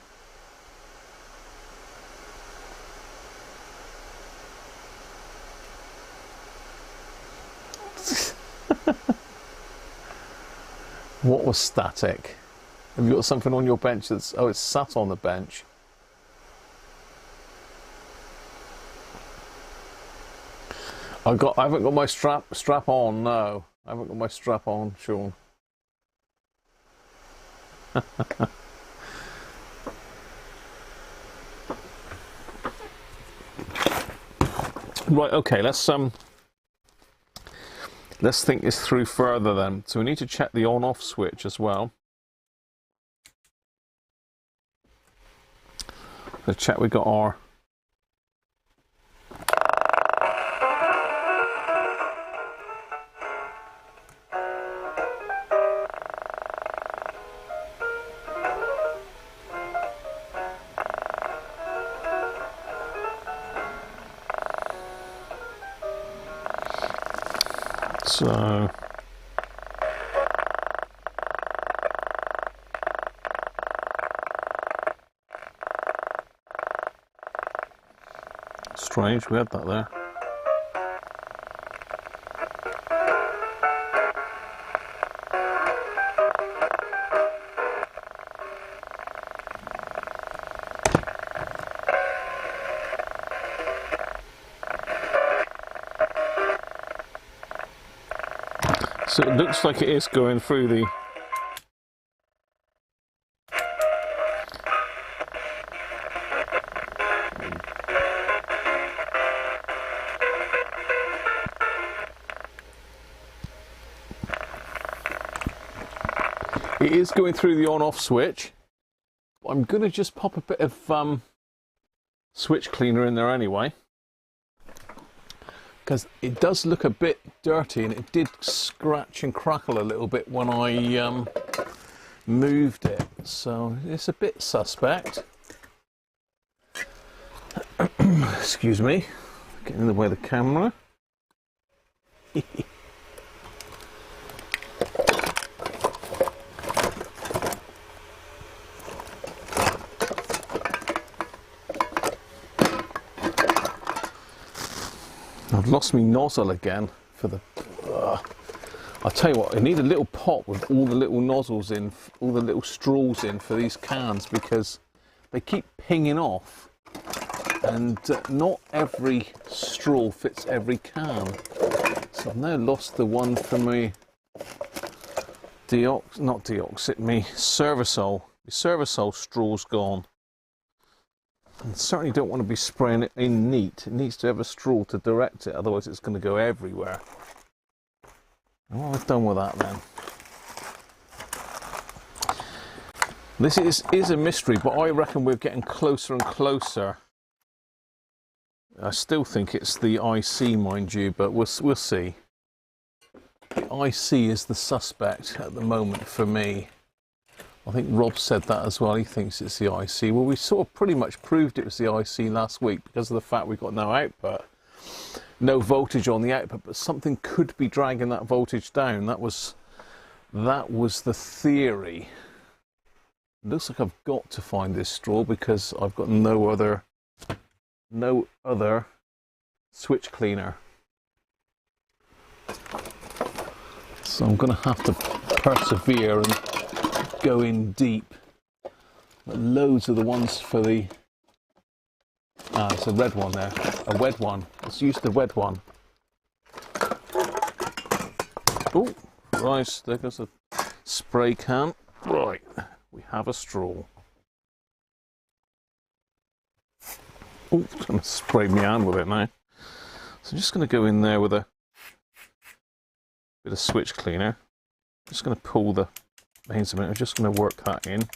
What was static? Have you got something on your bench that's... Oh, it's sat on the bench. I haven't got my strap on, no. I haven't got my strap on, Sean. Right, okay, let's think this through further then. So we need to check the on-off switch as well. Let's check we got our so strange, we had that there. So it looks like it is going through the... It is going through the on-off switch. I'm going to just pop a bit of switch cleaner in there anyway. because it does look a bit dirty, and it did scratch and crackle a little bit when I moved it, so it's a bit suspect. Excuse me, getting in the way of the camera. I've lost my nozzle again for the... I'll tell you what, I need a little pot with all the little nozzles in, all the little straws in for these cans, because they keep pinging off, and not every straw fits every can. So I've now lost the one for my my Servisol. My Servisol straw's gone. And certainly don't want to be spraying it in neat. It needs to have a straw to direct it, otherwise it's going to go everywhere. Well, I've done with that then. This is a mystery, but I reckon we're getting closer and closer. I still think it's the IC, mind you, but we'll see. The IC is the suspect at the moment for me. I think Rob said that as well. He thinks it's the IC. Well, we sort of pretty much proved it was the IC last week because of the fact we've got no output, no voltage on the output, but something could be dragging that voltage down. That was the theory. It looks like I've got to find this straw because I've got no other switch cleaner. So I'm going to have to persevere and go in deep. But loads of the ones for the... it's a red one there. A wet one. Let's use the wet one. Oh, right. There goes a spray can. Right. We have a straw. Oh, I'm going to spray my hand with it now. So I'm just going to go in there with a bit of switch cleaner. Just going to pull the mains a minute. I'm just going to work that in.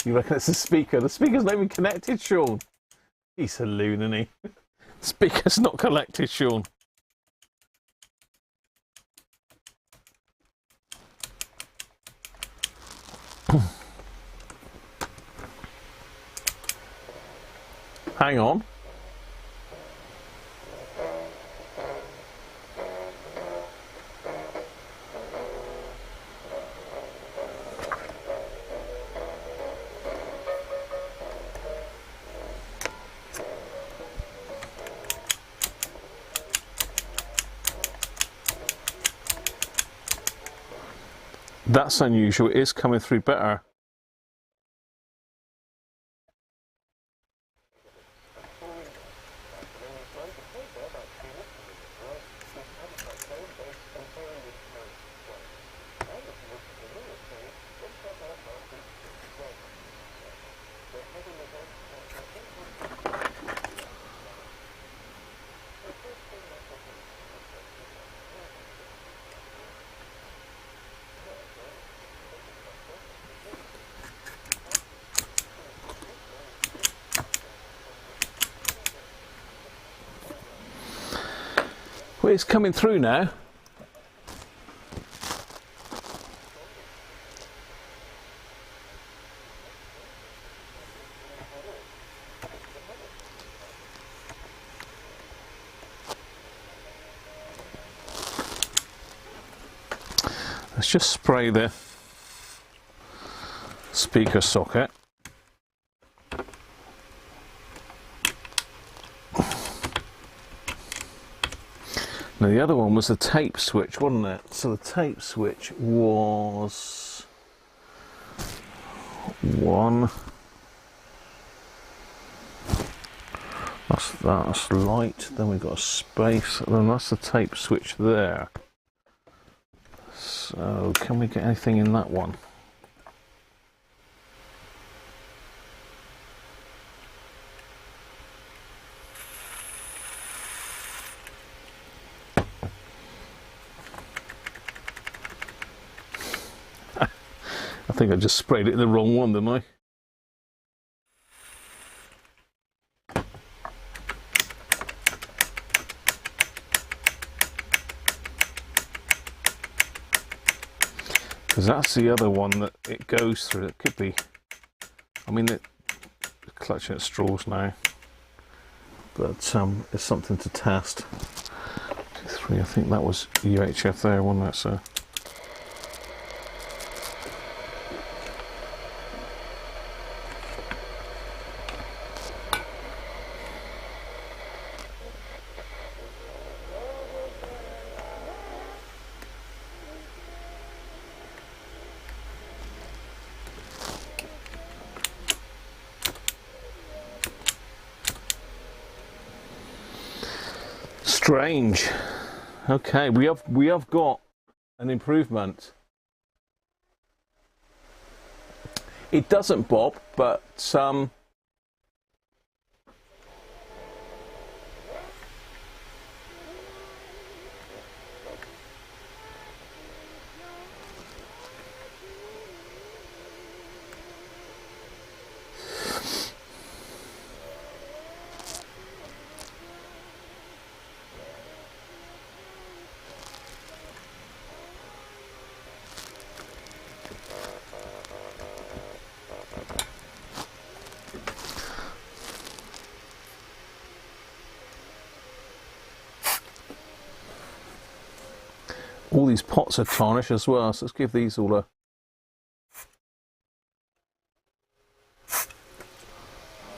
You reckon it's the speaker? The speaker's not even connected, Sean. He's a loon, isn't he? The speaker's not connected, Sean. Hang on. That's unusual. It is coming through better. Well, it's coming through now. Let's just spray the speaker socket. Now the other one was the tape switch, wasn't it? So the tape switch was one. That's light. Then we've got a space. And then that's the tape switch there. So can we get anything in that one? I think I just sprayed it in the wrong one, didn't I? Because that's the other one that it goes through. It could be, I mean, it's clutching at straws now, but it's something to test. 2, 3, I think that was UHF there, wasn't it? So strange. Okay, we have got an improvement. It doesn't bob, but all these pots are tarnished as well, so let's give these all a...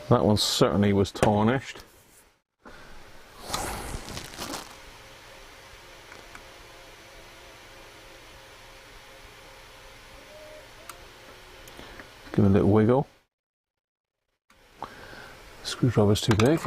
That one certainly was tarnished. Give it a little wiggle. Screwdriver's too big.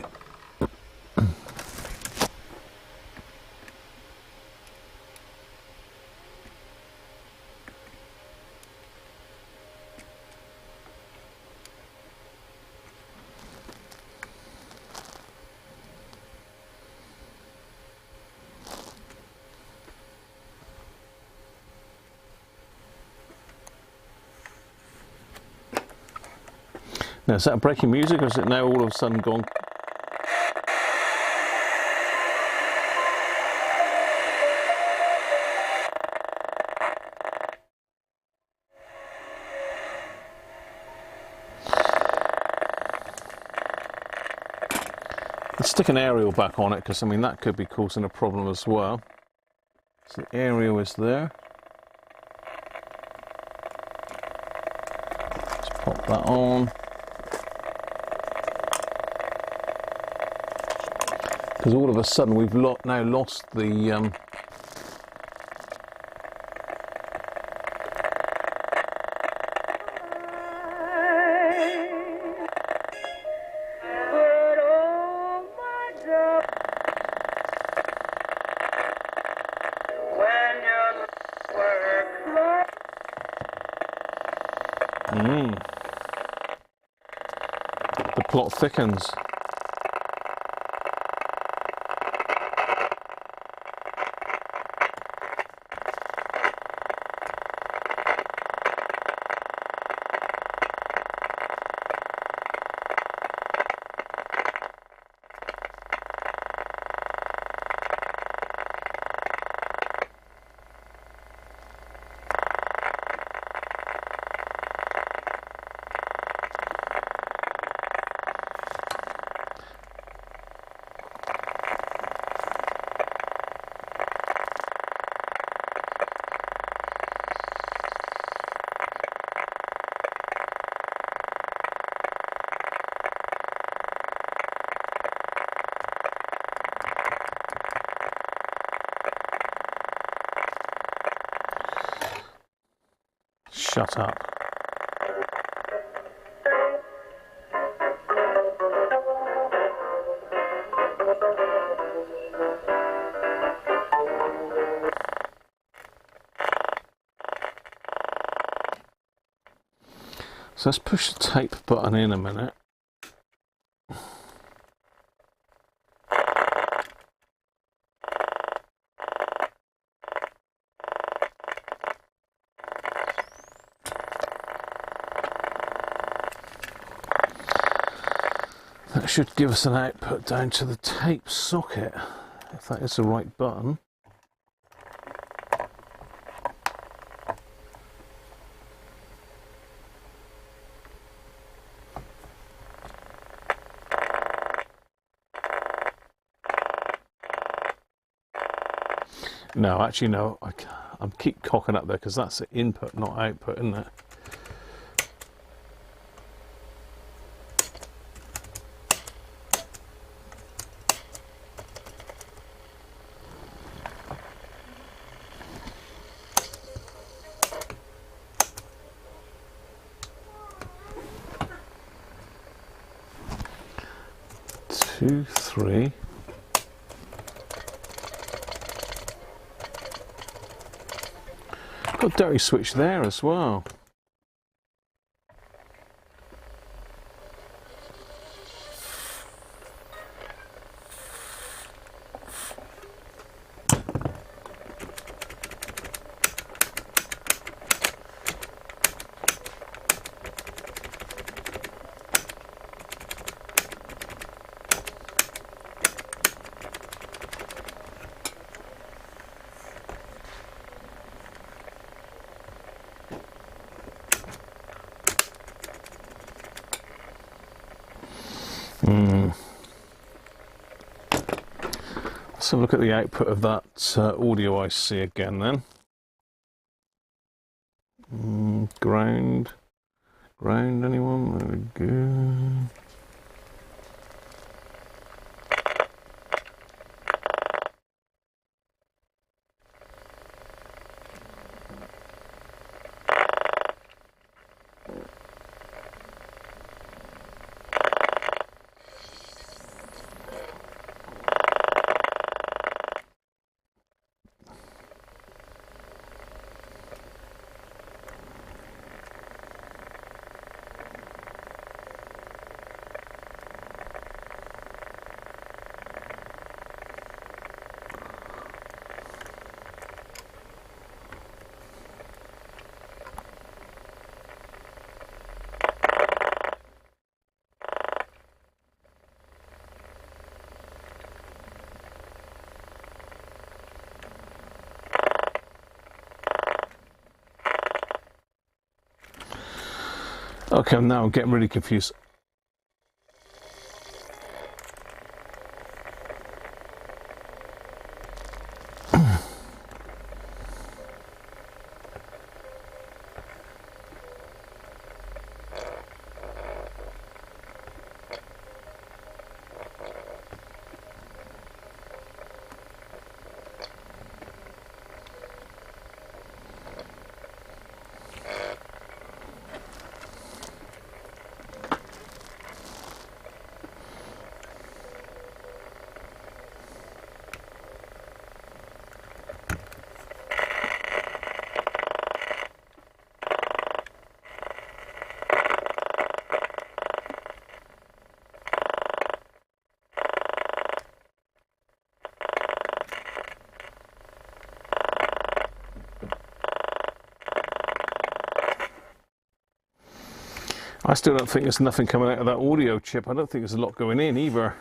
Now, is that breaking music, or is it now all of a sudden gone? Let's stick an aerial back on it, because I mean that could be causing a problem as well. So the aerial is there. Let's pop that on. Because all of a sudden we've now lost the the plot thickens. Shut up. So let's push the tape button in a minute. That should give us an output down to the tape socket, if that is the right button. No, actually, no. I'm keep cocking up there because that's the input, not output, isn't it? Two, three. Got a dirty switch there as well. Let's have a look at the output of that audio IC again then. Ground. Ground, anyone? There we go. Okay, now I'm getting really confused. I still don't think there's nothing coming out of that audio chip. I don't think there's a lot going in either.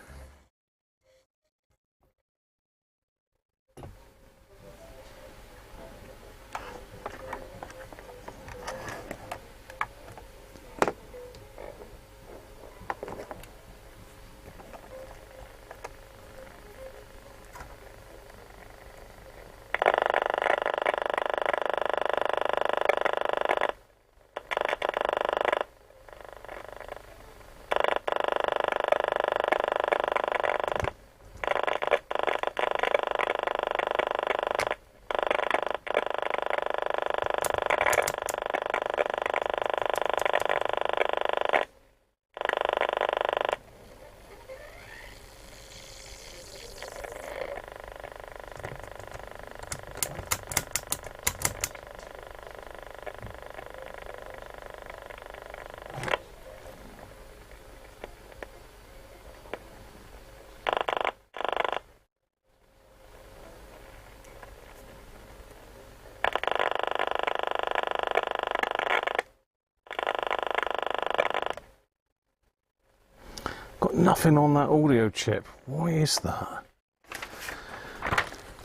Got nothing on that audio chip. Why is that?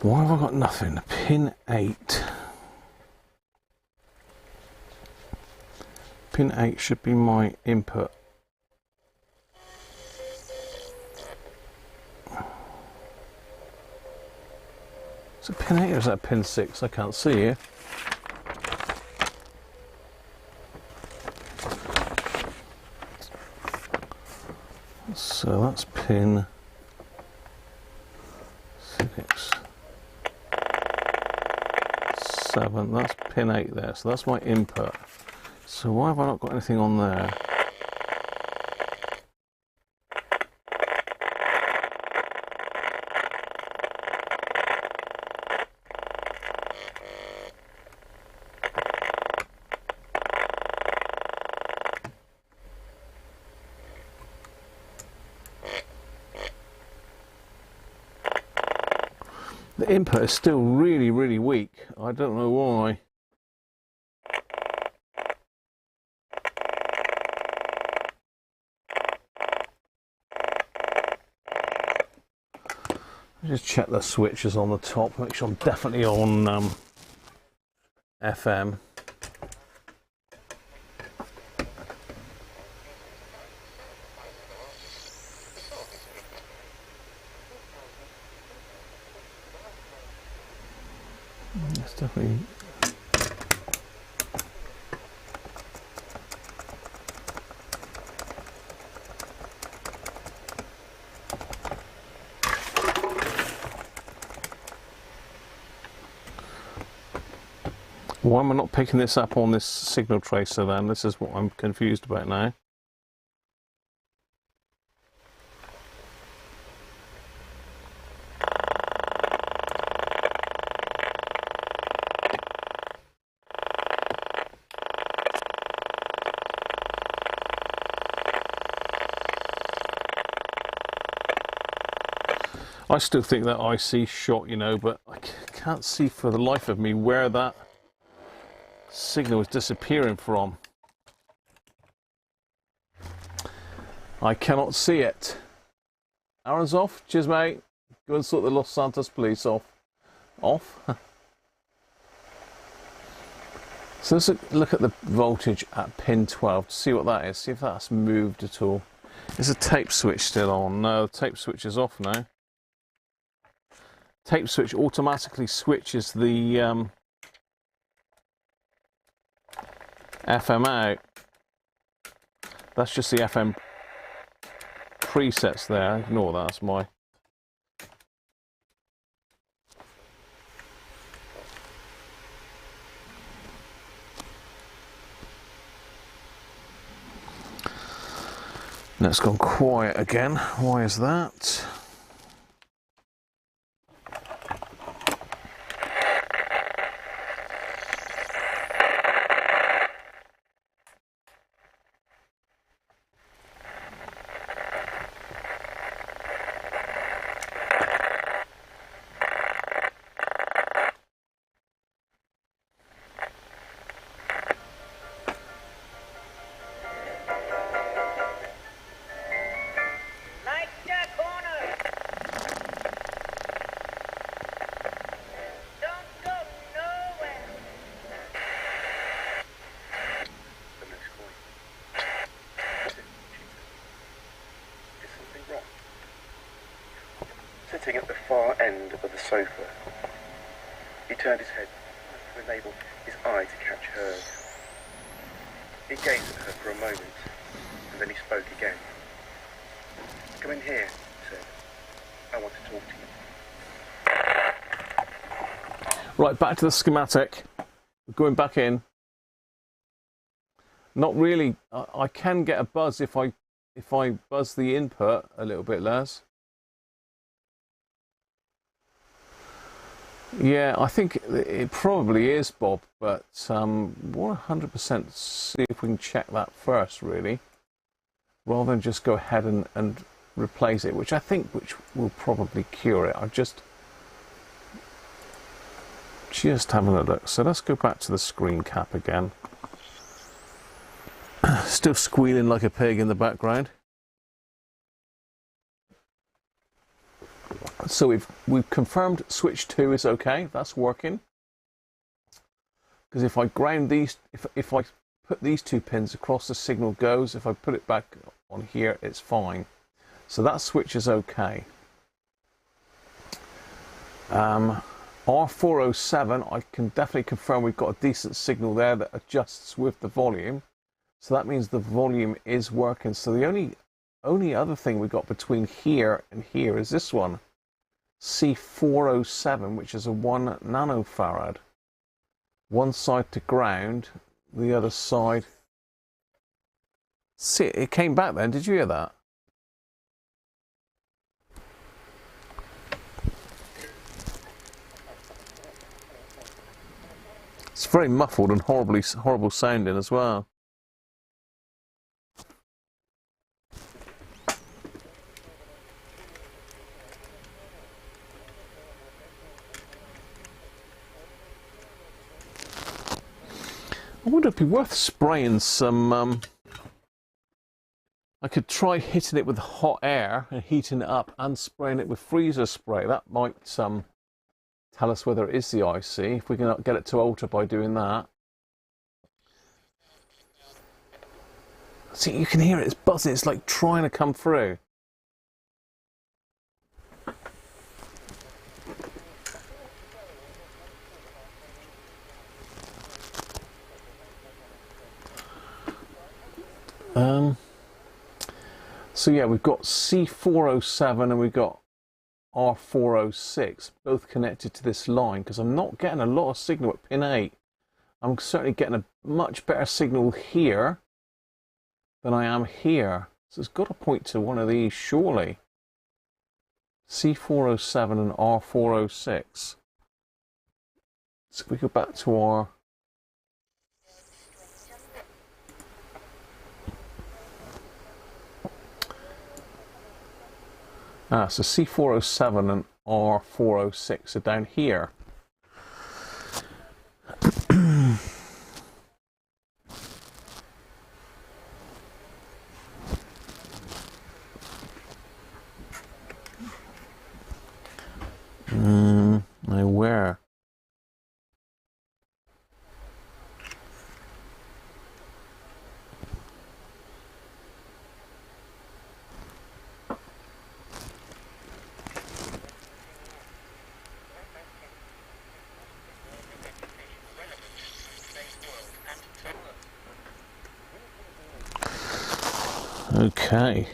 Why have I got nothing? Pin 8. Pin 8 should be my input. Is it pin 8 or is that pin 6? I can't see here. So that's pin 6, 7, that's pin 8 there, so that's my input. So why have I not got anything on there? The input is still really, really weak. I don't know why. Just check the switches on the top, make sure I'm definitely on FM. It's definitely... Why am I not picking this up on this signal tracer then? This is what I'm confused about now. I still think that IC shot, you know, but I can't see for the life of me where that signal is disappearing from. I cannot see it. Aaron's off. Cheers, mate. Go and sort the Los Santos police off. So let's look at the voltage at pin 12 to see what that is. See if that's moved at all. Is the tape switch still on? No, the tape switch is off now. Tape switch automatically switches the FM out. That's just the FM presets there. Ignore that, that's my... Now it's gone quiet again. Why is that? Sitting at the far end of the sofa, he turned his head to enable his eye to catch hers. He gazed at her for a moment, and then he spoke again. "Come in here," he said. "I want to talk to you." Right, back to the schematic. We're going back in. Not really. I can get a buzz if I buzz the input a little bit, Les. Yeah, I think it probably is, Bob, but we'll 100% see if we can check that first, really, rather than just go ahead and replace it, which will probably cure it. I'm just having a look. So let's go back to the screen cap again. Still squealing like a pig in the background. So we've confirmed switch 2 is okay. That's working. Because if I ground these, if I put these two pins across, the signal goes. If I put it back on here, it's fine. So that switch is okay. R407, I can definitely confirm we've got a decent signal there that adjusts with the volume. So that means the volume is working. So the only other thing we've got between here and here is this one, C407, which is a 1 nanofarad. One side to ground, the other side. See, it came back then. Did you hear that? It's very muffled and horrible sounding as well. I wonder if it'd be worth spraying some. I could try hitting it with hot air and heating it up and spraying it with freezer spray. That might tell us whether it is the IC, if we can get it to alter by doing that. See, you can hear it, it's buzzing, it's like trying to come through. So yeah, we've got C407 and we've got R406, both connected to this line, because I'm not getting a lot of signal at pin 8. I'm certainly getting a much better signal here than I am here. So it's got to point to one of these, surely. C407 and R406. So if we go back to our... so C407 and R406 are down here. Now where? Okay.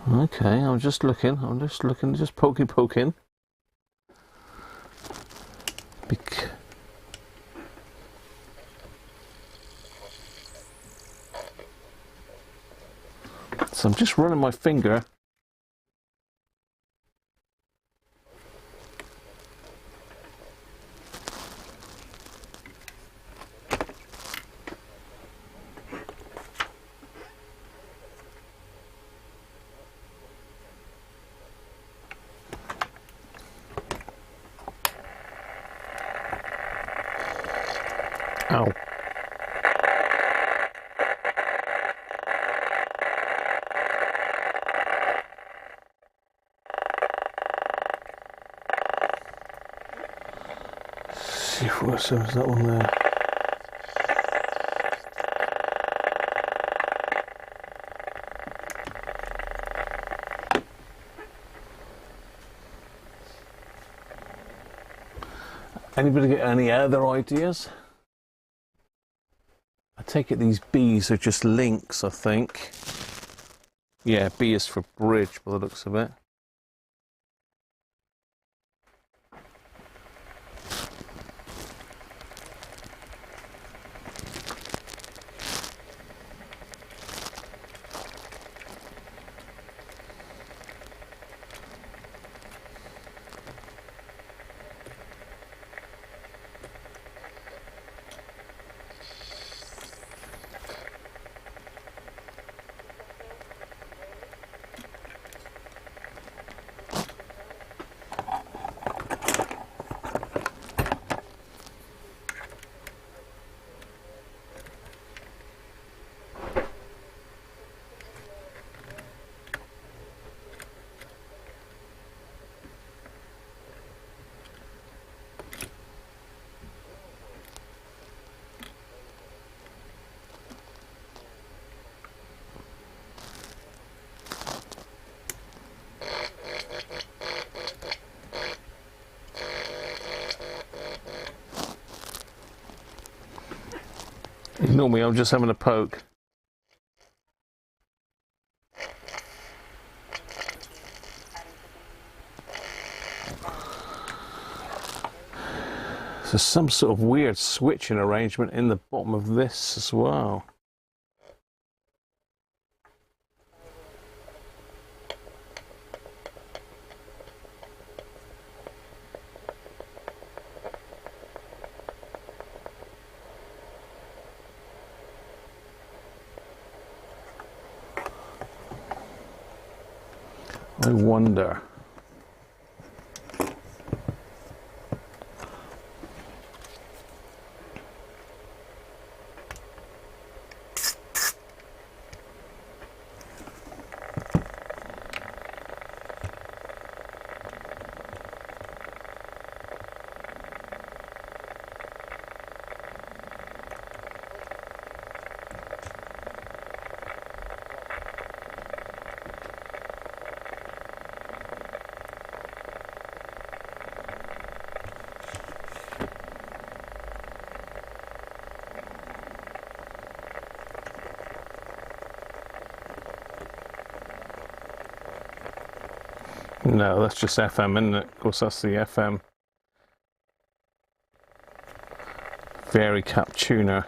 Okay, I'm just looking, just poking. So I'm just running my finger. Ow. See what was that one there. Anybody get any other ideas? I take it these B's are just links, I think. Yeah, B is for bridge by the looks of it. Ignore me, I'm just having a poke. There's some sort of weird switching arrangement in the bottom of this as well. I wonder. No, that's just FM, isn't it? Of course, that's the FM vari-cap tuner.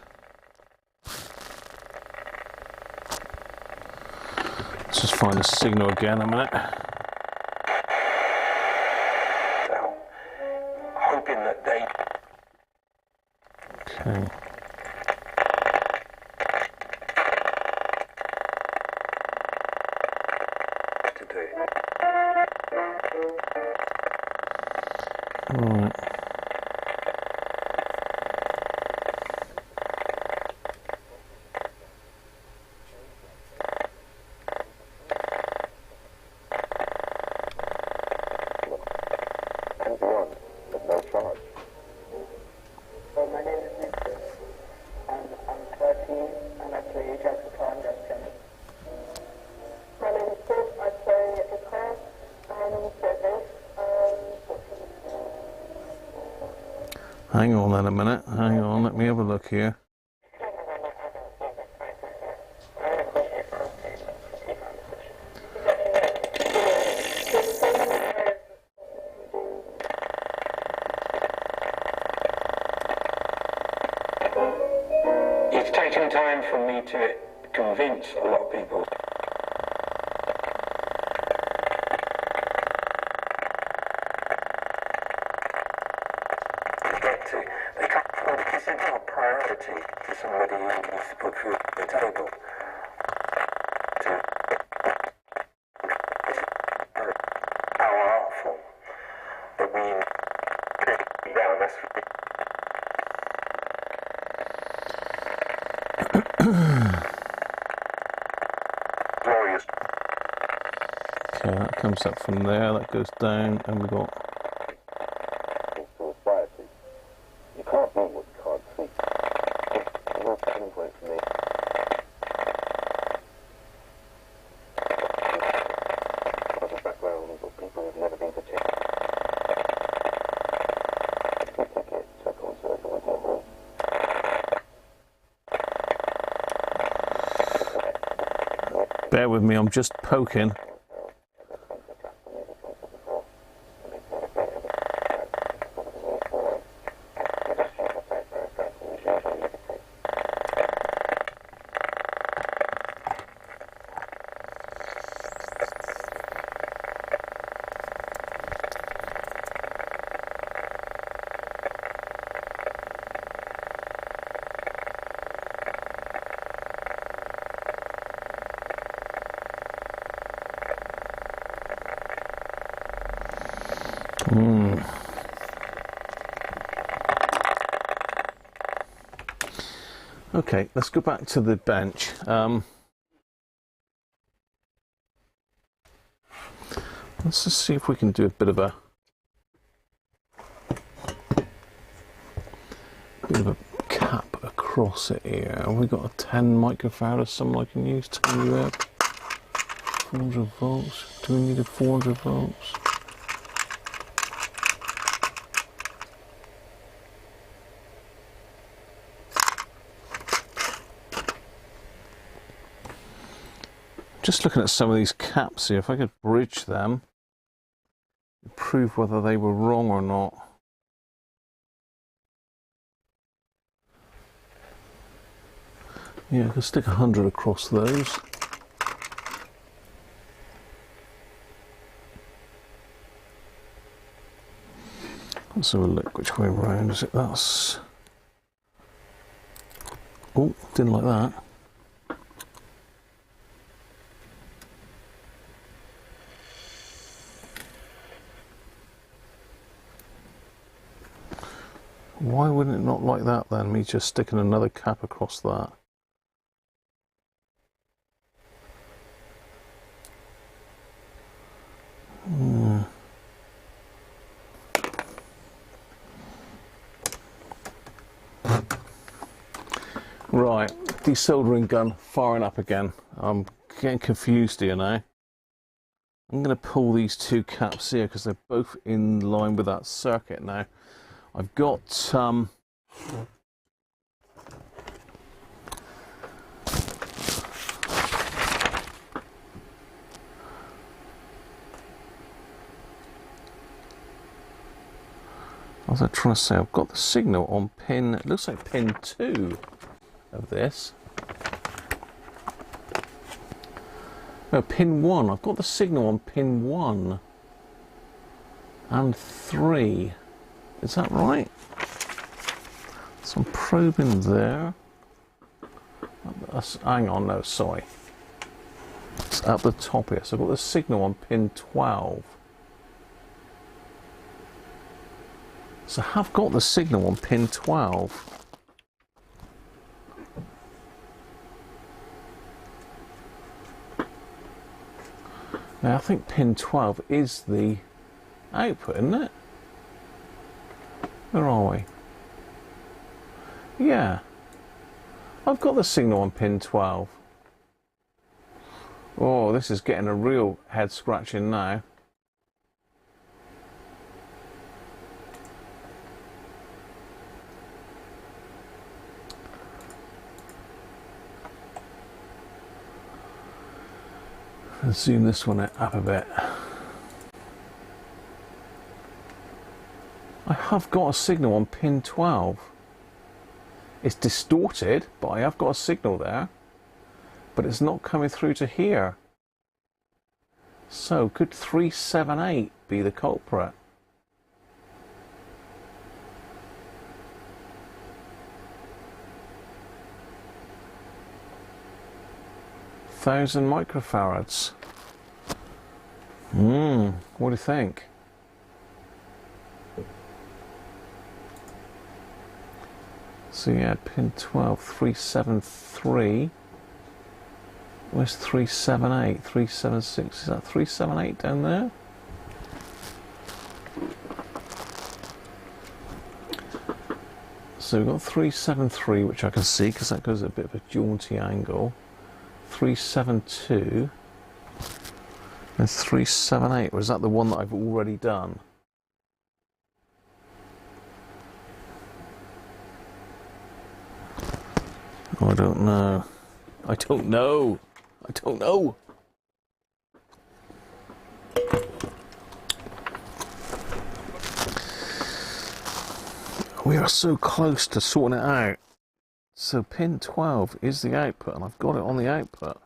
Let's just find the signal again a minute. Hoping that they... Okay. to do. Right. And one, with no charge. Well, my name is Nick, and I'm 13, and I play jazz guitar and jazz piano. My name is Sid, I play guitar and bass. Hang on then a minute. Hang on, let me have a look here. It's taken time for me to convince a lot of people. They can't afford it. It's not a priority for somebody who needs to put food on the table. Our art form that we down. That's glorious. Okay, that comes up from there, that goes down, and we've got... You can't do what you can't see. It's not a turning point for me. I've a background of people who've never been to church. It's a ticket to a concert or whatever. Bear with me, I'm just poking. Okay, let's go back to the bench. Let's just see if we can do a bit of a cap across it here. Have we got a 10 microfarad or something I can use? 10 UF, 400 volts. Do we need a 400 volts? just looking at some of these caps here, if I could bridge them, prove whether they were wrong or not. Yeah, I can stick 100 across those. Let's have a look which way round is it. That's... Oh, didn't like that. Why wouldn't it not like that then, me just sticking another cap across that? Right, desoldering gun firing up again. I'm getting confused here now. I'm going to pull these two caps here because they're both in line with that circuit now. I've got what was I trying to say? I've got the signal on pin, it looks like pin 2 of this. No, pin 1. I've got the signal on pin 1 and 3. Is that right? So I'm probing there. Hang on, no, sorry. It's at the top here. So I've got the signal on pin 12. So I have got the signal on pin 12. Now I think pin 12 is the output, isn't it? Where are we? Yeah. I've got the signal on pin 12. Oh, this is getting a real head scratching now. Let's zoom this one up a bit. I have got a signal on pin 12. It's distorted, but I have got a signal there. But it's not coming through to here. So could 378 be the culprit? Thousand microfarads. What do you think? So yeah, pin 12, 373. Where's 378? 376. Is that 378 down there? So we've got 373, which I can see because that goes at a bit of a jaunty angle. 372 and 378, or is that the one that I've already done? Oh, I don't know. I don't know. I don't know. We are so close to sorting it out. So pin 12 is the output, and I've got it on the output.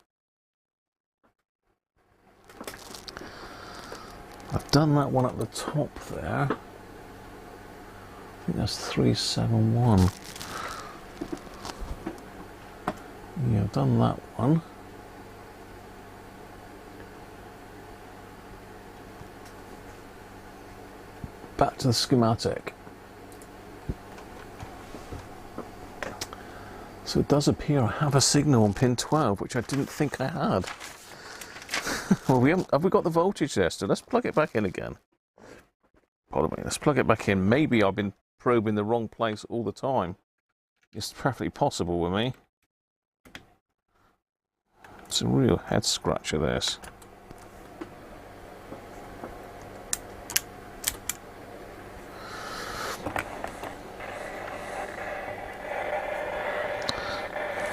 I've done that one at the top there. I think that's 371. Yeah, I've done that one. Back to the schematic. So it does appear I have a signal on pin 12, which I didn't think I had. Well, have we got the voltage there still? Let's plug it back in again. Pardon me, let's plug it back in. Maybe I've been probing the wrong place all the time. It's perfectly possible with me. It's a real head scratcher, this.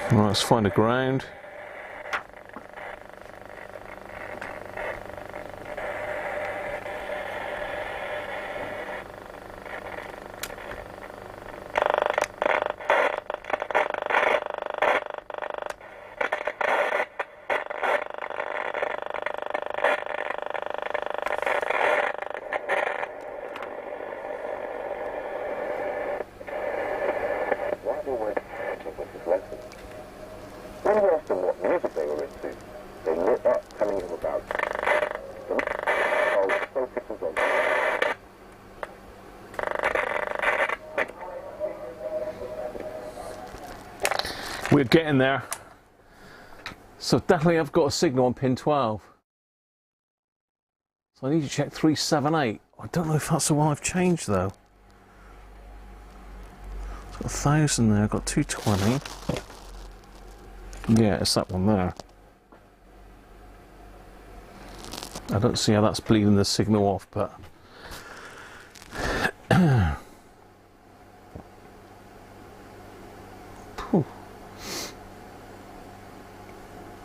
Right, let's find a ground. lesson. When we asked them what music they were into, they lit up, telling them about the focus was on. We're getting there. So definitely I've got a signal on pin 12. So I need to check 378. I don't know if that's the one I've changed though. It's got 1000 there, I've got 220. Yeah, it's that one there. I don't see how that's bleeding the signal off, but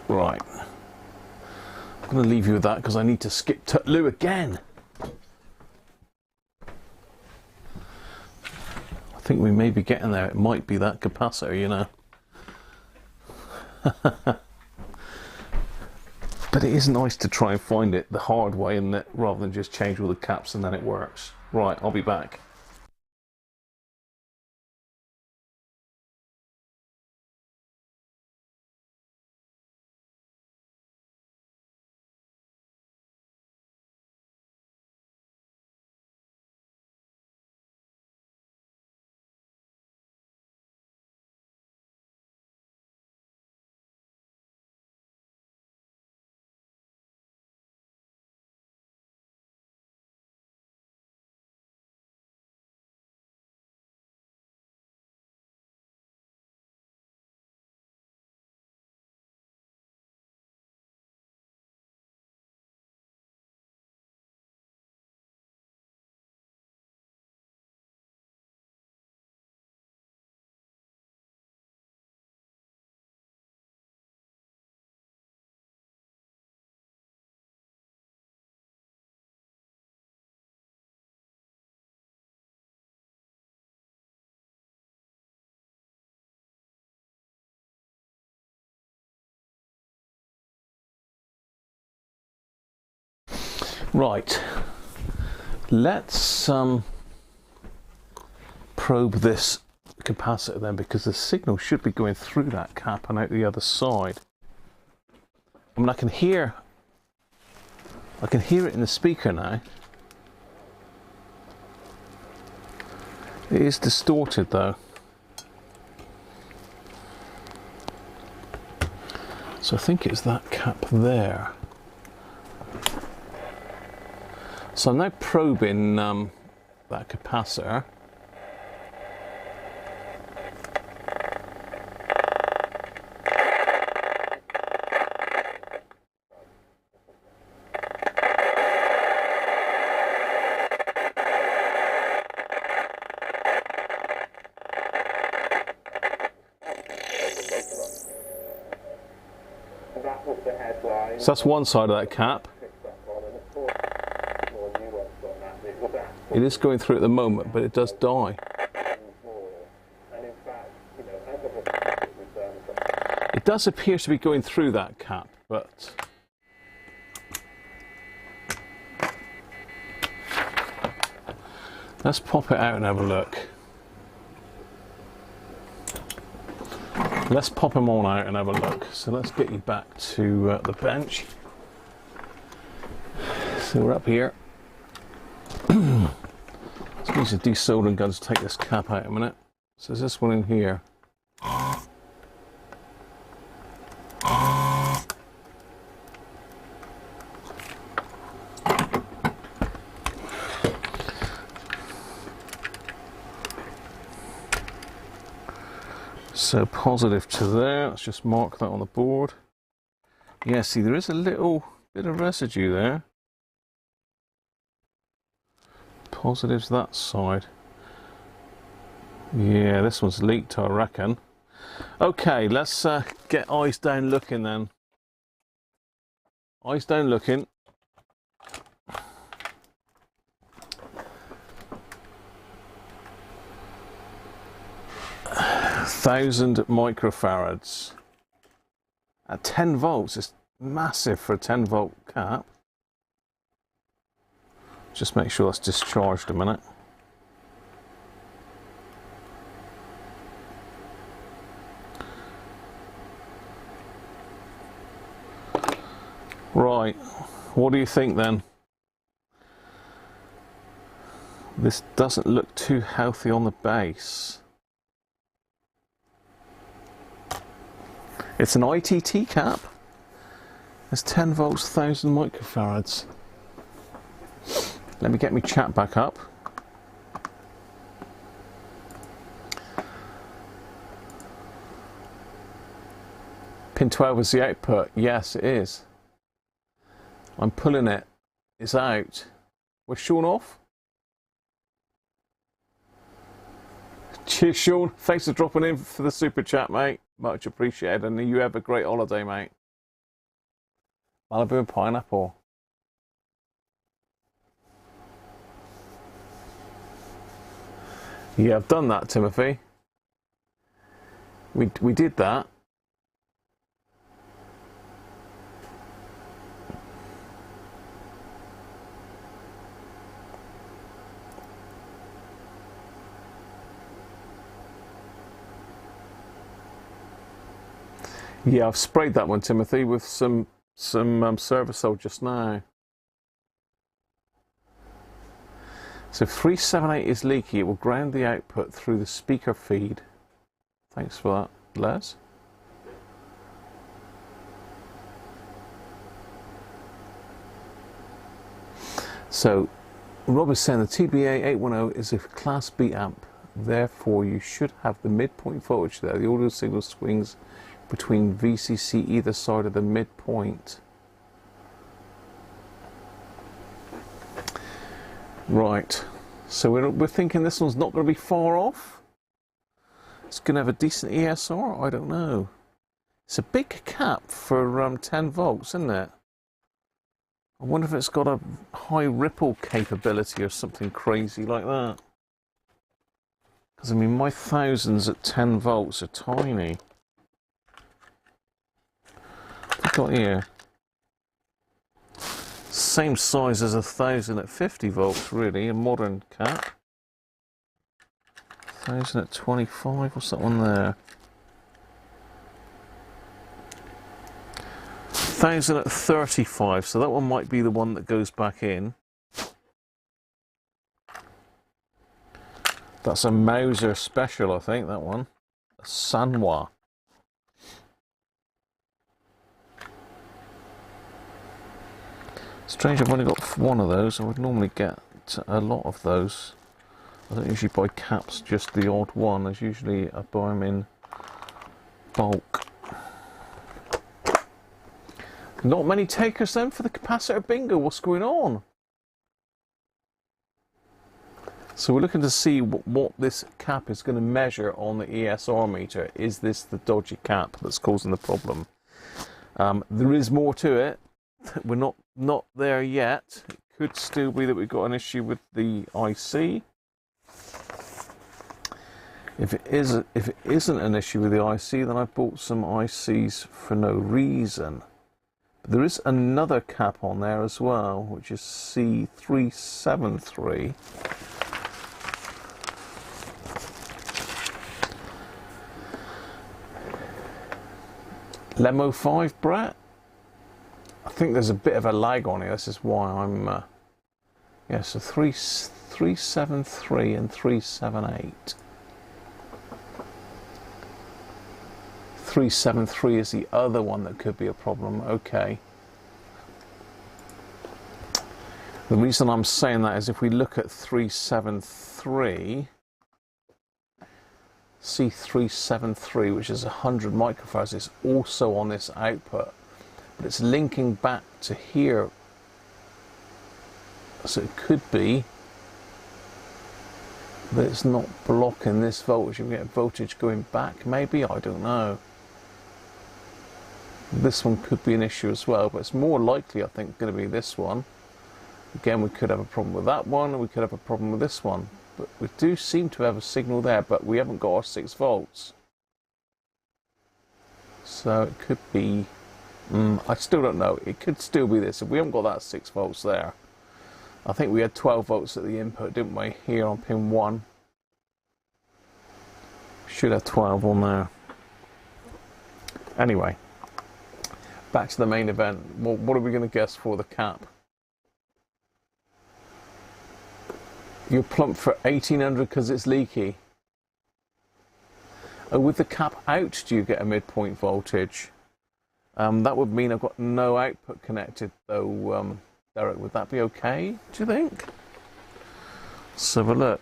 right. I'm going to leave you with that because I need to skip Lou again. I think we may be getting there. It might be that capacitor, you know. But it is nice to try and find it the hard way, isn't it, rather than just change all the caps and then it works. Right, I'll be back. Right, let's probe this capacitor then, because the signal should be going through that cap and out the other side. I mean, I can hear it in the speaker now. It is distorted though. So I think it's that cap there. So I'm now probing that capacitor. So that's one side of that cap. It is going through at the moment, but it does die. It does appear to be going through that cap, but let's pop it out and have a look. Let's pop them on out and have a look. So let's get you back to the bench. So we're up here. Let's use a desoldering gun to take this cap out a minute. So there's this one in here. So positive to there, let's just mark that on the board. Yeah, see, there is a little bit of residue there. Positives that side. Yeah, this one's leaked, I reckon. Okay, let's get eyes down looking then. Eyes down looking. Thousand microfarads at 10 volts. It's massive for a 10 volt cap. Just make sure that's discharged a minute. Right, what do you think then? This doesn't look too healthy on the base. It's an ITT cap. It's 10 volts, 1000 microfarads. Let me get my chat back up. Pin 12 is the output. Yes, it is. I'm pulling it. It's out. We're Sean off. Cheers, Sean. Thanks for dropping in for the super chat, mate. Much appreciated. And you have a great holiday, mate. Malibu and pineapple. Yeah, I've done that, Timothy. We did that. Yeah, I've sprayed that one, Timothy, with some Servicol just now. So 378 is leaky. It will ground the output through the speaker feed. Thanks for that, Les. So Rob is saying the TBA 810 is a Class B amp. Therefore, you should have the midpoint voltage there. The audio signal swings between VCC either side of the midpoint. Right, so we're thinking this one's not going to be far off. It's going to have a decent ESR. I don't know. It's a big cap for 10 volts, isn't it? I wonder if it's got a high ripple capability or something crazy like that. Because I mean, my thousands at 10 volts are tiny. I've got here same size as 1000 at 50 volts, really, a modern cap. 1000 at 25, what's that one there? 1000 at 35, so that one might be the one that goes back in. That's a Mauser special, I think, that one. A Sanwa. Strange, I've only got one of those. I would normally get a lot of those. I don't usually buy caps, just the odd one. As usually I buy them in bulk. Not many takers then for the capacitor bingo. What's going on? So we're looking to see what this cap is going to measure on the ESR meter. Is this the dodgy cap that's causing the problem? There is more to it. We're not there yet. It could still be that we've got an issue with the IC. If it isn't an issue with the IC, then I bought some ICs for no reason. But there is another cap on there as well, which is C373. Lemo 5, Brett? I think there's a bit of a lag on it. This is why I'm... yeah, so 373 and 378. 373 is the other one that could be a problem. Okay. The reason I'm saying that is if we look at 373... C373, which is 100 microfarads, is also on this output, but it's linking back to here, so it could be that it's not blocking this voltage. You get voltage going back, maybe, I don't know. This one could be an issue as well, but it's more likely, I think, going to be this one. Again, we could have a problem with that one, and we could have a problem with this one. But we do seem to have a signal there, but we haven't got our 6 volts. So it could be... I still don't know. It could still be this. If we haven't got that 6 volts there. I think we had 12 volts at the input, didn't we? Here on pin 1. Should have 12 on there. Anyway. Back to the main event. What are we going to guess for the cap? You're plumped for 1800 because it's leaky. Oh, with the cap out, do you get a midpoint voltage? That would mean I've got no output connected, though. Derek, would that be okay, do you think? Let's have a look.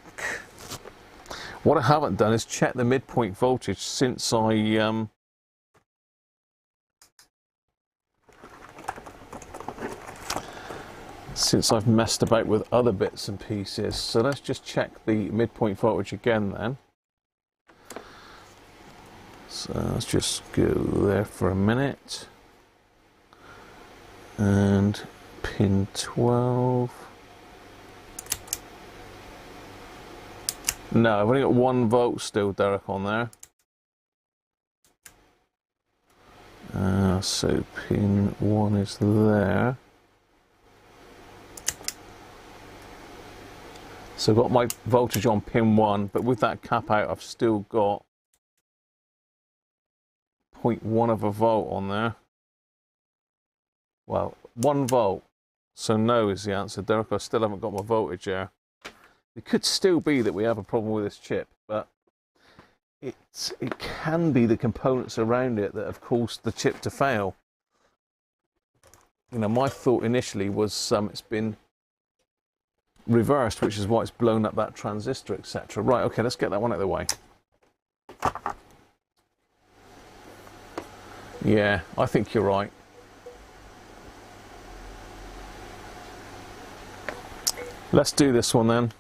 What I haven't done is check the midpoint voltage since I've messed about with other bits and pieces. So let's just check the midpoint voltage again then. So let's just go there for a minute. And pin 12. No, I've only got 1 volt still, Derek, on there. So pin 1 is there. So I've got my voltage on pin 1, but with that cap out, I've still got 0.1 of a volt on there. Well, 1 volt. So no is the answer, Derek. I still haven't got my voltage there. It could still be that we have a problem with this chip, but it can be the components around it that have caused the chip to fail. You know, my thought initially was it's been reversed, which is why it's blown up that transistor, etc. Right, okay, let's get that one out of the way. Yeah, I think you're right. Let's do this one then.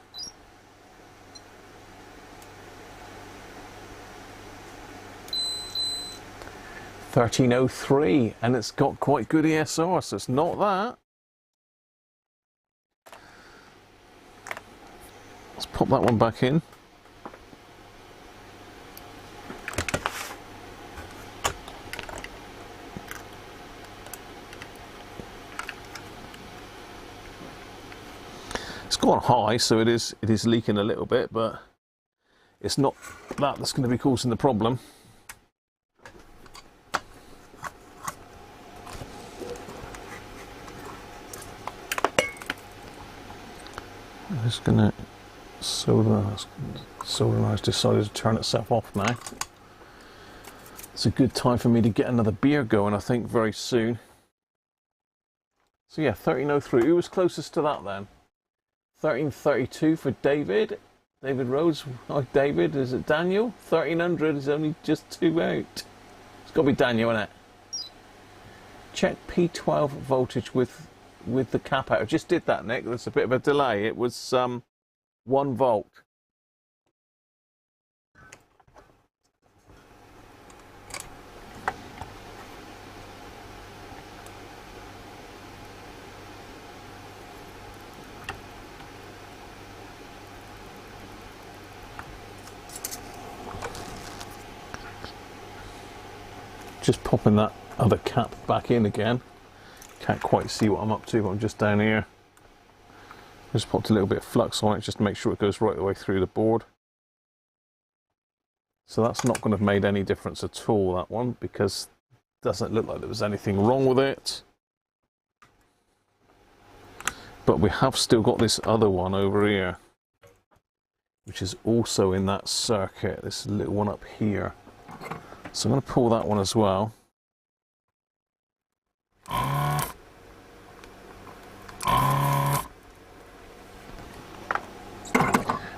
$13.03, and it's got quite good ESR, so it's not that. Let's pop that one back in. It's gone high, so it is leaking a little bit, but it's not that that's going to be causing the problem. I'm just going to solderize decided to turn itself off now. It's a good time for me to get another beer going, I think, very soon. So yeah, 13.03. Who was closest to that then? 13.32 for David. David Rhodes. Hi, David. Is it Daniel? 1300 is only just 2 out. It's got to be Daniel, isn't it? Check P12 voltage with the cap out. I just did that, Nick. There's a bit of a delay. It was 1 volt. Just popping that other cap back in again. Can't quite see what I'm up to, but I'm just down here. Just popped a little bit of flux on it just to make sure it goes right the way through the board. So that's not going to have made any difference at all, that one, because it doesn't look like there was anything wrong with it. But we have still got this other one over here, which is also in that circuit, this little one up here. So I'm going to pull that one as well.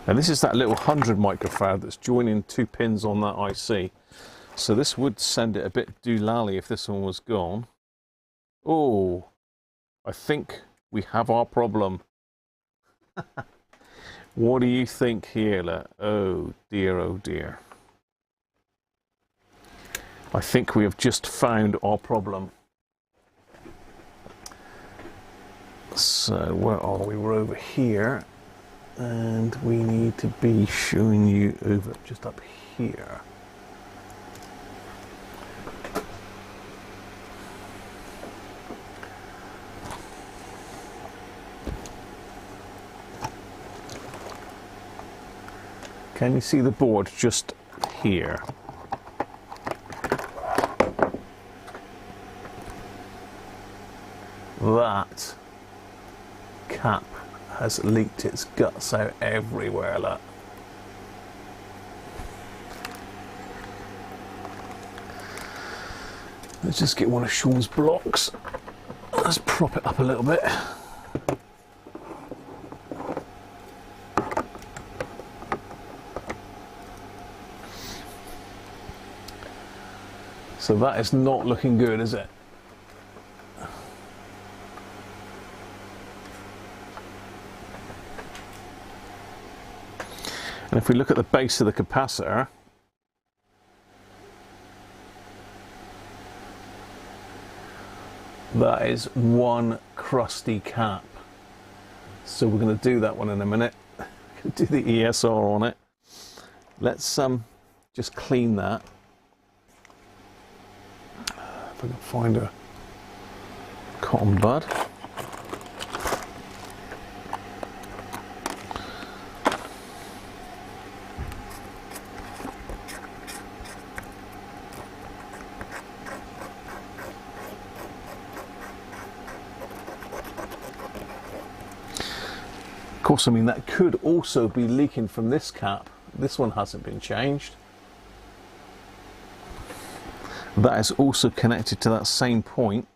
Now this is that little 100 microfarad that's joining 2 pins on that IC. So this would send it a bit doolally if this one was gone. Oh, I think we have our problem. What do you think here? Oh dear, oh dear. I think we have just found our problem. So where are we? We're over here. And we need to be showing you over just up here. Can you see the board just here? That cap has leaked its guts out everywhere, look. Let's just get one of Sean's blocks. Let's prop it up a little bit. So that is not looking good, is it? And if we look at the base of the capacitor, that is one crusty cap. So we're going to do that one in a minute. Do the ESR on it. Let's just clean that. If I can find a cotton bud. Of course, I mean, that could also be leaking from this cap. This one hasn't been changed. That is also connected to that same point.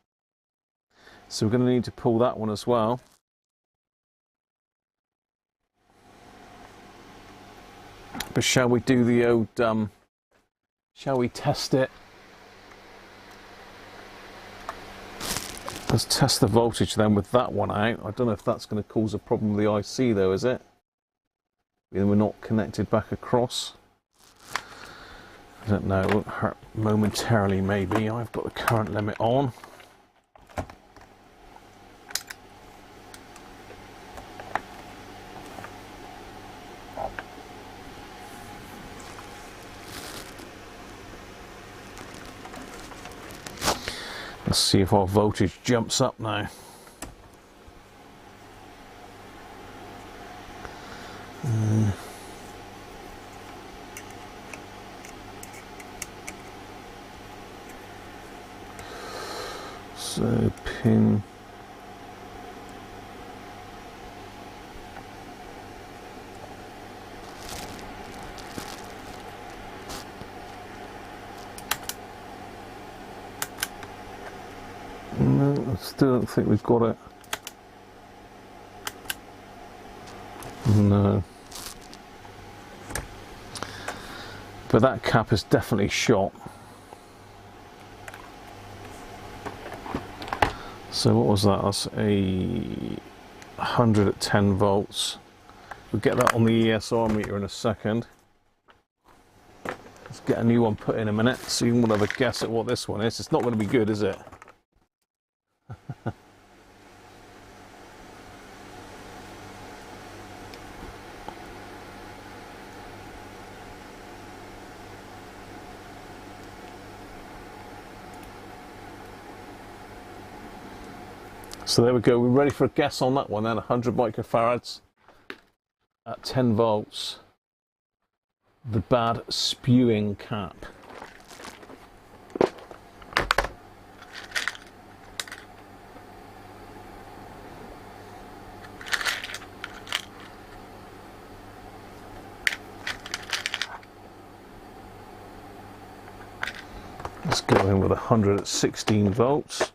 So we're going to need to pull that one as well. But shall we do the old, shall we test it? Let's test the voltage then with that one out. I don't know if that's going to cause a problem with the IC though, is it? We're not connected back across. I don't know, it won't hurt momentarily maybe. I've got the current limit on. Let's see if our voltage jumps up now. So pin no, I still don't think we've got it. No. But that cap is definitely shot. So what was that? That's a 100 at 10 volts. We'll get that on the ESR meter in a second. Let's get a new one put in a minute so you can have a guess at what this one is. It's not going to be good, is it? So there we go, we're ready for a guess on that one then. 100 microfarads at 10 volts. The bad spewing cap. Let's go in with 100 at 16 volts.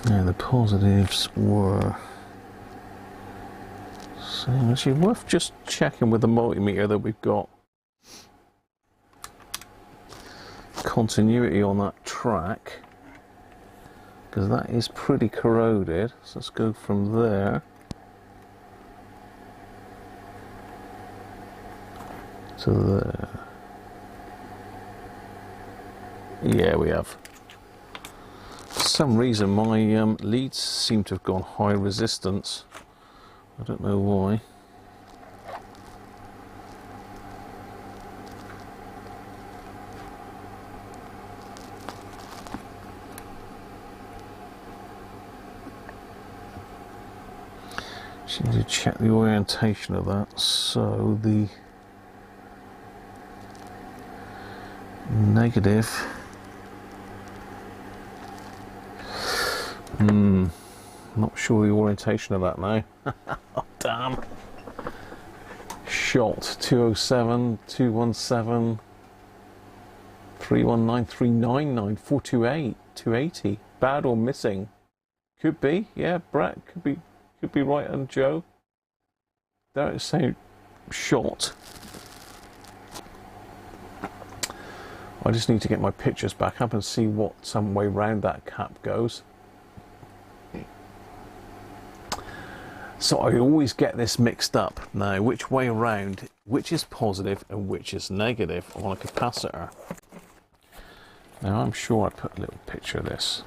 Now the positives were, so actually worth just checking with the multimeter that we've got continuity on that track, because that is pretty corroded. So let's go from there to there. Yeah, we have. For some reason my leads seem to have gone high resistance. I don't know why. Just need to check the orientation of that. So the Negative. Not sure the orientation of that now. Oh, damn. Shot 207, 217, 319, 399, 428, 280. Bad or missing? Could be, yeah. Brett could be right, and Joe. There it's saying shot. I just need to get my pictures back up and see what some way round that cap goes. So I always get this mixed up now, which way around, which is positive and which is negative on a capacitor. Now I'm sure I put a little picture of this.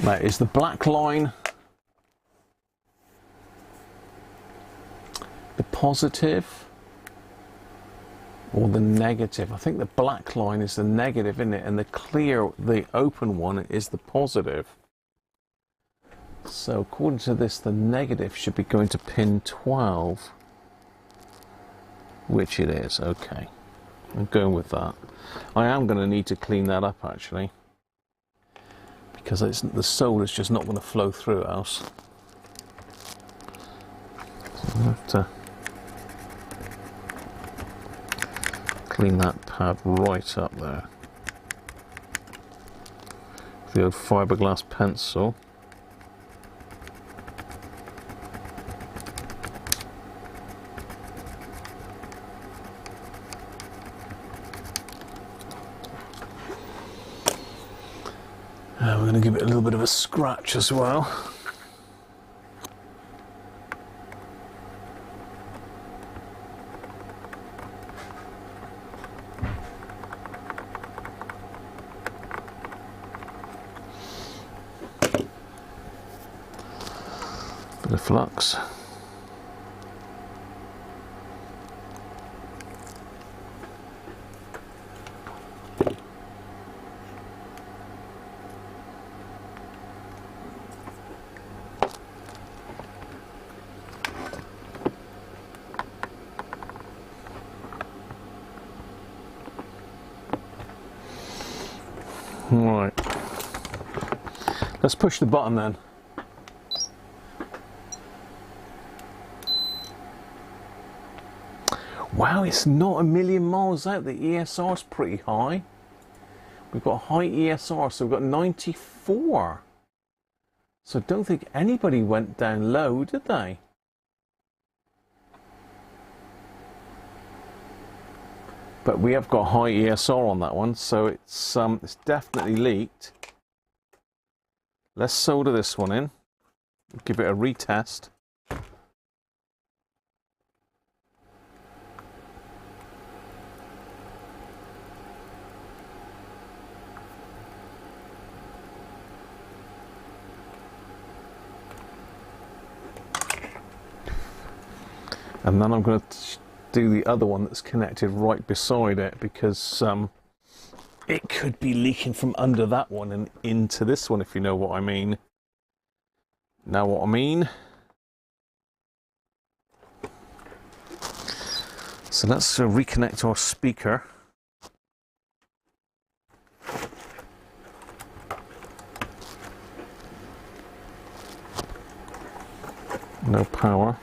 Now, is the black line the positive or the negative? I think the black line is the negative, isn't it? And the clear, the open one is the positive. So according to this, the negative should be going to pin 12, which it is. Okay, I'm going with that. I am going to need to clean that up actually, because the solder's just not going to flow through else. So I have to clean that pad right up there. The old fiberglass pencil. We're going to give it a little bit of a scratch as well. Bit of flux. Right, let's push the button then. Wow, it's not a million miles out. The ESR is pretty high. We've got high ESR, so we've got 94. So I don't think anybody went down low, did they? But we have got high ESR on that one, so it's definitely leaked. Let's solder this one in. Give it a retest. And then I'm going to do the other one that's connected right beside it, because it could be leaking from under that one and into this one, if you know what I mean. Know what I mean? So let's reconnect our speaker. No power.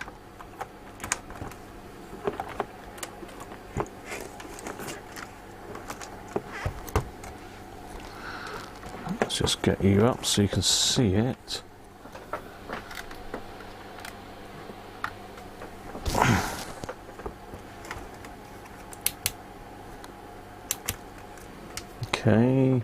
Let's just get you up so you can see it. Okay.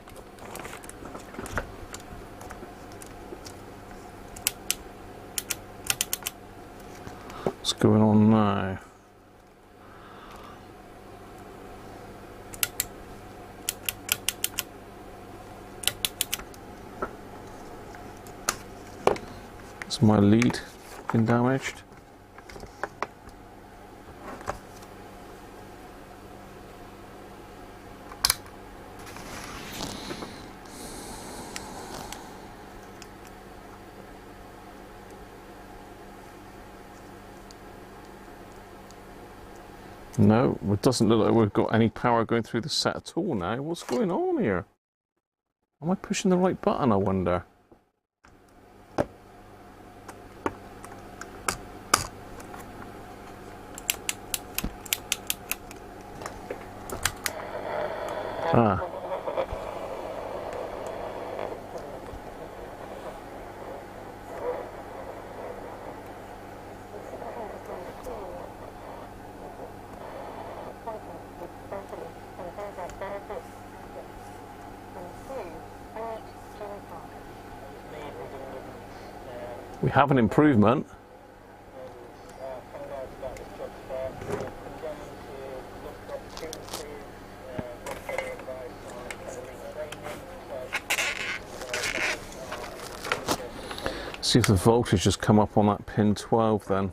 What's going on now? Has my lead been damaged? No, it doesn't look like we've got any power going through the set at all now. What's going on here? Am I pushing the right button, I wonder? Ah. We have an improvement. See if the voltage has come up on that pin 12 then.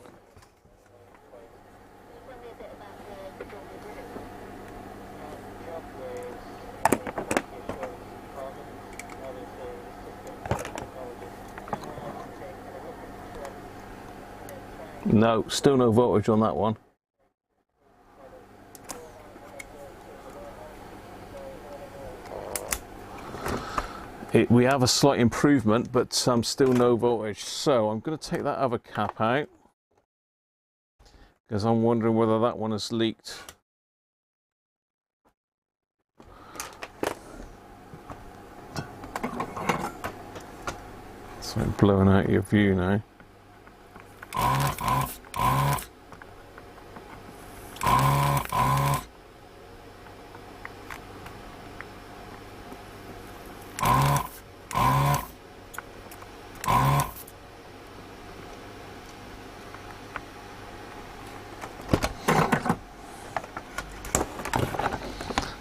No, still no voltage on that one. We have a slight improvement, but still no voltage. So I'm going to take that other cap out because I'm wondering whether that one has leaked. It's like blowing out your view now.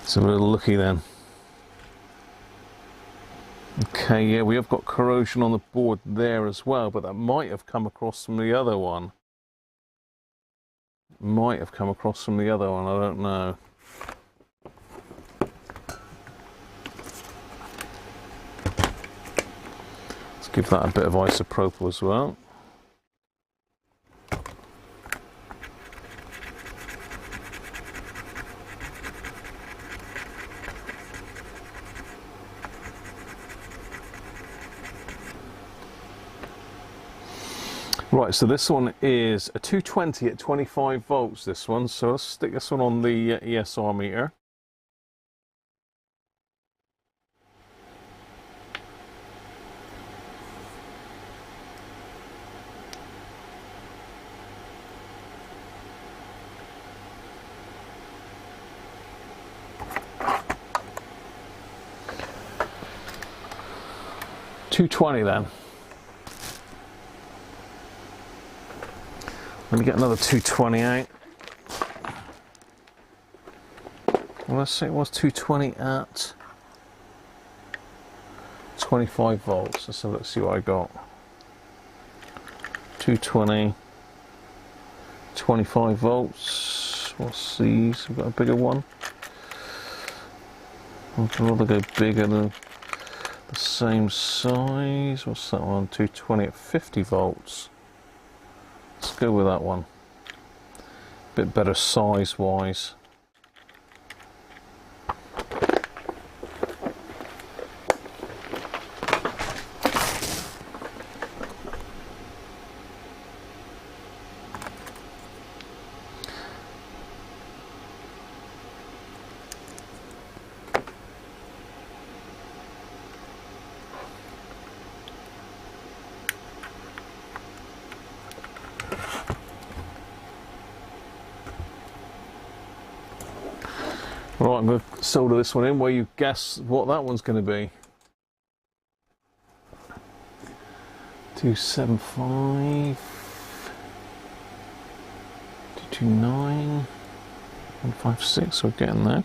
So we're lucky then. Okay, yeah, we have got corrosion on the board there as well, but that might have come across from the other one. Might have come across from the other one, I don't know. Let's give that a bit of isopropyl as well. Right, so this one is a 220 at 25 volts, this one. So let's stick this one on the ESR meter. $220 then. Let me get another 220 out. Well, let's say it was 220 at 25 volts. Let's see what I got. 220, 25 volts. What's these? We've got a bigger one. I'd rather go bigger than the same size. What's that one? 220 at 50 volts. Let's go with that one. Bit better size wise. Right, I'm going to solder this one in where you guess what that one's going to be. 275, 229, 156, we're getting there.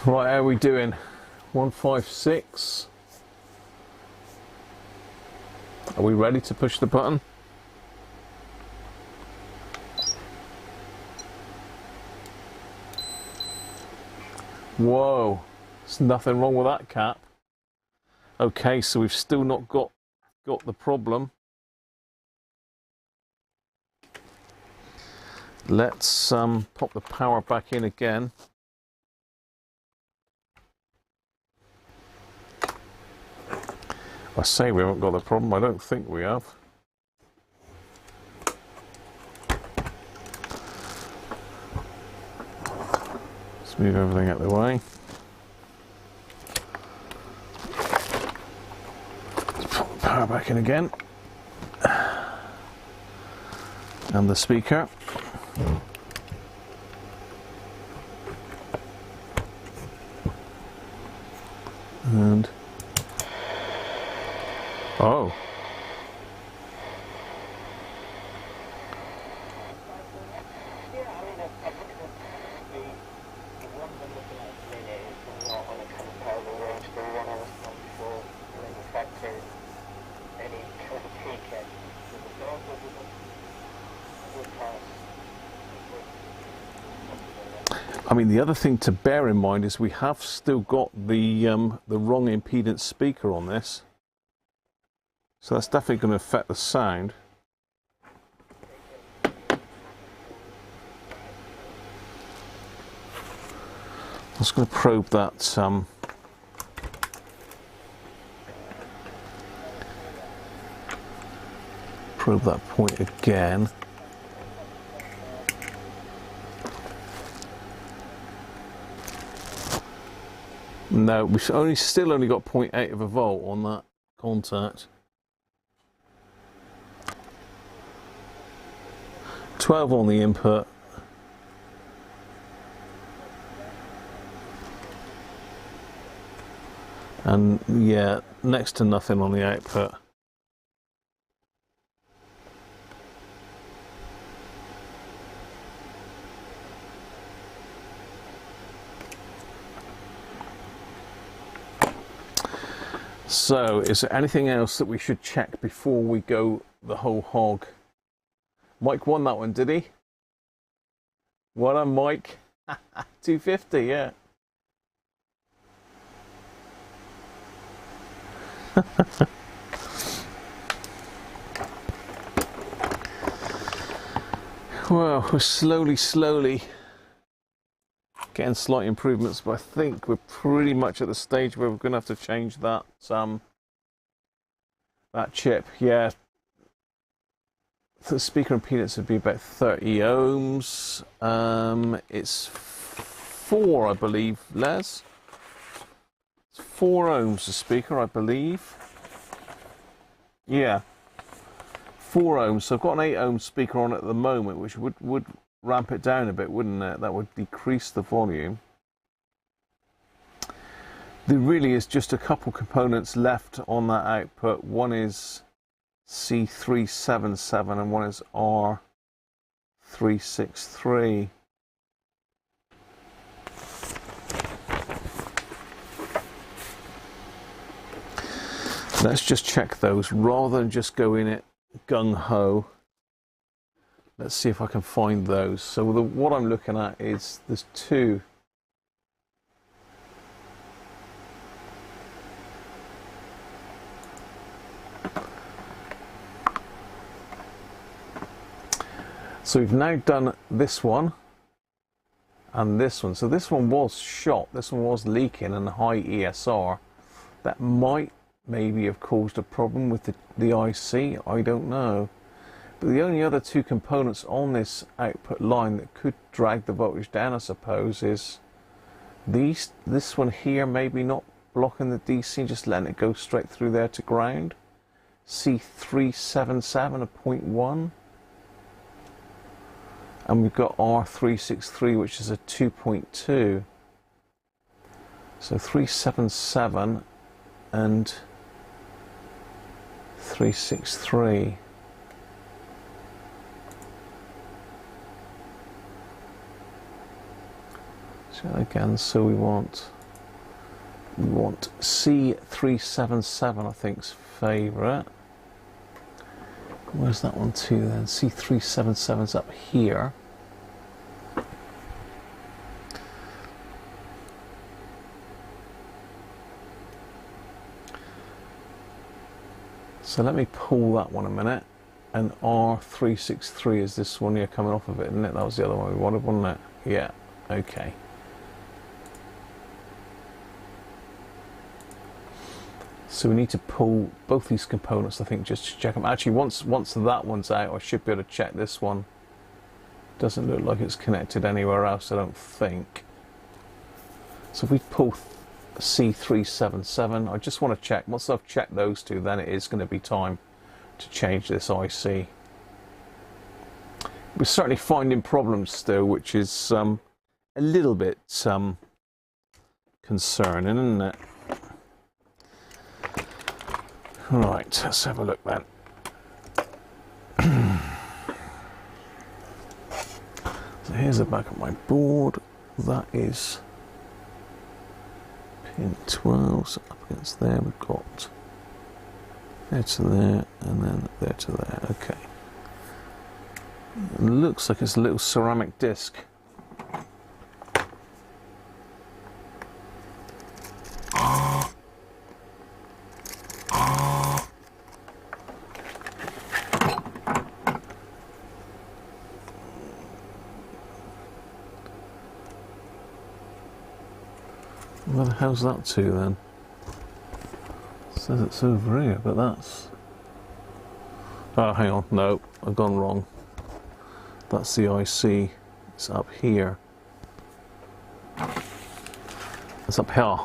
Right, how are we doing? 156. Are we ready to push the button? Whoa, there's nothing wrong with that cap. Okay, so we've still not got the problem. Let's pop the power back in again. I say we haven't got the problem, I don't think we have. Let's move everything out of the way. Let's pop the power back in again. And the speaker. And oh. I mean, the other thing to bear in mind is we have still got the wrong impedance speaker on this, so that's definitely going to affect the sound. I'm just going to probe that point again. No, we've still only got 0.8 of a volt on that contact. 12 on the input. And yeah, next to nothing on the output. So, is there anything else that we should check before we go the whole hog? Mike won that one, did he? Well done, Mike. 250, yeah. Well, we're slowly getting slight improvements, but I think we're pretty much at the stage where we're going to have to change that chip. Yeah, the speaker impedance would be about 30 ohms. It's 4, I believe, Les. It's 4 ohms the speaker, I believe. Yeah, 4 ohms. So I've got an 8 ohm speaker on it at the moment, which would ramp it down a bit, wouldn't it? That would decrease the volume. There really is just a couple components left on that output. One is C377 and one is R363. Let's just check those rather than just go in it gung-ho. Let's see if I can find those. So what I'm looking at is there's two. So we've now done this one and this one. So this one was shot, this one was leaking and high ESR. That might maybe have caused a problem with the IC, I don't know. But the only other two components on this output line that could drag the voltage down, I suppose, is this one here, maybe not blocking the DC, just letting it go straight through there to ground. C377 at 0.1. And we've got R363, which is a 2.2. So 377 and 363. So again, so we want C377, I think's favourite. Where's that one too then? C377's up here. So let me pull that one a minute. And R363 is this one here coming off of it, isn't it? That was the other one we wanted, wasn't it? Yeah, okay. So we need to pull both these components, I think, just to check them. Actually, once that one's out, I should be able to check this one. Doesn't look like it's connected anywhere else, I don't think. So if we pull C377, I just want to check. Once I've checked those two, then it is going to be time to change this IC. We're certainly finding problems still, which is a little bit concerning, isn't it? Right, let's have a look then. So here's the back of my board. That is pin 12, so up against there we've got there to there, and then there to there. Okay. It looks like it's a little ceramic disc. Where the hell's that to then? It says it's over here, but that's... Oh, hang on, no, I've gone wrong. That's the IC, it's up here. It's up here.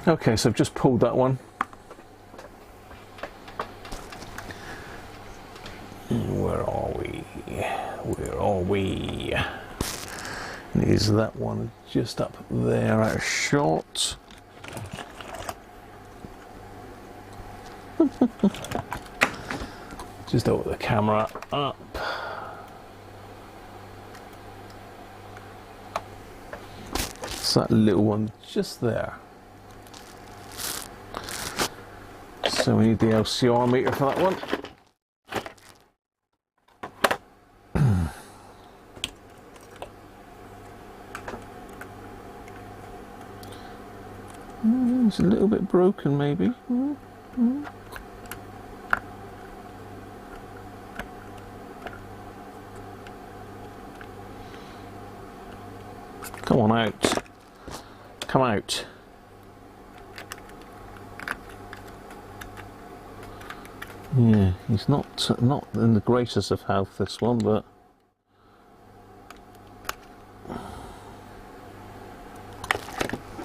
Okay, so I've just pulled that one. Where are we? Where are we? Is that one just up there out of shot? Just over the camera up. It's that little one just there. So we need the LCR meter for that one. It's a little bit broken maybe. Come on out. Come out. Yeah, he's not in the greatest of health, this one, but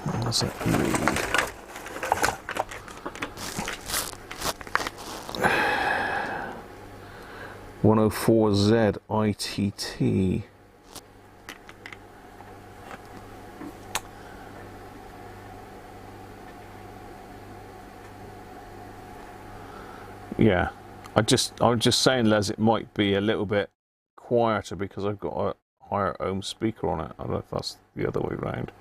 what does it read? "104Z ITT." Yeah, I was just saying, Les, it might be a little bit quieter because I've got a higher ohm speaker on it. I don't know if that's the other way around.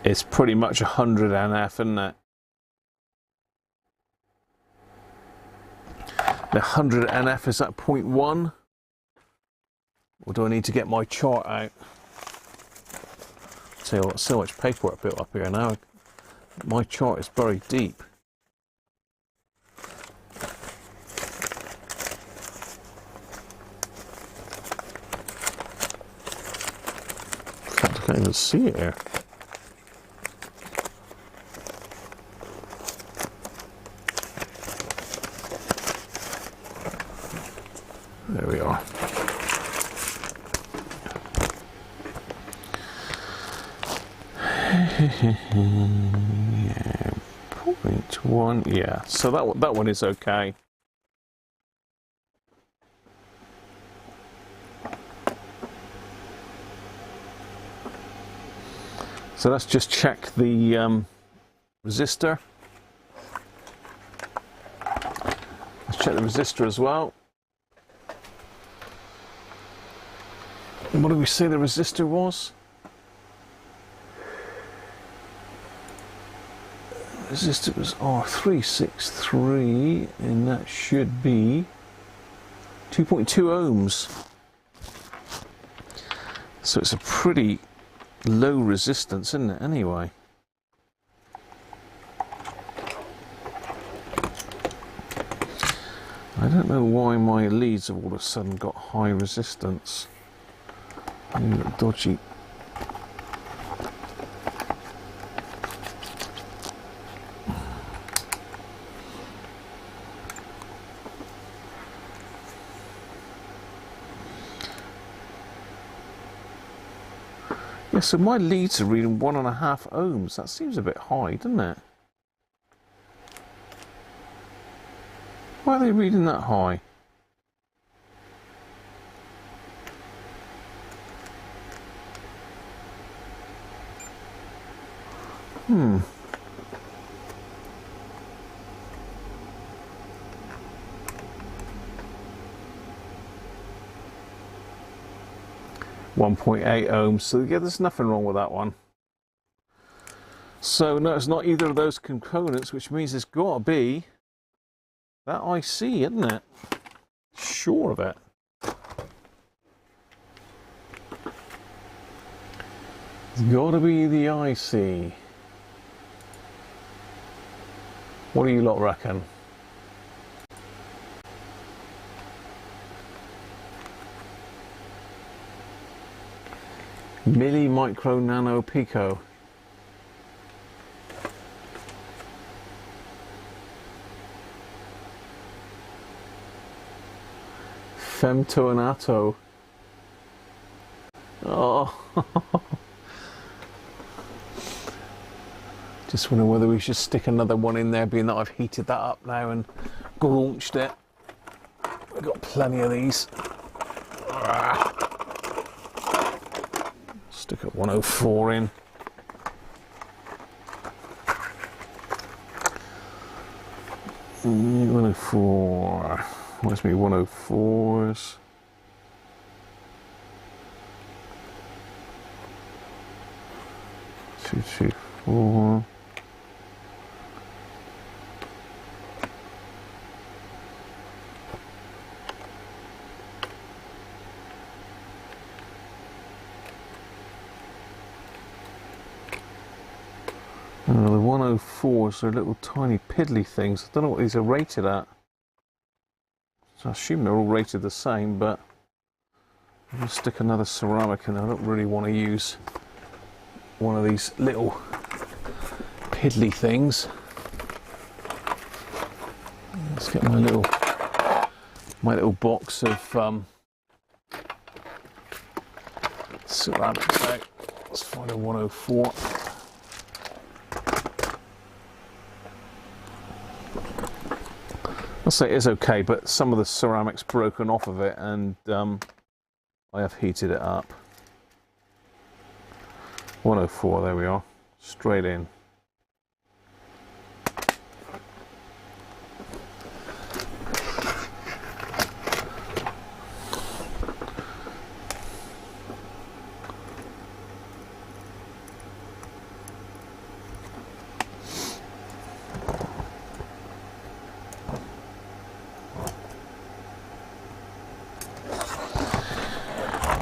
It's pretty much 100 NF, isn't it? The 100 NF, is that 0.1? Or do I need to get my chart out? Tell you what, so much paperwork built up here now. My chart is buried deep. In fact, I can't even see it here. There we are. Yeah, 0.1. Yeah, so that one is okay. So let's just check the resistor. Let's check the resistor as well. And what did we say the resistor was? Resistor was R363, and that should be 2.2 ohms. So it's a pretty low resistance, isn't it, anyway? I don't know why my leads have all of a sudden got high resistance. They look dodgy. Yeah, so my leads are reading 1.5 ohms. That seems a bit high, doesn't it? Why are they reading that high? Hmm. .8 ohms, so yeah, there's nothing wrong with that one. So no, it's not either of those components, which means it's got to be that IC, isn't it? Sure of it. It's got to be the IC. What do you lot reckon? Milli, micro, nano, pico. Femto and atto. Oh. Just wonder whether we should stick another one in there, being that I've heated that up now and launched it. We've got plenty of these. Stick a 104 in. Mm, 104. Must be 104s. Two, two, four. The 104s are little tiny piddly things. I don't know what these are rated at. So I assume they're all rated the same, but I'm going to stick another ceramic in. I don't really want to use one of these little piddly things. Let's get my little box of ceramics out. Let's find a 104. I'll say it is okay, but some of the ceramic's broken off of it, and I have heated it up. 104, there we are, straight in.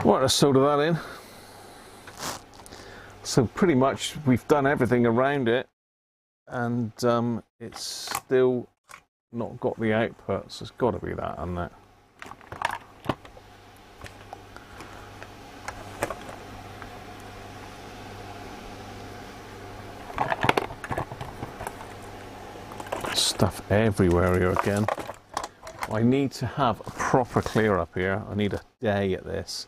Right, let's solder that in. So pretty much we've done everything around it, and it's still not got the output, so it's got to be that, hasn't it? Stuff everywhere here again. I need to have a proper clear up here. I need a day at this.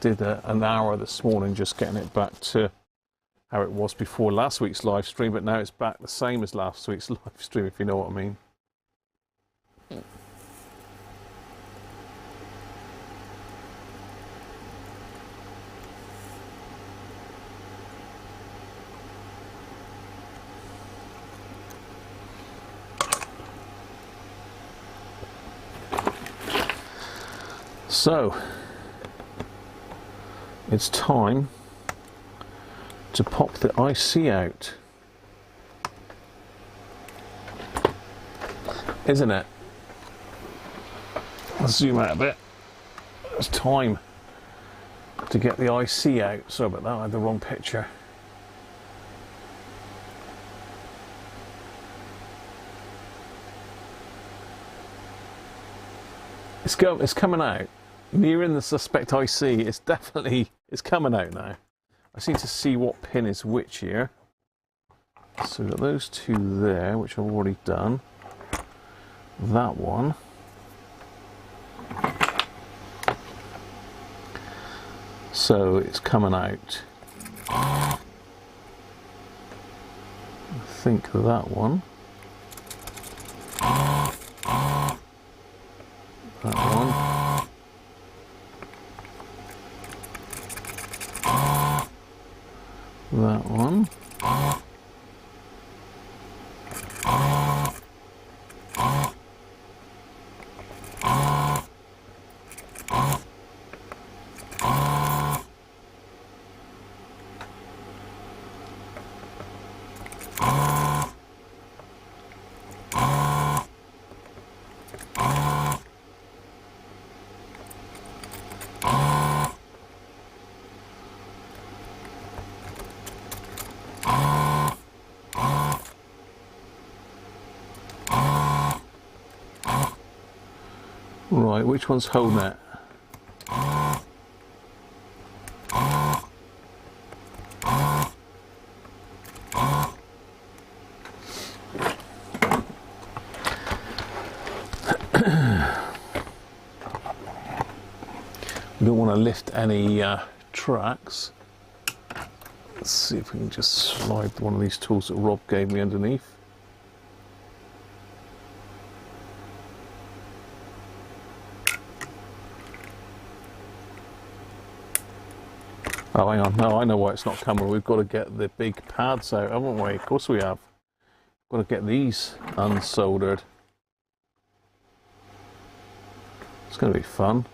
Did an hour this morning just getting it back to how it was before last week's live stream, but now it's back the same as last week's live stream, if you know what I mean. So, it's time to pop the IC out, isn't it? Let's zoom out a bit. It's time to get the IC out. Sorry about that, I had the wrong picture. It's coming out. Nearing the suspect IC, it's coming out now. I just need to see what pin is which here. So we've got those two there, which I've already done. That one. So it's coming out. I think that one. That one. That one. Right, which one's holding it? We don't want to lift any tracks. Let's see if we can just slide one of these tools that Rob gave me underneath. Oh, hang on. No, I know why it's not coming. We've got to get the big pads out, haven't we? Of course we have. Got to get these unsoldered. It's going to be fun.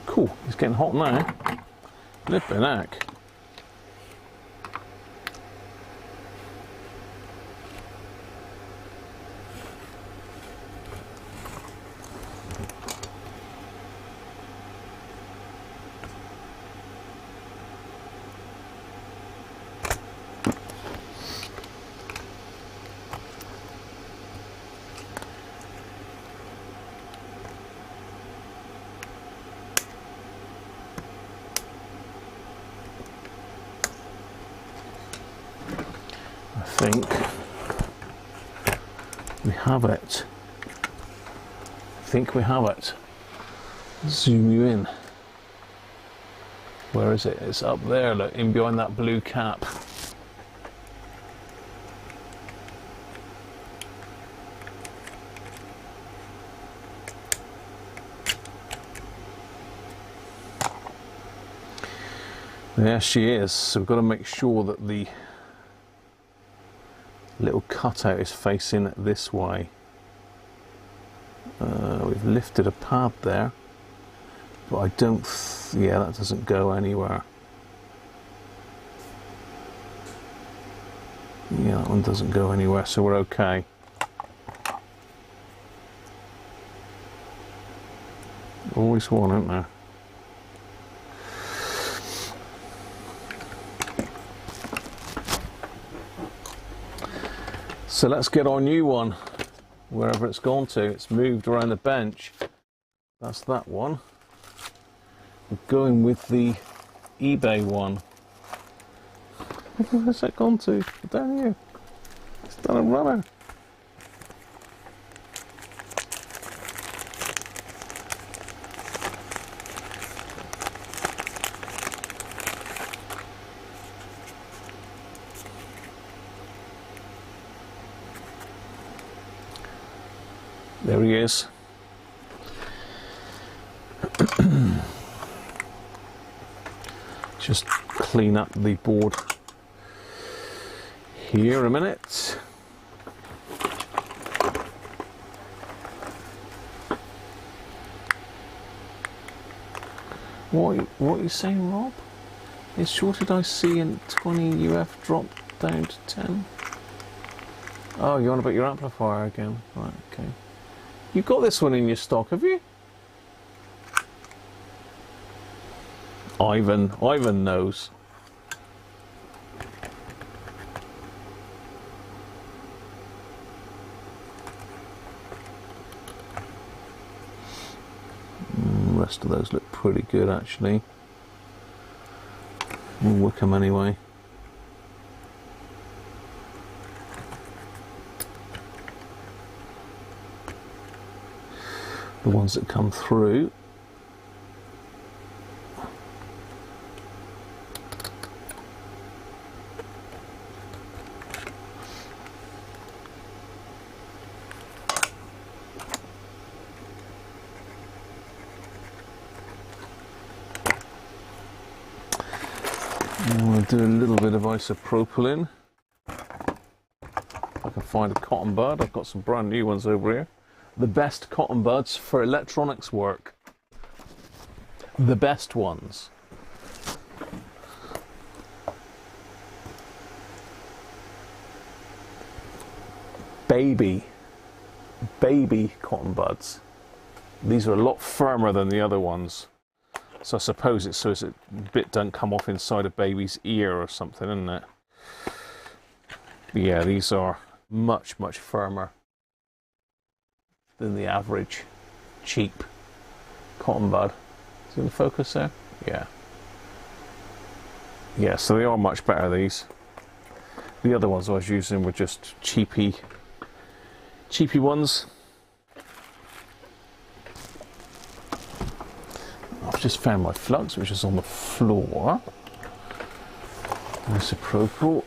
Cool, it's getting hot now. Flippin' heck. I think we have it. I think we have it. Zoom you in. Where is it? It's up there, look, in behind that blue cap. There she is. So we've got to make sure that the little cutout is facing this way. We've lifted a pad there, but I don't, yeah, that doesn't go anywhere. Yeah, that one doesn't go anywhere, so we're okay. Always one, isn't there? So let's get our new one, wherever it's gone to. It's moved around the bench. That's that one. We're going with the eBay one. Where's that gone to? Down here. It's done a runner. There he is. Just clean up the board here a minute. What are you saying, Rob? Is shorted IC and 20 UF drop down to 10? Oh, you're on about your amplifier again. Right, okay. You've got this one in your stock, have you? Ivan knows. The rest of those look pretty good, actually. We'll work them anyway. The ones that come through. I'm going to do a little bit of isopropylene. If I can find a cotton bud, I've got some brand new ones over here. The best cotton buds for electronics work. The best ones. Baby cotton buds. These are a lot firmer than the other ones. So I suppose it's so as a bit doesn't come off inside a baby's ear or something, isn't it? But yeah, these are much firmer than the average cheap cotton bud. Is it in focus there? Yeah. Yeah, so they are much better, these. The other ones I was using were just cheapy ones. I've just found my flux, which is on the floor. Isopropyl.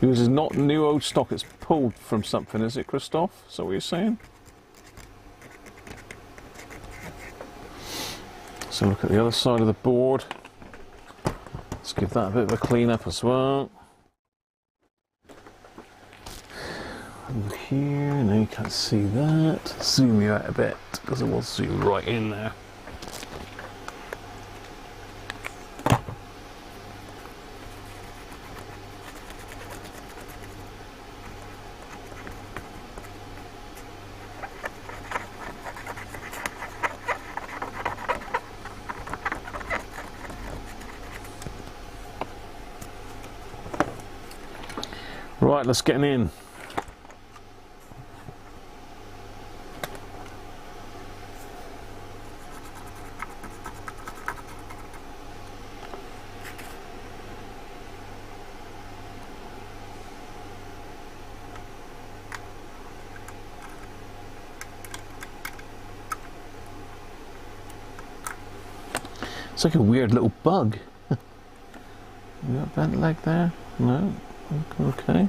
This is not new old stock, it's pulled from something, is it, Christoph? Is that what you're saying? So look at the other side of the board. Let's give that a bit of a clean up as well. Over here, now you can't see that. Zoom you out a bit, because it will zoom right in there. Right, let's get in. It's like a weird little bug. You got a bent leg there? No? Okay.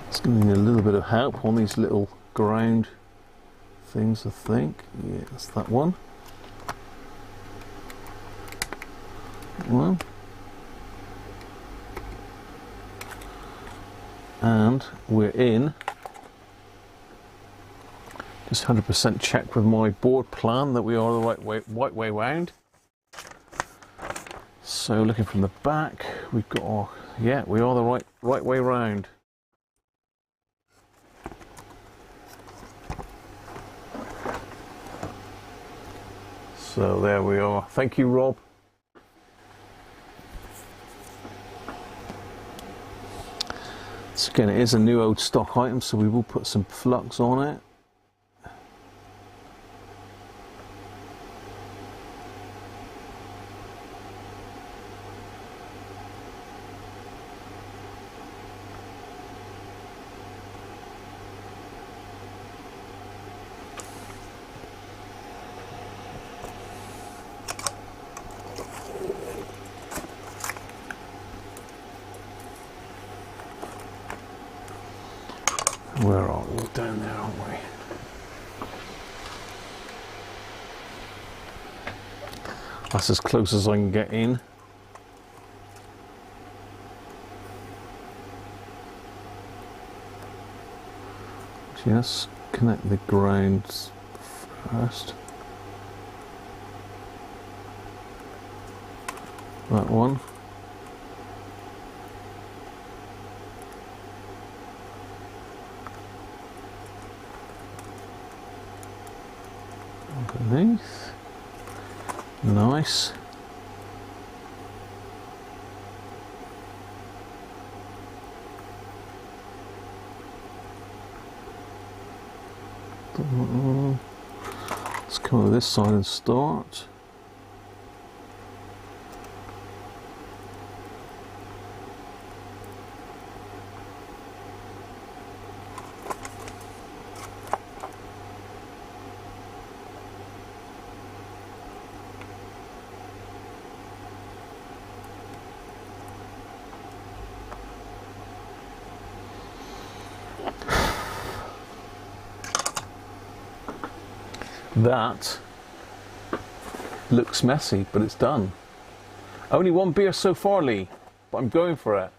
It's going to need a little bit of help on these little ground things, I think. Yeah, that's that one. One. And we're in. Just 100% check with my board plan that we are the right way round. So looking from the back, we've got our, yeah, we are the right way round. So there we are. Thank you, Rob. So again, it is a new old stock item, so we will put some flux on it. Where are we? Down there, aren't we? That's as close as I can get in. Just connect the grounds first. That one. Underneath. Nice. Let's come over this side and start. That looks messy, but it's done. Only one beer so far, Lee, but I'm going for it.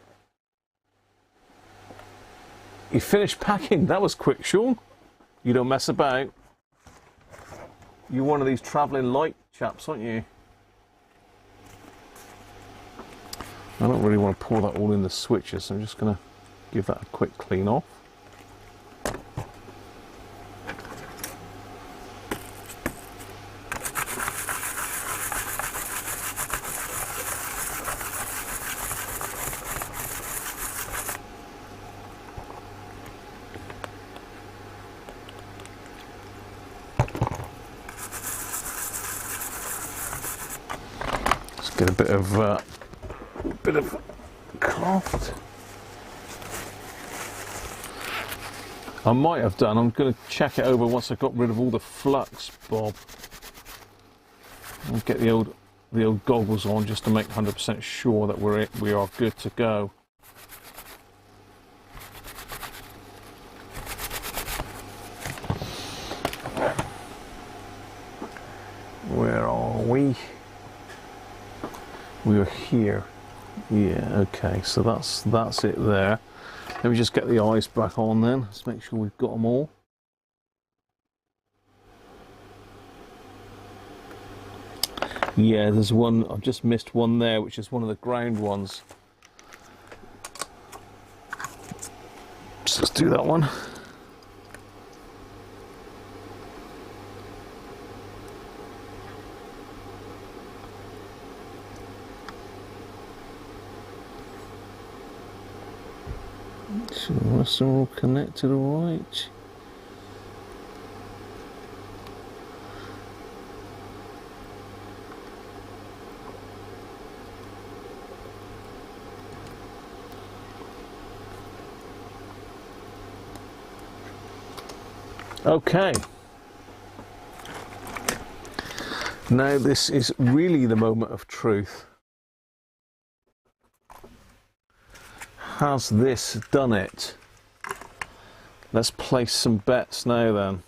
You finished packing? That was quick, Sean. You don't mess about. You're one of these travelling light chaps, aren't you? I don't really want to pour that all in the switches, so I'm just going to give that a quick clean off. Get a bit of cloth. I might have done. I'm going to check it over once I've got rid of all the flux, Bob. I'll get the old goggles on just to make 100% sure that we are good to go. Where are we? We are here. Yeah, okay, so that's it there. Let me just get the eyes back on then. Let's make sure we've got them all. Yeah, there's one, I've just missed one there, which is one of the ground ones. So let's do that one. So that's all connected all right. Okay. Now this is really the moment of truth. Has this done it? Let's place some bets now then.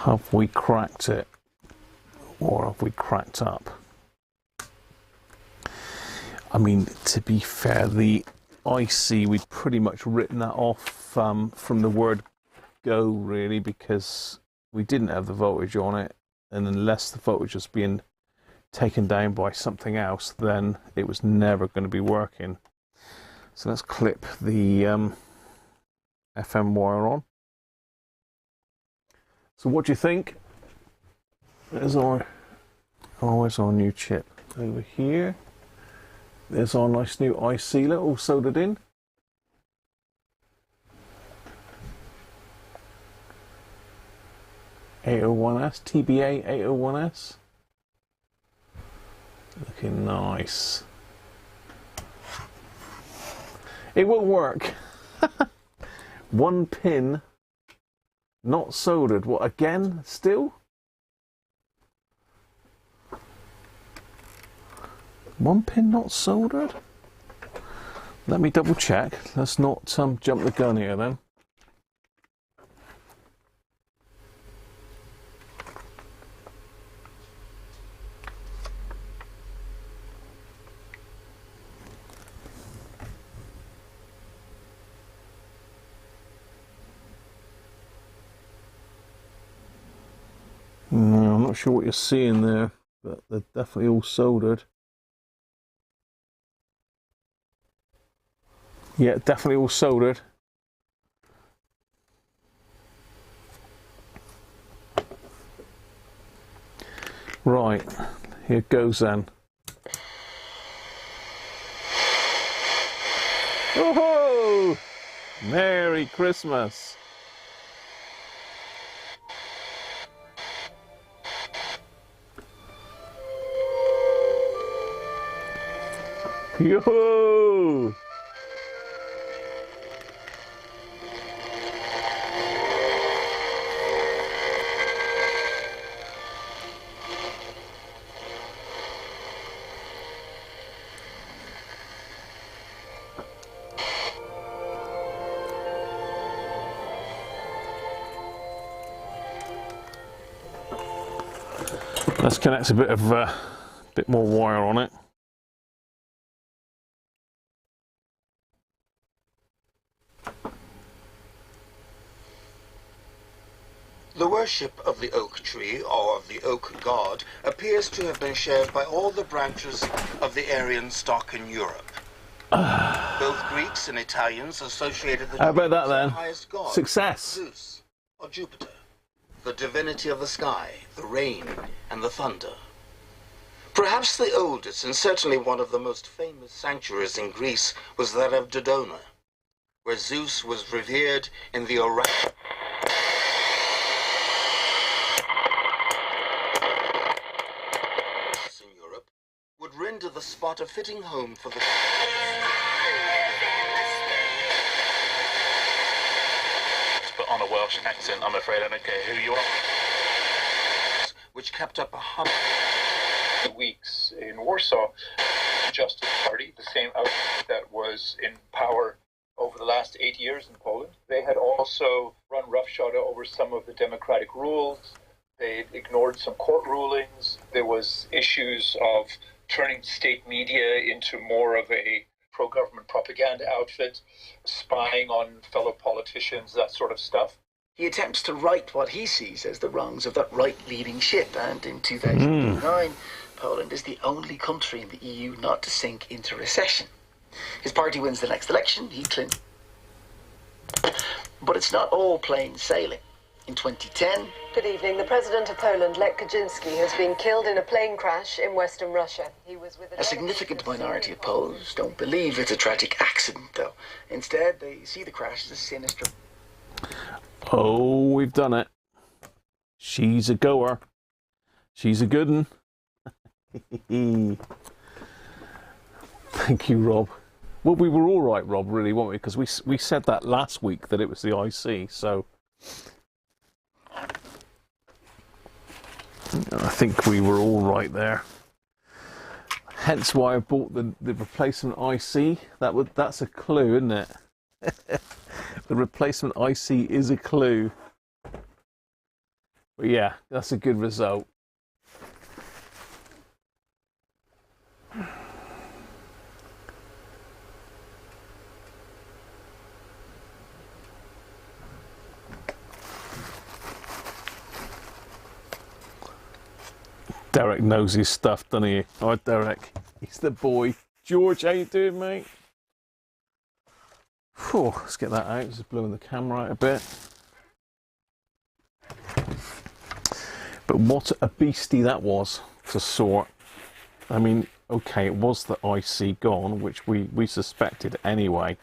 Have we cracked it? Or have we cracked up? I mean, to be fair, the IC, we'd pretty much written that off from the word go, really, because we didn't have the voltage on it, and unless the voltage was being taken down by something else, then it was never going to be working. So let's clip the FM wire on. So what do you think? There's our new chip over here. There's our nice new eye sealer all soldered in. (801S) TBA 801S. Looking nice. It won't work. One pin not soldered. What, again? Still? One pin not soldered? Let me double check. Let's not jump the gun here then. No, I'm not sure what you're seeing there, but they're definitely all soldered. Yeah, definitely all soldered. Right, here goes then. Oh-ho! Merry Christmas! Yo-ho! Let's connect a bit more wire on it. The worship of the oak tree, or of the oak god, appears to have been shared by all the branches of the Aryan stock in Europe. Both Greeks and Italians associated the How about that, tree with their then? highest god, Success. Zeus, or Jupiter, the divinity of the sky, the rain, and the thunder. Perhaps the oldest and certainly one of the most famous sanctuaries in Greece was that of Dodona, where Zeus was revered in the oracle. In Europe would render the spot a fitting home for the But on a Welsh accent, I'm afraid I don't care who you are. which kept up 100 weeks in Warsaw. Justice Party, the same outfit that was in power over the last 8 years in Poland. They had also run roughshod over some of the democratic rules. They ignored some court rulings. There was issues of turning state media into more of a pro-government propaganda outfit, spying on fellow politicians, that sort of stuff. He attempts to right what he sees as the wrongs of that right-leading ship, and in 2009, Poland is the only country in the EU not to sink into recession. His party wins the next election, he Clinton. But it's not all plain sailing. In 2010... Good evening. The President of Poland, Lech Kaczynski, has been killed in a plane crash in western Russia. He was with A significant minority of Poles don't believe it's a tragic accident, though. Instead, they see the crash as a sinister... Oh, we've done it. She's a goer. She's a good one. Thank you, Rob. Well, we were all right, Rob, really, weren't we? Because we said that last week that it was the IC, so I think we were all right there. Hence why I bought the replacement IC. That's a clue, isn't it? The replacement IC is a clue. But yeah, that's a good result. Derek knows his stuff, doesn't he? Oh, Derek, he's the boy. George, how you doing, mate? Whew, let's get that out. Just blowing the camera out a bit. But what a beastie that was to sort. I mean, okay, it was the IC gone, which we suspected anyway.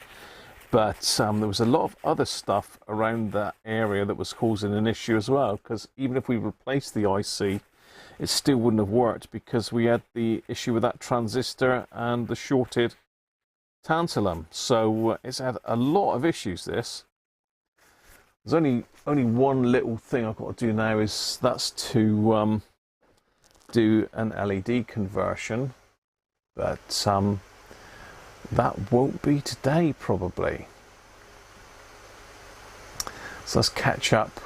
But there was a lot of other stuff around that area that was causing an issue as well. Because even if we replaced the IC, it still wouldn't have worked because we had the issue with that transistor and the shorted tantalum. So it's had a lot of issues, this. There's only one little thing I've got to do now, is that's to do an LED conversion, but that won't be today probably. So let's catch up.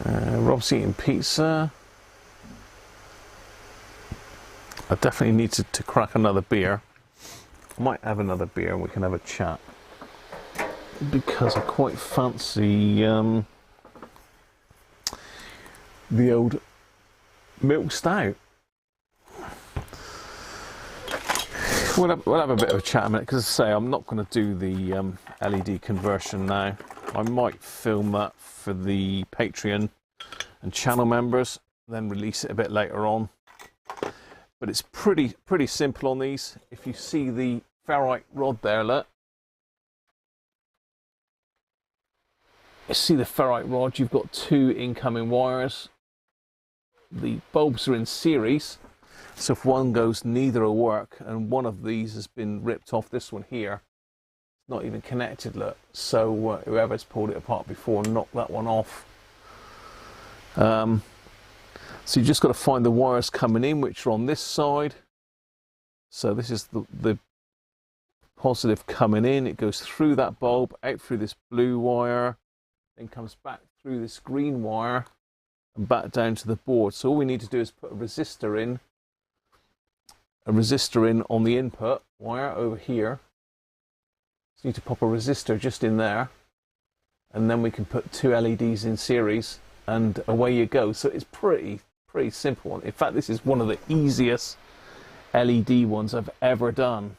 Rob's eating pizza. I definitely need to crack another beer. I might have another beer and we can have a chat, because I quite fancy the old milk stout. We'll have a bit of a chat in a minute, because as I say, I'm not going to do the LED conversion now. I might film that for the Patreon and channel members, then release it a bit later on. But it's pretty simple on these. If you see the ferrite rod there, look. You see the ferrite rod, you've got 2 incoming wires. The bulbs are in series, so if one goes, neither will work, and one of these has been ripped off, this one here. It's not even connected, look. So whoever's pulled it apart before, knock that one off. So you just got to find the wires coming in, which are on this side. So this is the positive coming in. It goes through that bulb, out through this blue wire, then comes back through this green wire and back down to the board. So all we need to do is put a resistor in on the input wire over here. So you need to pop a resistor just in there, and then we can put 2 LEDs in series, and away you go. So it's pretty simple. In fact, this is one of the easiest LED ones I've ever done.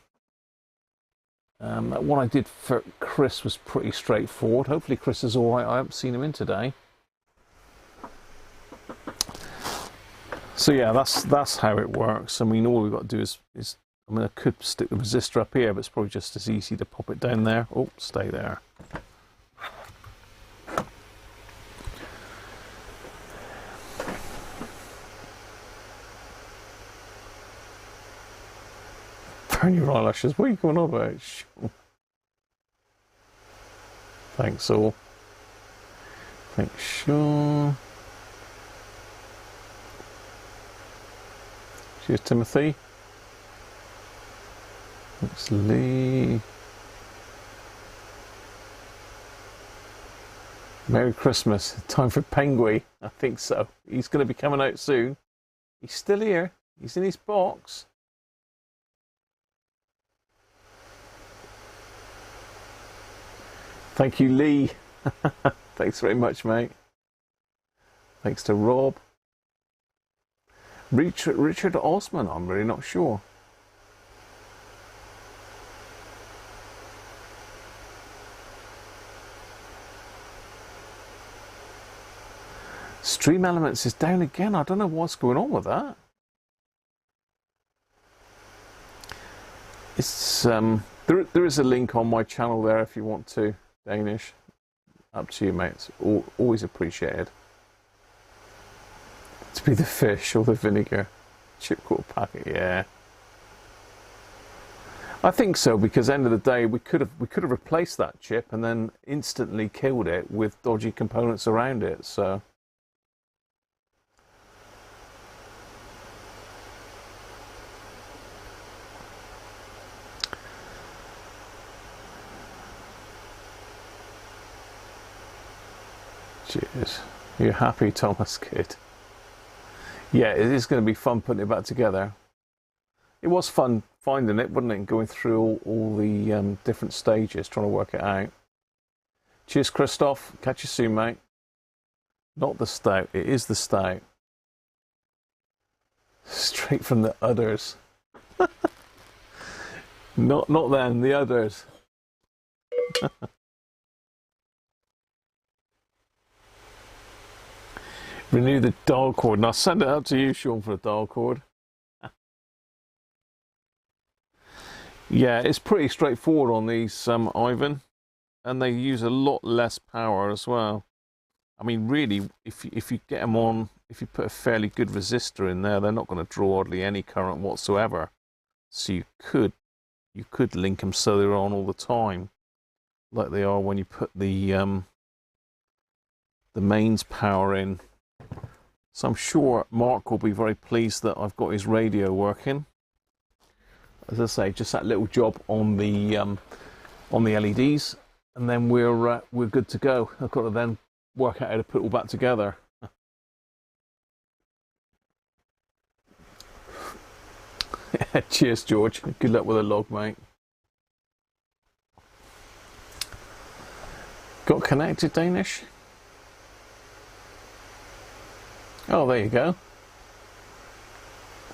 That one I did for Chris was pretty straightforward. Hopefully Chris is all right. I haven't seen him in today. So yeah, that's how it works. I mean, all we've got to do is I mean, I could stick the resistor up here, but it's probably just as easy to pop it down there. Oh, stay there. Burn your eyelashes. What are you going on about? Thanks all. Thanks, Sean. Cheers, Timothy. Thanks, Lee. Merry Christmas. Time for Penguin. I think so. He's going to be coming out soon. He's still here. He's in his box. Thank you, Lee. Thanks very much, mate. Thanks to Rob. Richard Osman, I'm really not sure. Stream Elements is down again. I don't know what's going on with that. It's there is a link on my channel there if you want to. Danish, up to you, mate. It's always appreciated. To be the fish or the vinegar. Chipquart packet, yeah. I think so, because end of the day we could have replaced that chip and then instantly killed it with dodgy components around it. So Cheers. You're happy, Thomas? Kid. Yeah, it is going to be fun putting it back together. It was fun finding it, wasn't it? Going through all the different stages, trying to work it out. Cheers, Christoph. Catch you soon, mate. Not the stout. It is the stout. Straight from the udders. Not them, the udders. Renew the dial cord. And I'll send it out to you, Sean, for a dial cord. Yeah, it's pretty straightforward on these, Ivan. And they use a lot less power as well. I mean, really, if you get them on, if you put a fairly good resistor in there, they're not going to draw hardly any current whatsoever. So you could link them so they're on all the time, like they are when you put the mains power in. So I'm sure Mark will be very pleased that I've got his radio working. As I say, just that little job on the LEDs, and then we're good to go. I've got to then work out how to put it all back together. Cheers, George. Good luck with the log, mate. Got connected, Danish? Oh, there you go.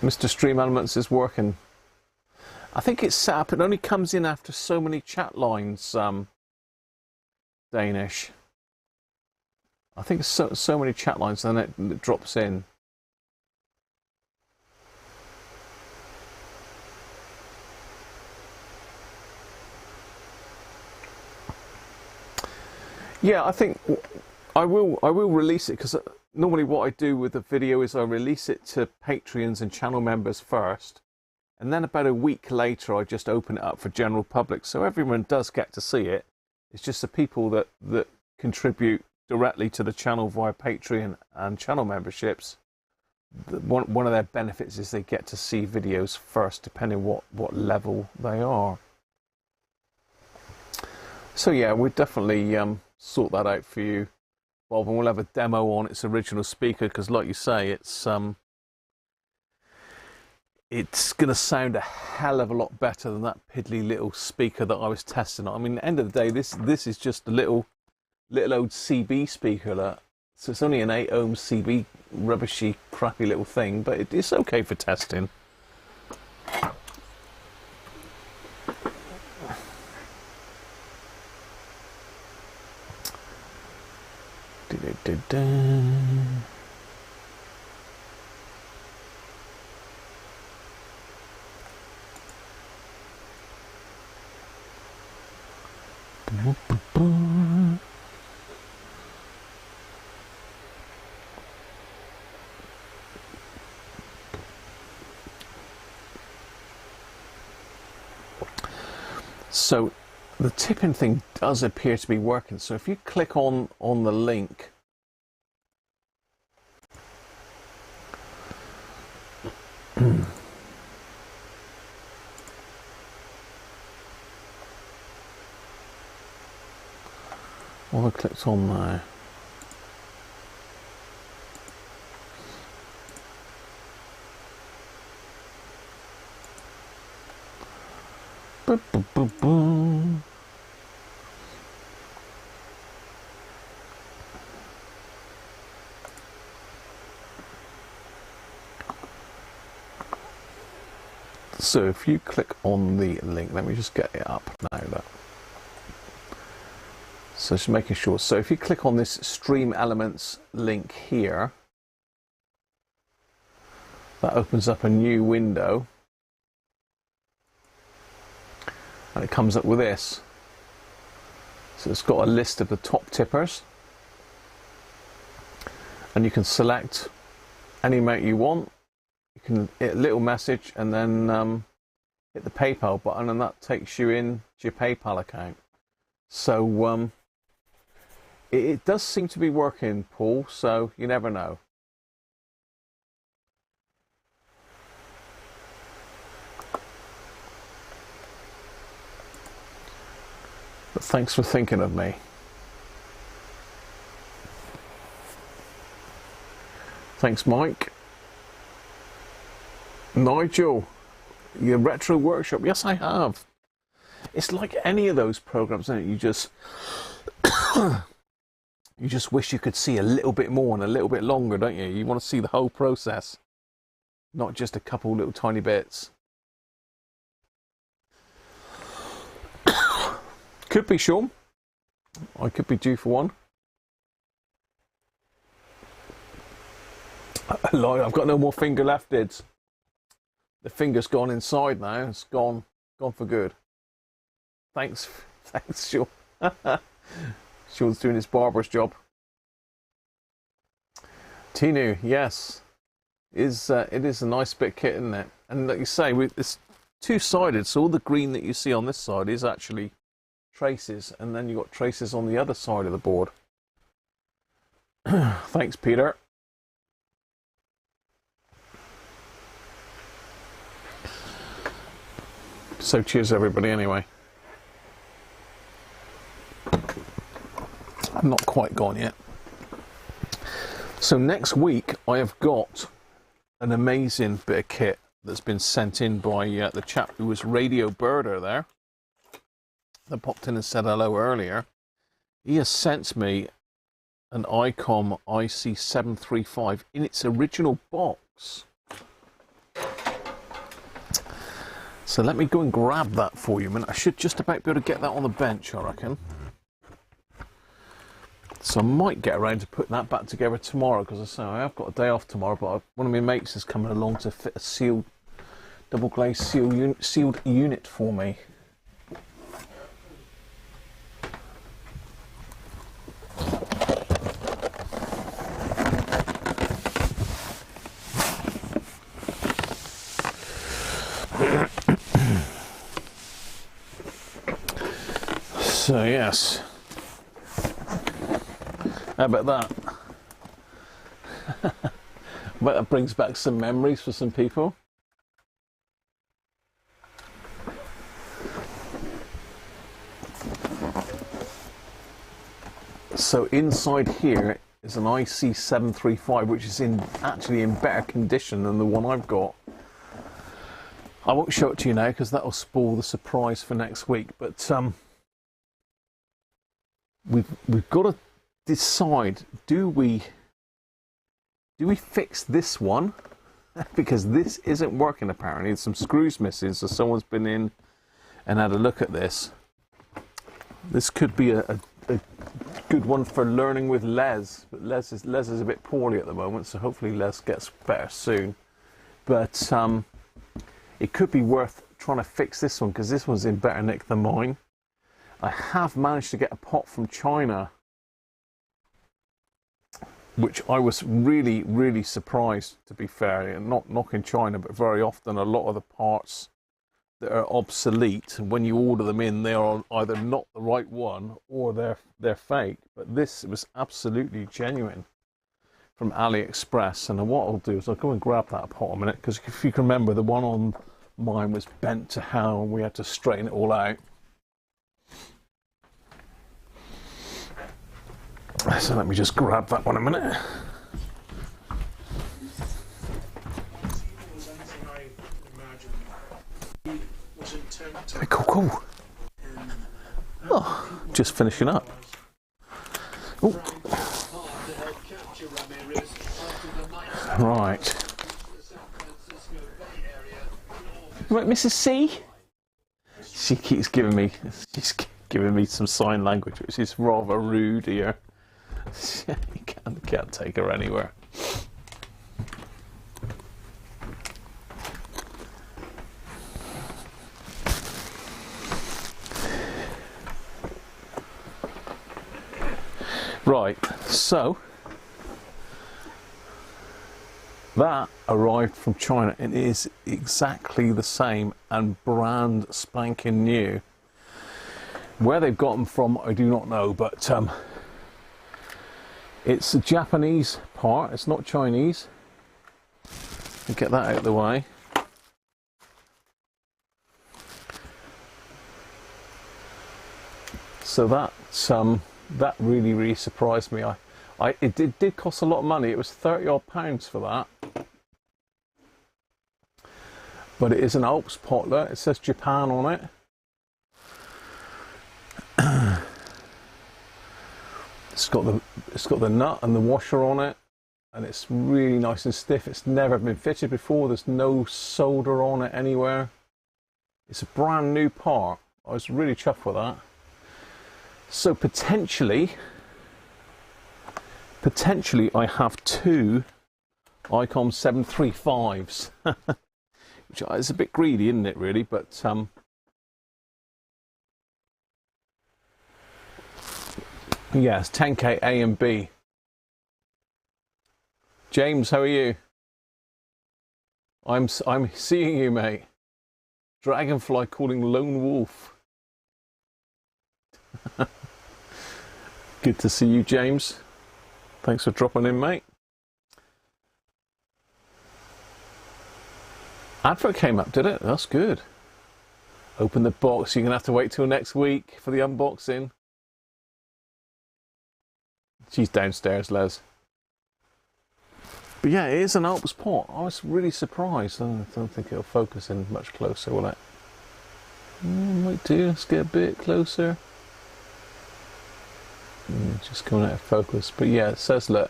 Mr. Stream Elements is working. I think it's set up. It only comes in after so many chat lines, Danish. I think it's so many chat lines, and then it drops in. Yeah, I think I will release it, because normally what I do with the video is I release it to Patreons and channel members first, and then about a week later I just open it up for general public, so everyone does get to see it. It's just the people that contribute directly to the channel via Patreon and channel memberships. One of their benefits is they get to see videos first, depending what level they are. So yeah, we'll definitely sort that out for you, Bob, and we'll have a demo on its original speaker, because like you say, it's going to sound a hell of a lot better than that piddly little speaker that I was testing on. I mean, at the end of the day, this is just a little old CB speaker. So it's only an 8 ohm CB rubbishy, crappy little thing, but it's okay for testing. So the tipping thing does appear to be working. So if you click on the link, what have I clicked on there? So if you click on the link, let me just get it up now. Look. So just making sure. So if you click on this Stream Elements link here, that opens up a new window. And it comes up with this. So it's got a list of the top tippers. And you can select any amount you want. You can hit a little message and then hit the PayPal button, and that takes you in to your PayPal account. So it does seem to be working, Paul, so you never know. But thanks for thinking of me. Thanks, Mike. Nigel, your retro workshop. Yes, I have. It's like any of those programs, isn't it? You just you just wish you could see a little bit more and a little bit longer, don't you? You want to see the whole process, not just a couple little tiny bits. Could be, Sean. I could be due for one. I've got no more finger left, Dids. The finger's gone inside now. It's gone for good. Thanks, Sean. Sean's doing his barber's job. Tinu, yes, it is a nice bit of kit, isn't it? And like you say, it's two-sided, so all the green that you see on this side is actually traces, and then you've got traces on the other side of the board. Thanks, Peter. So cheers, everybody, anyway. I'm not quite gone yet. So next week, I have got an amazing bit of kit that's been sent in by the chap who was Radio Birder there, that popped in and said hello earlier. He has sent me an ICOM IC735 in its original box. So let me go and grab that for you a minute. I should just about be able to get that on the bench, I reckon. So I might get around to putting that back together tomorrow, because I say I have got a day off tomorrow, but one of my mates is coming along to fit a sealed, double glazed sealed unit for me. So yes, how about that? I bet that brings back some memories for some people. So inside here is an IC735, which is actually in better condition than the one I've got. I won't show it to you now because that will spoil the surprise for next week. But we've got to decide: do we fix this one because this isn't working apparently? There's some screws missing, so someone's been in and had a look at this. This could be a good one for learning with Les, but Les is a bit poorly at the moment, so hopefully Les gets better soon. But it could be worth trying to fix this one because this one's in better nick than mine. I have managed to get a pot from China, which I was really, really surprised, to be fair. Not knocking China, but very often a lot of the parts that are obsolete, and when you order them in, they are either not the right one or they're fake. But this was absolutely genuine from AliExpress. And what I'll do is I'll go and grab that pot a minute, because if you can remember, the one on mine was bent to hell and we had to straighten it all out. So let me just grab that one a minute. Cool. Oh, just finishing up. Oh. Right. Right, Mrs. C. She keeps giving me, she's giving me some sign language, which is rather rude here. You can't take her anywhere. Right, so that arrived from China and is exactly the same and brand spanking new. Where they've got them from, I do not know, but it's a Japanese part, it's not Chinese. I'll get that out of the way. So that really surprised me. I It did cost a lot of money. It was £30 for that. But it is an Alps pot. Look, it says Japan on it. It's got the nut and the washer on it, and it's really nice and stiff. It's never been fitted before. There's no solder on it anywhere. It's a brand new part. I was really chuffed with that. So potentially I have two ICOM 735s, which is a bit greedy, isn't it, really? But yeah, it's 10K A and B. James, how are you? I'm seeing you, mate. Dragonfly calling Lone Wolf. Good to see you, James. Thanks for dropping in, mate. Advert came up, did it? That's good. Open the box. You're going to have to wait till next week for the unboxing. She's downstairs, Les. But yeah, it is an Alps pot. I was really surprised. I don't think it'll focus in much closer, will it? Might do. Let's get a bit closer. Just coming out of focus. But yeah, it says, look,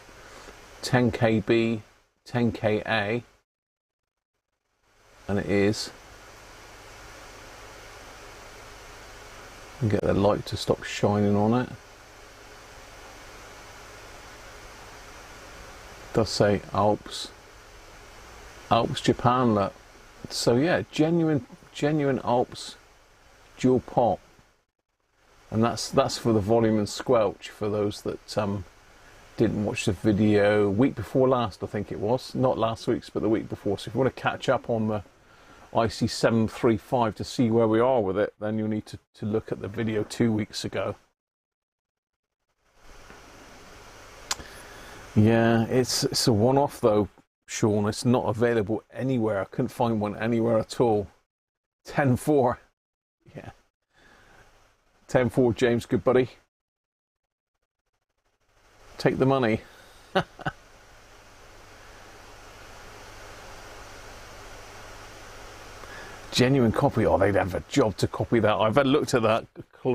10KB, 10KA. And it is. And get the light to stop shining on it. Does say Alps Japan, look. So yeah, genuine Alps dual pot, and that's for the volume and squelch for those that didn't watch the video week before last. I think it was not last week's, but the week before. So if you want to catch up on the IC735 to see where we are with it, then you'll need to look at the video 2 weeks ago. Yeah, it's a one-off though, Sean. It's not available anywhere. I couldn't find one anywhere at all. 10-4. Yeah. 10-4, James, good buddy. Take the money. Genuine copy. Oh, they'd have a job to copy that. I've looked at that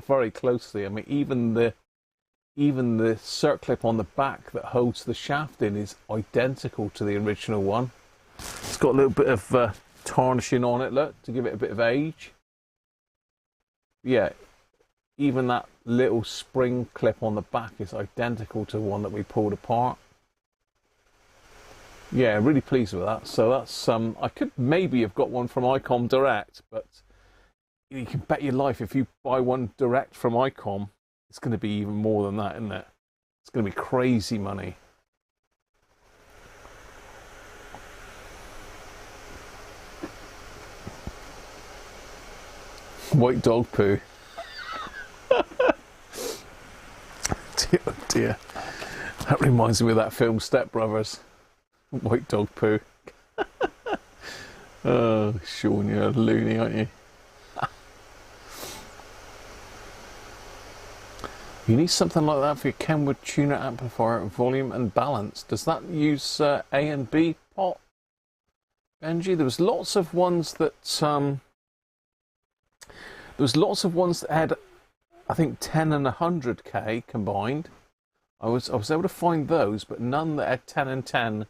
very closely. I mean, even the circlip on the back that holds the shaft in is identical to the original one. It's got a little bit of tarnishing on it, look, to give it a bit of age. Yeah, even that little spring clip on the back is identical to the one that we pulled apart. Yeah, really pleased with that. So that's I could maybe have got one from ICOM direct, but you can bet your life if you buy one direct from ICOM, it's going to be even more than that, isn't it? It's going to be crazy money. White dog poo. Dear, oh dear. That reminds me of that film Step Brothers. White dog poo. Oh, Sean, you're a loony, aren't you? You need something like that for your Kenwood tuner amplifier, volume and balance. Does that use A and B pot, Benji? There was lots of ones that had, I think, 10 and 100K combined. I was able to find those, but none that had 10 and 10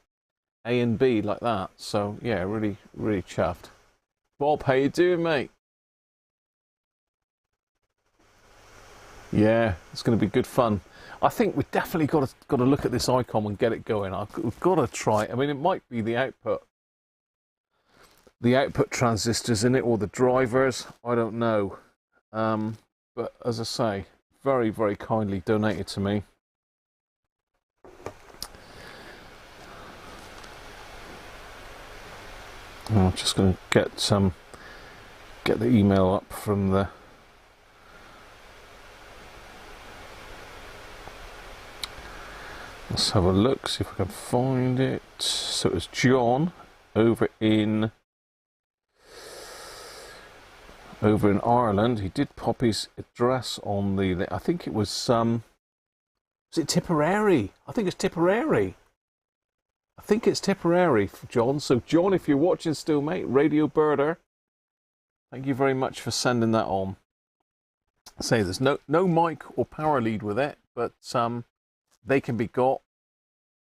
A and B like that. So yeah, really chuffed. Bob, how you doing, mate? Yeah, it's going to be good fun. I think we've definitely got to look at this ICOM and get it going. We've got to try it. I mean, it might be the output transistors in it, or the drivers. I don't know. But as I say, very, very kindly donated to me. I'm just going to get the email up from the. Let's have a look, see if I can find it. So it's John over in Ireland. He did pop his address on the, I think it was Is it Tipperary? I think it's Tipperary. I think it's Tipperary, John. So, John, if you're watching still, mate, Radio Birder, thank you very much for sending that on. I say there's no mic or power lead with it, but they can be got.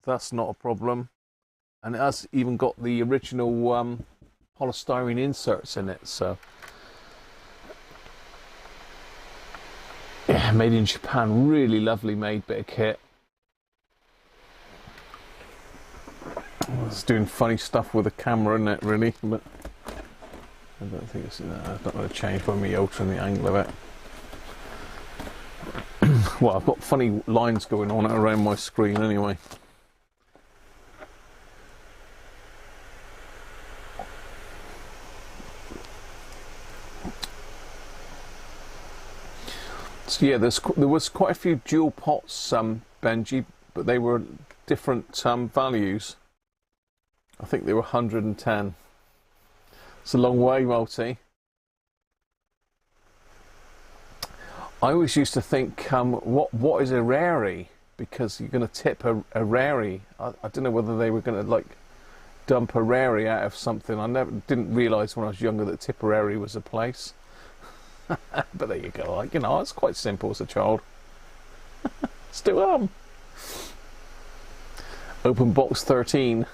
That's not a problem. And it has even got the original polystyrene inserts in it. So, yeah, made in Japan. Really lovely made bit of kit. It's doing funny stuff with the camera, isn't it, really? But I don't think it's not going to change by me altering the angle of it. Well, I've got funny lines going on around my screen anyway. So yeah, there was quite a few dual pots, Benji, but they were different values. I think they were 110. It's a long way, Multi. I always used to think, what is a rarity? Because you're going to tip a rarity. I don't know whether they were going to like dump a rarity out of something. I didn't realise when I was younger that Tipperary was a place. But there you go. Like, you know, it's quite simple as a child. Still Open box 13.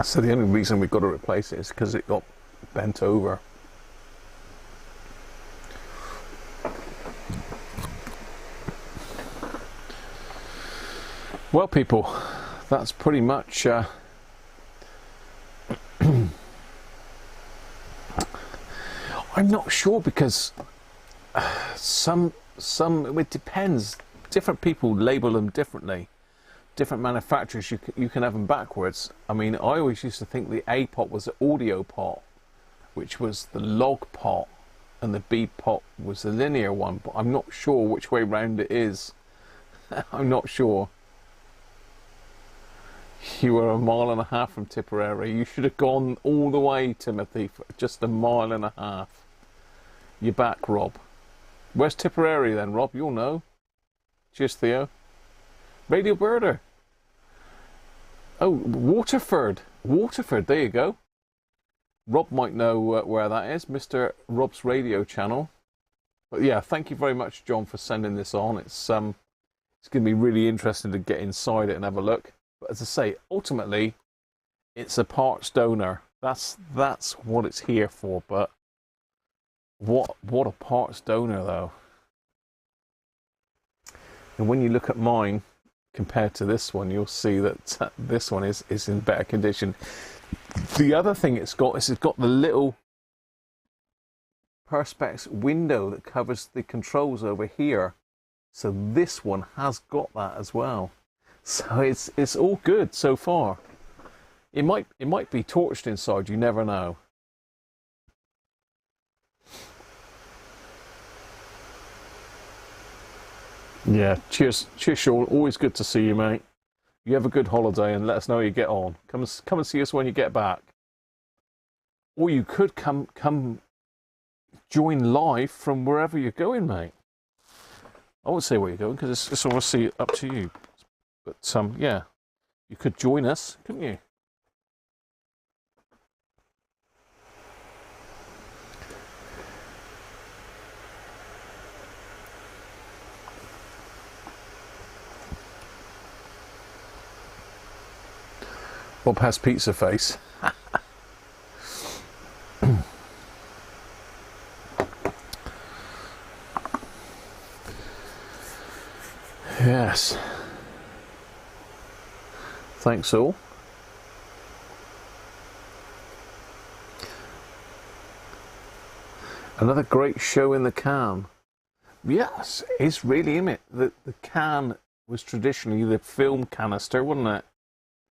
So the only reason we've got to replace it is because it got bent over. Well, people, that's pretty much I'm not sure, because some it depends. Different people label them differently. Different manufacturers, you can have them backwards. I mean, I always used to think the A pot was the audio pot, which was the log pot, and the B pot was the linear one, but I'm not sure which way round it is. I'm not sure. You were 1.5 miles from Tipperary. You should have gone all the way, Timothy, for just 1.5 miles. You're back, Rob. Where's Tipperary then, Rob? You'll know. Cheers, Theo. Radio Birder. Oh, Waterford. Waterford, there you go. Rob might know where that is, Mr. Rob's radio channel. But yeah, thank you very much, John, for sending this on. It's going to be really interesting to get inside it and have a look. But as I say, ultimately, it's a parts donor. That's what it's here for. But what a parts donor, though. And when you look at mine compared to this one, you'll see that this one is in better condition. The other thing it's got is it's got the little perspex window that covers the controls over here. So this one has got that as well. So it's all good so far. It might be torched inside, you never know. Yeah, cheers, Sean. Always good to see you, mate. You have a good holiday and let us know how you get on. Come and see us when you get back. Or you could come join live from wherever you're going, mate. I won't say where you're going because it's obviously up to you. But yeah, you could join us, couldn't you? Bob has pizza face. Yes. Thanks all. Another great show in the can. Yes, it's really in it. The can was traditionally the film canister, wasn't it?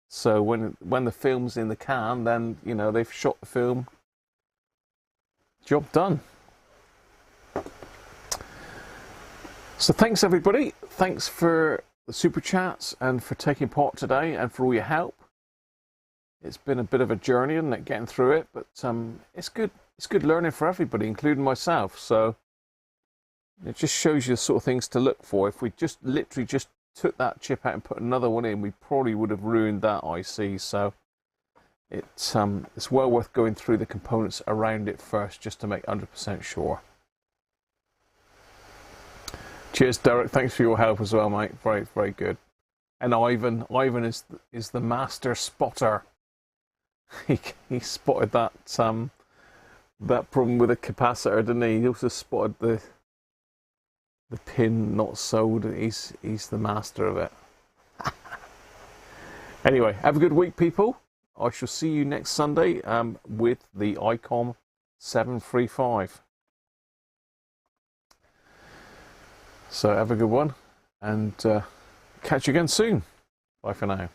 So when the film's in the can, then, you know, they've shot the film. Job done. So thanks everybody. Thanks for the super chats and for taking part today and for all your help. It's been a bit of a journey, isn't it, getting through it, but it's good. It's good learning for everybody, including myself. So it just shows you the sort of things to look for. If we just literally just took that chip out and put another one in, we probably would have ruined that IC. So it's well worth going through the components around it first, just to make 100% sure. Cheers, Derek. Thanks for your help as well, mate. Very, very good. And Ivan is the master spotter. He spotted that that problem with the capacitor, didn't he? He also spotted the pin not sewed. He's the master of it. Anyway, have a good week, people. I shall see you next Sunday with the ICOM 735. So have a good one, and catch you again soon. Bye for now.